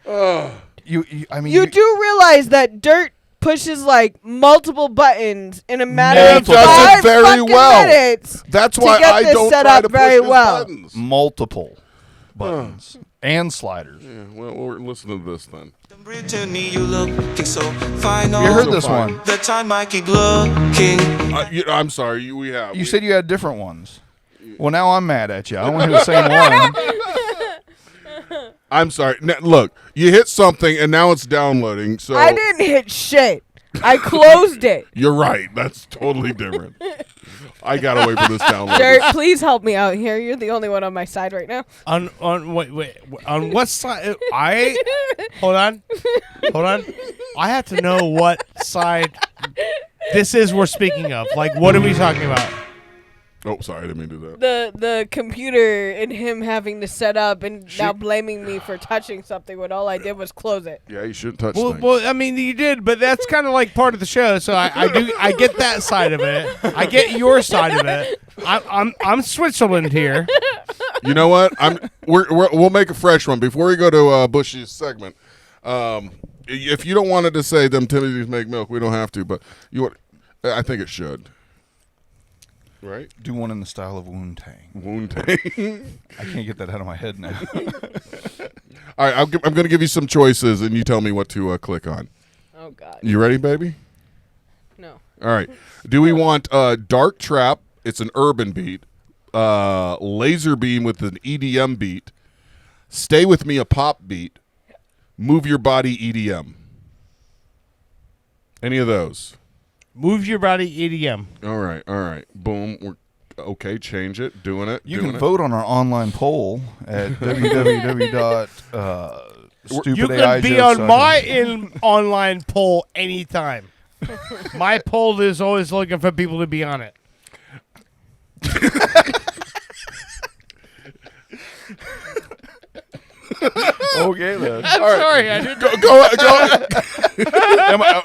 that. You do realize that Dirt pushes like multiple buttons in a matter of Does 5 it very fucking well. minutes. That's to why get I this don't set try up to push very his well. buttons. multiple buttons. And sliders. Yeah, well, we're listening to this then. Brittany, you looking so fine. You heard this one. The time I keep looking. I'm sorry, we have. You said you had different ones. Well, now I'm mad at you. I don't want to hear the same one. I'm sorry. Now, look, you hit something and now it's downloading. So I didn't hit shit. I closed it. You're right. That's totally different. I gotta wait for this download. Dirt, please help me out here. You're the only one on my side right now. On wait on what side? Hold on. I have to know what side this is we're speaking of. Like, what are we talking about? Oh, sorry, I didn't mean to do that. The computer and him having to set up and now blaming me for touching something when all I did was close it. Yeah, you shouldn't touch things. Well, I mean, you did, but that's kind of like part of the show. So I get that side of it. I get your side of it. I'm Switzerland here. You know what? We'll make a fresh one before we go to Bush's segment. If you don't want it to say them Timothy's make milk, we don't have to. But I think it should. Right? Do one in the style of Wu-Tang. Wu-Tang. I can't get that out of my head now. All right, I'm going to give you some choices, and you tell me what to click on. Oh, God. You ready, baby? No. All right. Do we want Dark Trap? It's an urban beat. Laser Beam with an EDM beat. Stay With Me, a pop beat. Move Your Body, EDM. Any of those? Move Your Body, EDM. All right. Boom. We're okay. Change it. Doing it. You can vote on our online poll at www.stupidai. You can be on my online poll anytime. My poll is always looking for people to be on it. Okay, then. I'm sorry. I didn't go.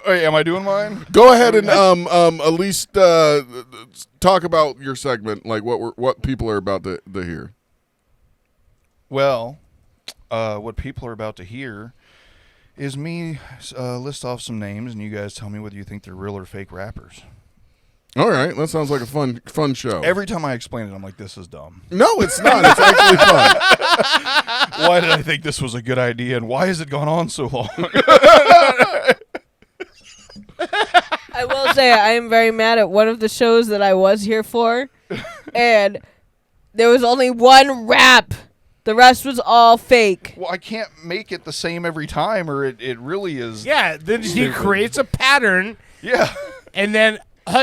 Am I doing mine? Go ahead and at least talk about your segment, like what people are about to hear. Well, what people are about to hear is me list off some names, and you guys tell me whether you think they're real or fake rappers. All right, that sounds like a fun show. Every time I explain it, I'm like, this is dumb. No, it's not. It's actually fun. Why did I think this was a good idea, and why has it gone on so long? I will say I am very mad at one of the shows that I was here for, and there was only one rap. The rest was all fake. Well, I can't make it the same every time, or it really is. Yeah, then he creates a pattern. Yeah. And then,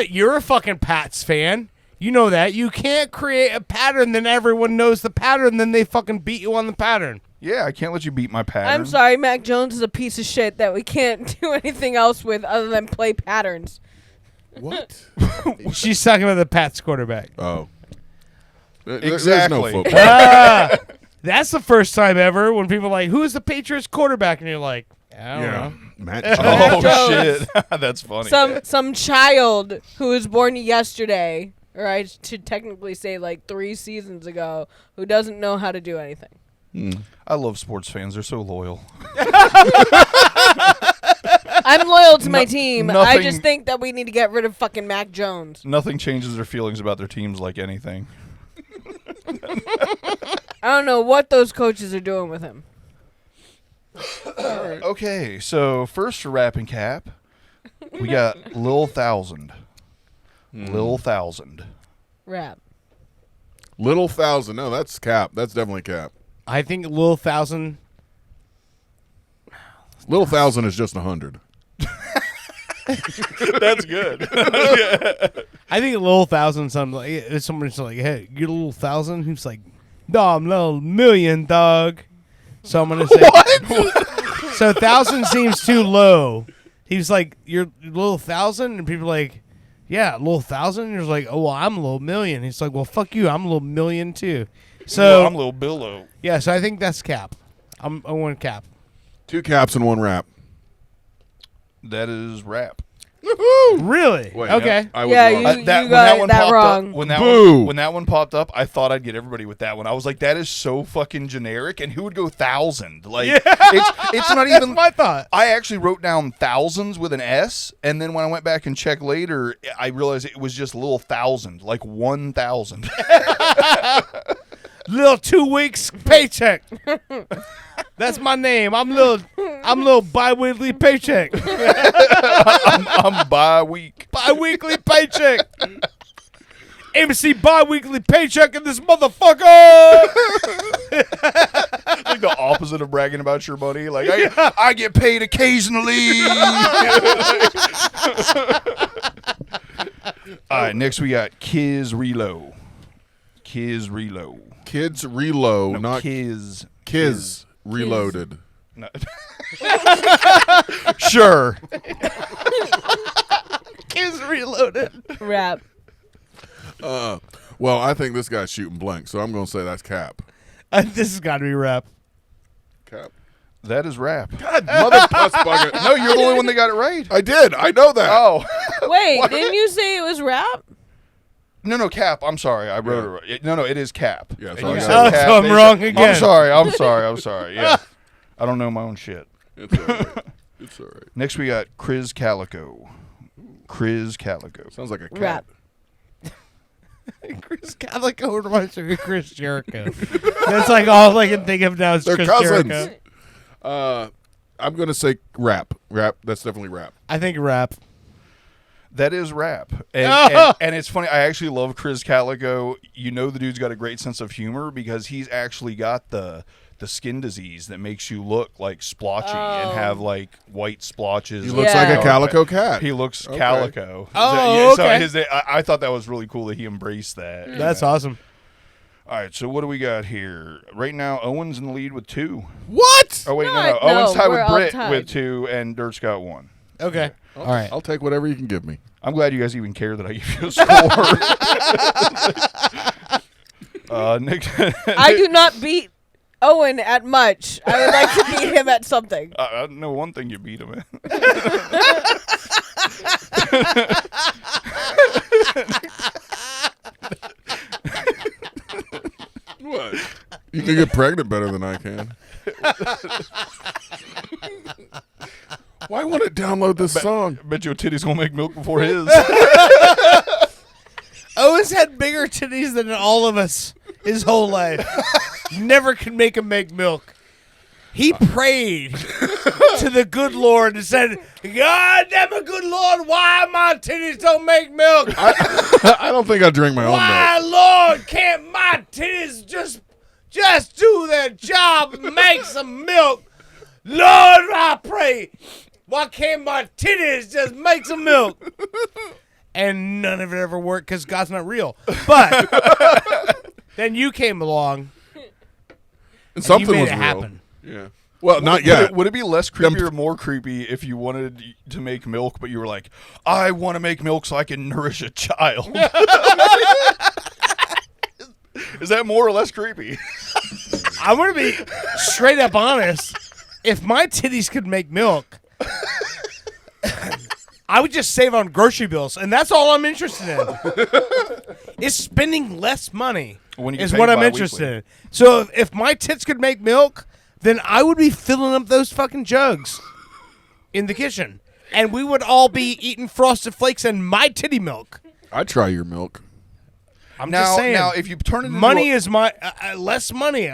you're a fucking Pats fan. You know that. You can't create a pattern, then everyone knows the pattern, then they fucking beat you on the pattern. Yeah, I can't let you beat my pattern. I'm sorry, Mac Jones is a piece of shit that we can't do anything else with other than play patterns. What? She's talking about the Pats quarterback. Oh. Exactly. There's no football. That's the first time ever when people are like, who is the Patriots quarterback? And you're like, I don't know. Matt Oh, Jones. shit. That's funny. Some child who was born yesterday, or I should technically say like 3 seasons ago, who doesn't know how to do anything. I love sports fans. They're so loyal. I'm loyal to my team. I nothing- just think that we need to get rid of fucking Mac Jones. Nothing changes their feelings about their teams like anything. I don't know what those coaches are doing with him. Okay, so first for rapping cap, we got Lil Thousand. Lil Thousand. Rap. Little Thousand. No, that's Cap. That's definitely Cap. I think Lil Thousand. Little Thousand is just 100. That's good. I think Lil Thousand, someone's like, hey, you a Lil Thousand? He's like, no, I'm Lil Million, dog. So I'm going to say. What? So 1,000 seems too low. He's like, you're Lil Thousand? And people are like, yeah, Lil Thousand? And he's like, oh, well, I'm Lil Million. He's like, well, fuck you. I'm Lil Million, too. So well, I'm Lil Billo. Yeah, so I think that's Cap. I want Cap. 2 caps and 1 rap. That is rap. Really? Wait, okay. I was wrong. You got that wrong. When that one popped up, I thought I'd get everybody with that one. I was like, that is so fucking generic. And who would go 1,000? Like, it's not even. That's my thought. I actually wrote down thousands with an S, and then when I went back and checked later, I realized it was just Lil Thousand, like 1,000. little 2 weeks paycheck. That's my name. I'm little bi-weekly paycheck. I'm bi-week. Bi-weekly paycheck. MC bi-weekly paycheck in this motherfucker. Like the opposite of bragging about your money. Like I get paid occasionally. All right, next we got Kiz Relo. Kiz Relo. Kids Relo, No, not Kiz. Kiz Reloaded. No. Sure. Kiz Reloaded. Rap. Well, I think this guy's shooting blank, so I'm going to say that's Cap. This has got to be rap. Cap. That is rap. God, mother puss bucket. No, you're the only one that got it right. I did. I know that. Oh. Wait, didn't you say it was rap? No, Cap. I'm sorry. I wrote it right. No, it is Cap. Yeah, And so you I said got it. Cap. So I'm wrong again. I'm sorry. Yeah. I don't know my own shit. It's all right. It's all right. Next we got Chris Calico. Chris Calico. Sounds like a cat. Rap. Chris Calico reminds me of Chris Jericho. That's like all I can think of now is They're Chris cousins. Jericho. I'm going to say rap. Rap. That's definitely rap. I think rap. That is rap. And it's funny. I actually love Chris Calico. You know the dude's got a great sense of humor because he's actually got the skin disease that makes you look like splotchy and have like white splotches. He looks like a calico cat. He looks Okay. calico. Oh, So okay. I thought that was really cool that he embraced that. That's awesome. All right, so what do we got here? Right now, Owen's in the lead with 2. What? Oh, wait, No, no. Owen's tied we're with all Brit tied. with 2, and Dirt's got 1. Okay. All right. I'll take whatever you can give me. I'm glad you guys even care that I give you a score. Nick, I do not beat Owen at much. I would like to beat him at something. I know one thing you beat him at. What? You can get pregnant better than I can. Why won't it download this song? Bet your titties gonna make milk before his. Owen's had bigger titties than all of us his whole life. Never could make him make milk. He prayed to the good Lord and said, God damn it, good Lord, why my titties don't make milk? I don't think I drink my own Why, milk. Lord, can't my titties just do their job and make some milk? Lord, I pray, why can't my titties just make some milk? And none of it ever worked because God's not real. But then you came along And something you made was it real. happen. Yeah. Well, not yet. Would it be less creepy or more creepy if you wanted to make milk, but you were like, I want to make milk so I can nourish a child? Is that more or less creepy? I'm going to be straight up honest. If my titties could make milk, I would just save on grocery bills, and that's all I'm interested in. Is spending less money When you get is paid what I'm bi-weekly. interested in. So if my tits could make milk, then I would be filling up those fucking jugs in the kitchen, and we would all be eating Frosted Flakes and my titty milk. I'd try your milk. I'm just saying. Now, if you turn it into money is my less money.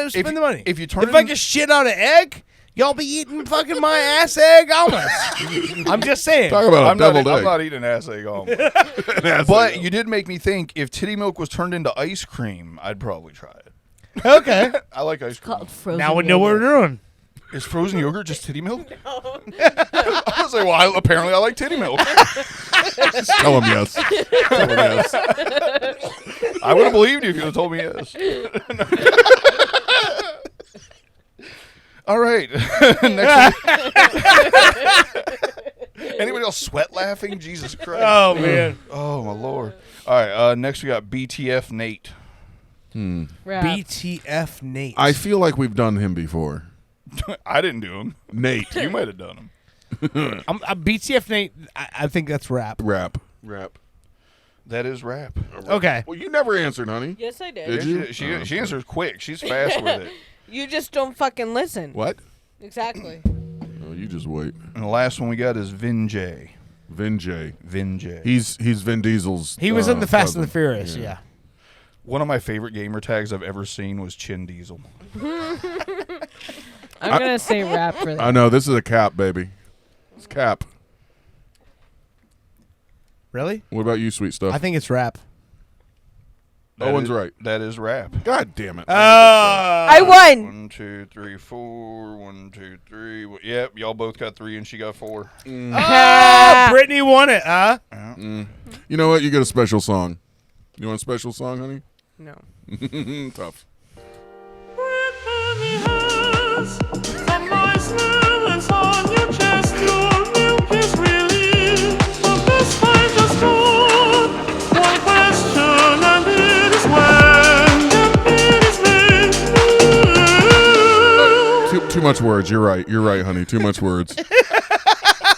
Spend the money. if you turn if it I in- get shit out of egg, y'all be eating fucking my ass egg omelets. I'm just saying. Talk about a deviled I'm egg. not eating an ass egg omelet. Ass But egg. you did make me think, if titty milk was turned into ice cream, I'd probably try it. Okay. I like ice cream. Called frozen Now we know what yogurt. we're doing. Is frozen yogurt just titty milk? I was like, well, apparently I like titty milk. Tell him yes. Tell him yes. I would have believed you if you had told me yes. All right. Next Anybody else sweat laughing? Jesus Christ. Oh, man. Oh, my Lord. All right. Next, we got BTF Nate. Rap. BTF Nate. I feel like we've done him before. I didn't do him. Nate. You might have done him. I'm BTF Nate. I think that's rap. Rap. That is rap. Okay. Well, you never answered, honey. Yes, I did. Did you? She answers quick. She's fast with it. You just don't fucking listen. What? Exactly. Oh, you just wait. And the last one we got is Vin J. Vin J. Vin J. He's Vin Diesel's. He was in the Fast cousin. and the Furious, yeah. One of my favorite gamer tags I've ever seen was Chin Diesel. I'm going to say rap for that. I know. This is a cap, baby. It's cap. Really? What about you, sweet stuff? I think it's rap. Owen's right. That is rap. God damn it. I won. 1, 2, 3, 4. 1, 2, 3. Yep, y'all both got 3 and she got 4. Brittany won it, huh? You know what? You get a special song. You want a special song, honey? No. Tough. Too much words. You're right. You're right, honey. Too much words.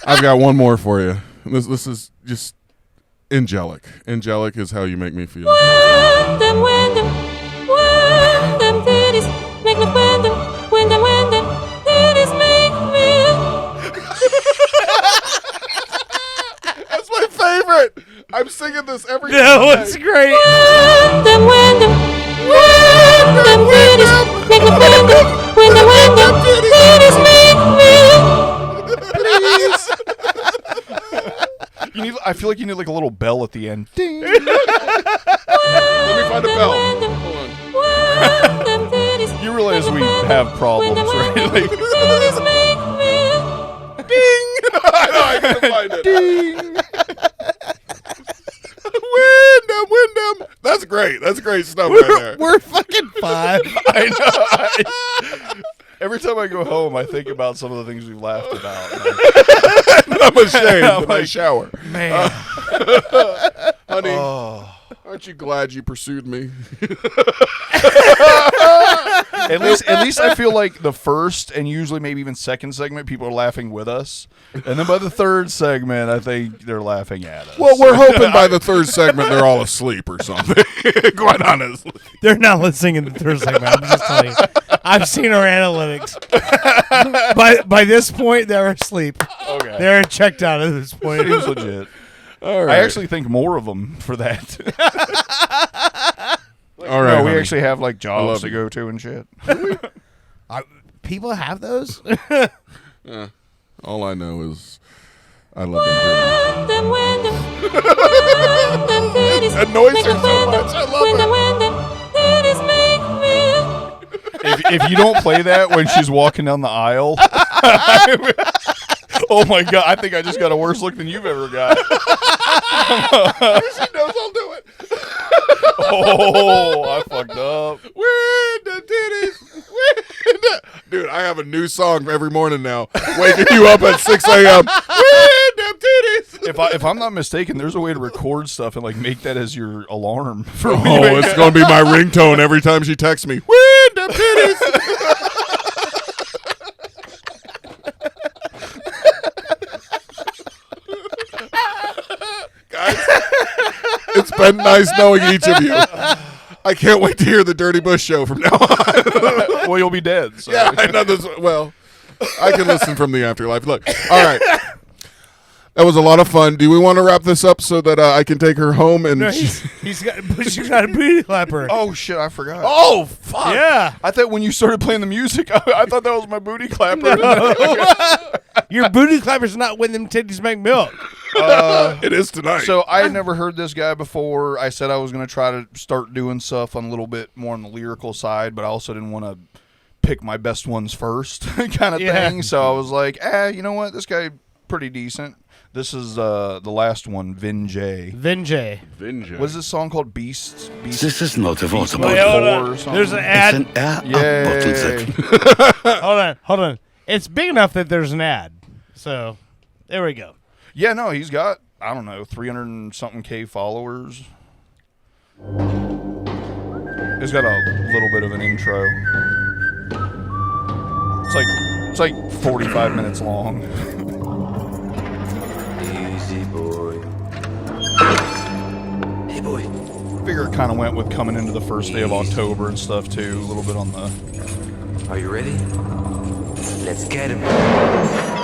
I've got one more for you. This is just angelic. Angelic is how you make me feel. When them titties make me when them titties make me. That's my favorite. I'm singing this every That time. was great. When them titties make me when them titties make me. You need. I feel like you need like a little bell at the end. Ding. Let me find a bell. Hold on. You realize we have problems, right? Like, ding! I couldn't find it. Ding! Wyndham! That's great. That's great stuff right there. We're fucking 5. I know. Every time I go home, I think about some of the things we've laughed about. I'm ashamed when I shower. Man. Honey, aren't you glad you pursued me? At least I feel like the first and usually maybe even second segment, people are laughing with us. And then by the third segment, I think they're laughing at us. Well, we're hoping by the third segment they're all asleep or something. Quite honestly. They're not listening in the third segment. I'm just telling you. I've seen our analytics. by this point, they're asleep. Okay. They're checked out at this point. Seems legit. All right. I actually think more of them for that. All right. No, we honey. actually have like I jobs love to you. go to and shit. People have those? All I know is I love them. That annoys her so much. I love it. If you don't play that when she's walking down the aisle, oh my god! I think I just got a worse look than you've ever got. She knows I'll do it. Oh, I fucked up. Wyndham titties. Dude, I have a new song every morning now. Waking you up at 6 a.m. Wyndham titties. If I'm not mistaken, there's a way to record stuff and like make that as your alarm for Oh, it's gonna be my ringtone every time she texts me. Wyndham titties. Guys, it's been nice knowing each of you. I can't wait to hear the Dirty Bush show from now on. Well, you'll be dead. So. Yeah, I know this. Well, I can listen from the afterlife. Look, all right. That was a lot of fun. Do we want to wrap this up so that I can take her home? And No, she's got a booty clapper. Oh shit, I forgot. Oh fuck! Yeah. I thought when you started playing the music, I thought that was my booty clapper. No. Your booty clapper's not when them titties make milk. It is tonight. So I had never heard this guy before. I said I was going to try to start doing stuff on a little bit more on the lyrical side, but I also didn't want to pick my best ones first kind of thing. So I was like, you know what? This guy pretty decent. This is the last one, Vinjay. Vinjay. What's this song called? Beast? This is not a vote Wait, hold on. There's an ad. It's an ad. Yay. Hold on. It's big enough that there's an ad. So, there we go. Yeah, no, he's got, I don't know, 300 and something K followers. He's got a little bit of an intro. It's like 45 minutes long. Easy boy. Hey boy. Figure it kind of went with coming into the first day of October and stuff too. A little bit on the. Are you ready? Let's get him.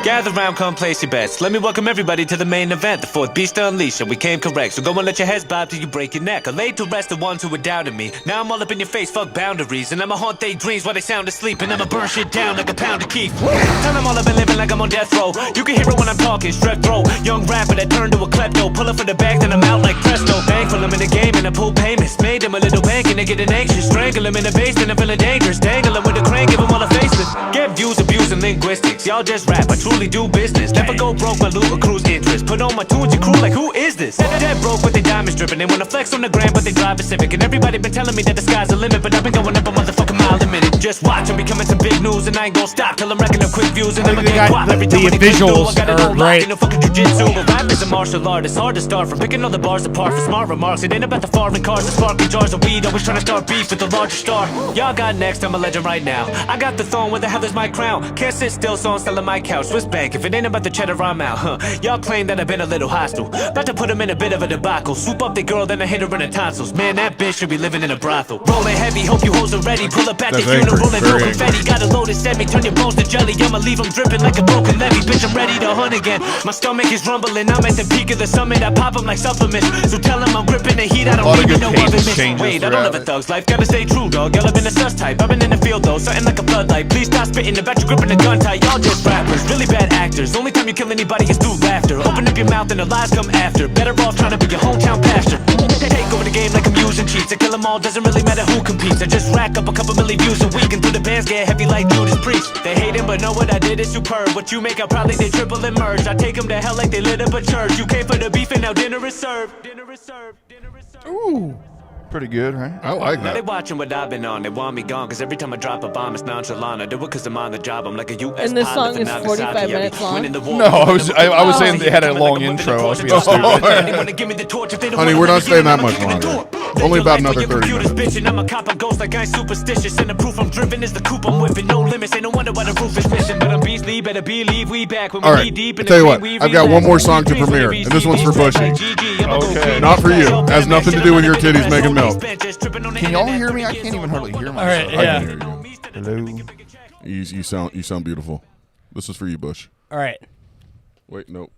Gather round, come place your bets. Let me welcome everybody to the main event, the fourth beast unleashed, and we came correct. So go and let your heads bob till you break your neck. I laid to rest the ones who were doubting me. Now I'm all up in your face, fuck boundaries. And I'ma haunt their dreams while they sound asleep. And I'ma burn shit down like a pound of keef. Tell them all I've been living like I'm on death row. You can hear it when I'm talking, strep throat. Young rapper that turned to a klepto. Pull up for the bag, then I'm out like presto. Thankful I'm in the game and I pull payments. Made them a little bank and they getting anxious. Strangle them in the basement, I'm feeling dangerous. Dangle them with a crane, give them all a facelift. Get views, abuse, and linguistics. Y'all just rap, I truly do business. Never go broke, my loot accrues interest. Put on my tunes, your crew like who is this? Dead broke with their diamonds dripping. They wanna flex on the gram, but they drive a Civic. And everybody been telling me that the sky's the limit, but I've been going up a motherfucking mile a minute. Just watch, I'm becoming some big news, and I ain't gon' stop till I'm racking up quick views. And I'ma get guap every time the visuals are great. You know, fucking jujitsu, but rap is a martial art. It's hard to start from picking all the bars apart for smart remarks. It ain't about the foreign cars, the sparkling jars of weed. Always trying to start beef with the larger star. Y'all got next, I'm a legend right now. I got the throne, where the hell is my crown? Can't sit still, so I'm selling my couch. Swiss bank, if it ain't about the cheddar, I'm out, huh? Y'all claim that I've been a little hostile. About to put him in a bit of a debacle. Swoop up the girl, then I hit her in the tonsils. Man, that bitch should be living in a brothel. Rolling heavy, hope you hoes are ready. Pull up at the funeral and no confetti. Got a loaded semi, turn your bones to jelly. I'ma leave them dripping like a broken levee. Bitch, I'm ready to hunt again. My stomach is rumbling, I'm at the peak of the summit. I pop them like supplements. So tell them I'm gripping the heat, I don't even know of it. Wait, I don't live a thug's life, gotta stay true, dog. Y'all have been a sus type, I've been in the field though, something like a floodlight. Please stop spitting, about you gripping the gun tight. Y'all just rappers, really bad actors. Only time you kill anybody is through laughter. Open up your mouth and the lies come after. Better off trying to be your hometown pastor. Take over the game like I'm using cheats. I kill them all, doesn't really matter who competes. I just rack up a couple million views a week until the bands get heavy like Judas Priest. They hate him, but know what I did is superb. What you make, I probably they triple and merge. I take them to hell like they lit up a church. You came for the beef and now dinner is served. Dinner is served. Dinner is served. Ooh. Pretty good, right? I like Now that. they watching what I've been on. They want me gone, cause every time I drop a bomb, it's nonchalant. I do it cause I'm on the job. I'm like a U.S. And this pilot song for is 45 Nagasaki. minutes long? No, I was saying they had a long intro. I was being stupid. Honey, we're not staying that much longer. Only about another 30 minutes. Bitch, I'm a cop, I'm ghost like I ain't superstitious. And the proof I'm driven is the coupe I'm whipping. No limits, ain't no wonder why the roof is missing. But I'm beastly, better believe we back when All we right, knee deep I in tell you the what, green, I've got one more song to premiere, and this one's for Bushy. Okay. Not for you. Has nothing to do with your titties making milk. Can y'all hear me? I can't even hardly hear myself. All right, I yeah. can hear you. Hello. You sound beautiful. This is for you, Bush. All right. Wait, no.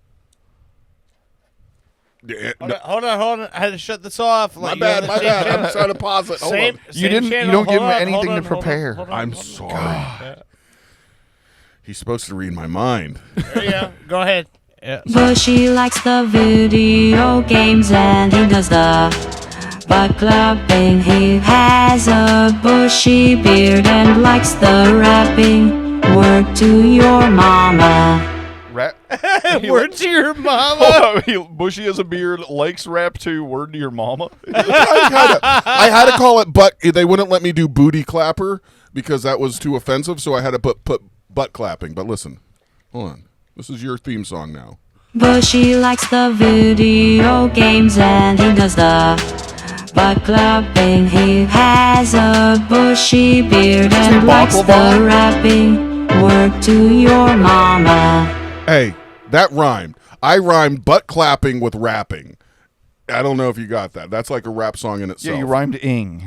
Hold on. I had to shut this off. My bad. I'm trying to pause it. Hold on. You don't give me anything to prepare. I'm sorry. He's supposed to read my mind. There you go. Go ahead. Yeah. Bushy likes the video games and he does the butt clubbing. He has a bushy beard and likes the rapping. Word to your mama. Rap. Word to your mama. Bushy has a beard, likes rap too. Word to your mama. I had to call it butt. They wouldn't let me do booty clapper because that was too offensive, so I had to put butt clapping. But listen, hold on. This is your theme song now. Bushy likes the video games and he does the butt clubbing. He has a bushy beard and likes the rapping. Word to your mama. Hey, that rhymed. I rhymed butt clapping with rapping. I don't know if you got that. That's like a rap song in itself. Yeah, you rhymed ing.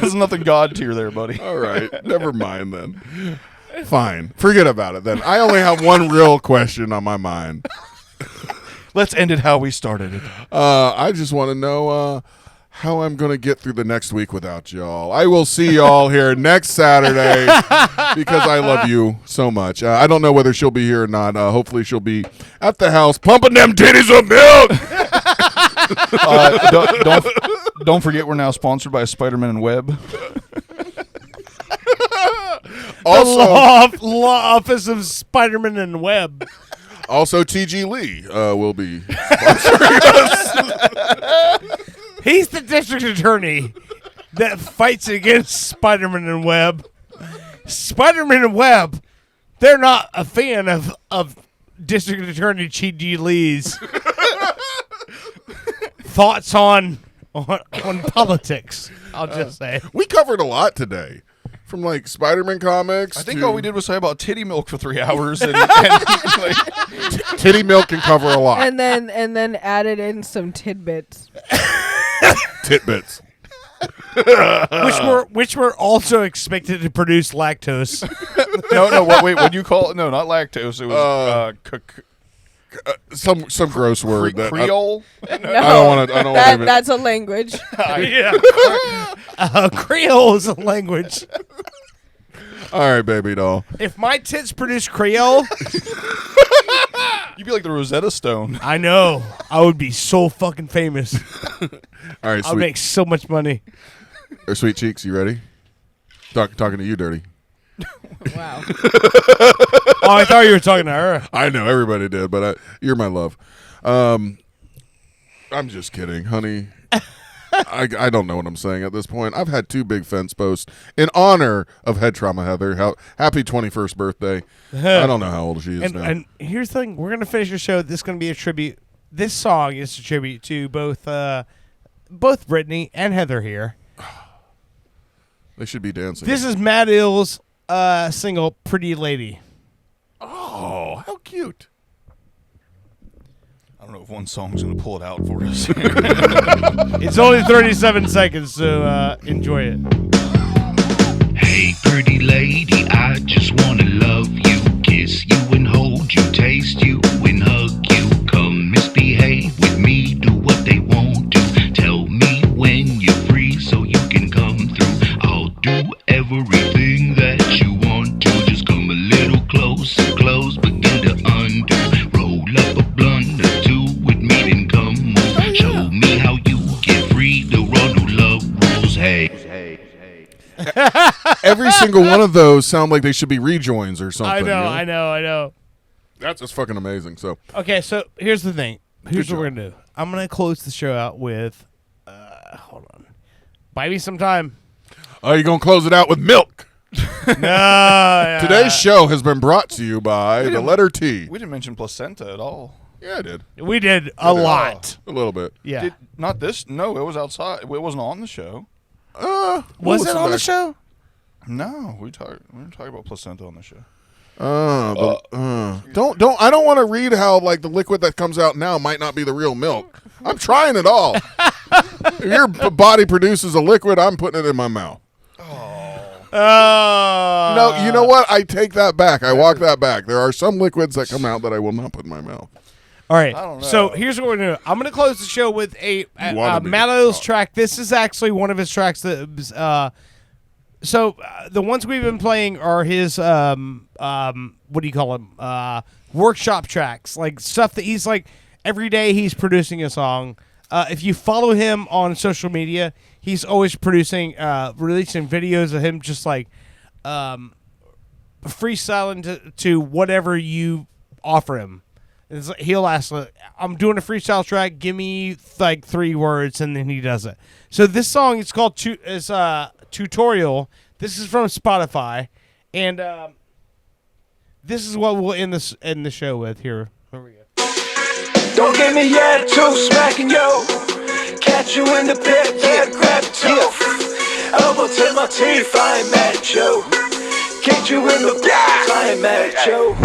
There's nothing God tier there, buddy. All right, never mind then. Fine, forget about it then. I only have one real question on my mind. Let's end it how we started it. I just want to know how I'm going to get through the next week without y'all. I will see y'all here next Saturday because I love you so much. I don't know whether she'll be here or not. Hopefully she'll be at the house pumping them titties of milk. Don't forget we're now sponsored by Spider-Man and Webb. Also, law office of Spider-Man and Webb. Also, T.G. Lee will be sponsoring us. He's the district attorney that fights against Spider-Man and Webb. Spider-Man and Webb, they're not a fan of District Attorney T.G. Lee's thoughts on politics. I'll just say we covered a lot today. From like Spider-Man comics. I think to all we did was say about titty milk for 3 hours, and titty milk can cover a lot. And then added in some tidbits. Titbits. which were also expected to produce lactose. No. Wait. What do you call it? No, not lactose. It was some gross word. Creole. No, I don't want to. That's a language. Yeah, Creole is a language. All right, baby doll. If my tits produce Creole, you'd be like the Rosetta Stone. I know. I would be so fucking famous. All right, I'd make so much money. Sweet Cheeks, you ready? Talking to you, Dirty. Wow. Oh, I thought you were talking to her. I know everybody did, but you're my love. I'm just kidding, honey. I don't know what I'm saying at this point. I've had 2 big fence posts in honor of Head Trauma Heather. Happy 21st birthday. I don't know how old she is now. And here's the thing. We're going to finish the show. This is going to be a tribute. This song is a tribute to both Brittany and Heather here. They should be dancing. This is Madd Illz' single, Pretty Lady. Oh, how cute. I don't know if one song's going to pull it out for us. It's only 37 seconds, so enjoy it. Hey, pretty lady, I just want to love you, kiss you and hold you, taste you and hug you. Come misbehave with me, do what they won't do. Tell me when you're free so you can come through. I'll do everything that you want to. Just come a little closer, close, begin to undo. Roll up a blunt or 2 with me, then come move. Show me how you get free, there are no love rules. Hey. Every single one of those sound like they should be rejoins or something. I know. That's just fucking amazing. So okay, so here's the thing. Here's what we're gonna do. I'm gonna close the show out with. Hold on. Buy me some time. Oh, you're gonna close it out with milk? No. Today's show has been brought to you by the letter T. We didn't mention placenta at all. Yeah, I did. We did a lot. A little bit. Yeah. Not this. No, it was outside. It wasn't on the show. Was it on the show? No, we were talking about placenta on the show. Don't. I don't want to read how like the liquid that comes out now might not be the real milk. I'm trying it all. If your body produces a liquid, I'm putting it in my mouth. No, you know what? I take that back. I walk that back. There are some liquids that come out that I will not put in my mouth. All right. So here's what we're going to do. I'm going to close the show with a Madd Illz track. This is actually one of his tracks that was, the ones we've been playing are his what do you call them? Workshop tracks, like stuff that he's like every day he's producing a song. If you follow him on social media, he's always producing releasing videos of him just like freestyling to whatever you offer him. He'll ask, I'm doing a freestyle track, give me like 3 words, and then he does it. So this song is called Tutorial. This is from Spotify, and this is what we'll end the show with. Here we go. Don't give me attitude, smacking yo. Catch you in the pit, yeah, grab your toe. Elbow to my teeth, I ain't mad at you. Kick you in the back, I ain't mad at you.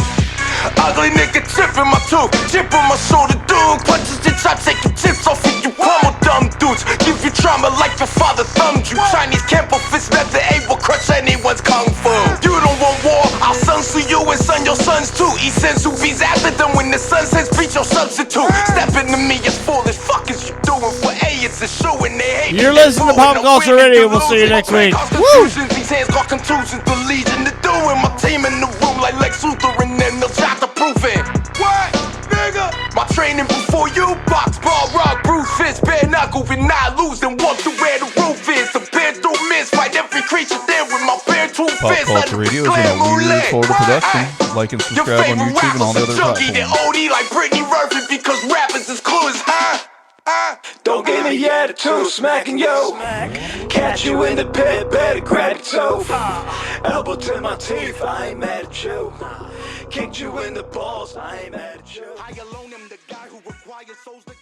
Ugly nigga chip in my tooth, chip on my shoulder, dude. Punches and try taking tips off of you pummel dumb dudes. Give you trauma like your father thumbed you. Chinese Kempo fist method able crush anyone's kung fu. You don't want war, I'll censor you and son your sons too. Essence who bees after them when the sun says beat your substitute. Step into me as foolish fuck is you doing for A, it's a show and they hate. You're listening to Pop Culture Radio. We'll see you next week. Woo! These hands got contusions, the legion to do it. My team in the room like Lex Luthor and then they'll try to prove it. What, nigga? My training before you box, ball, rock, bruise, fist, bare knuckle, and not lose and walk through where the roof is. The bear through mist, fight every creature there with my bare two fists. Pop Culture Radio is in a weird Florida production. Like and subscribe on YouTube and all the other platforms. OD like Britney Murphy because rappers is clueless, huh? Don't give me attitude, smacking yo. Catch you in the pit, better grab your toe. Elbow to my teeth, I ain't mad at you. Kicked you in the balls, I ain't mad at you. I alone am the guy who requires souls to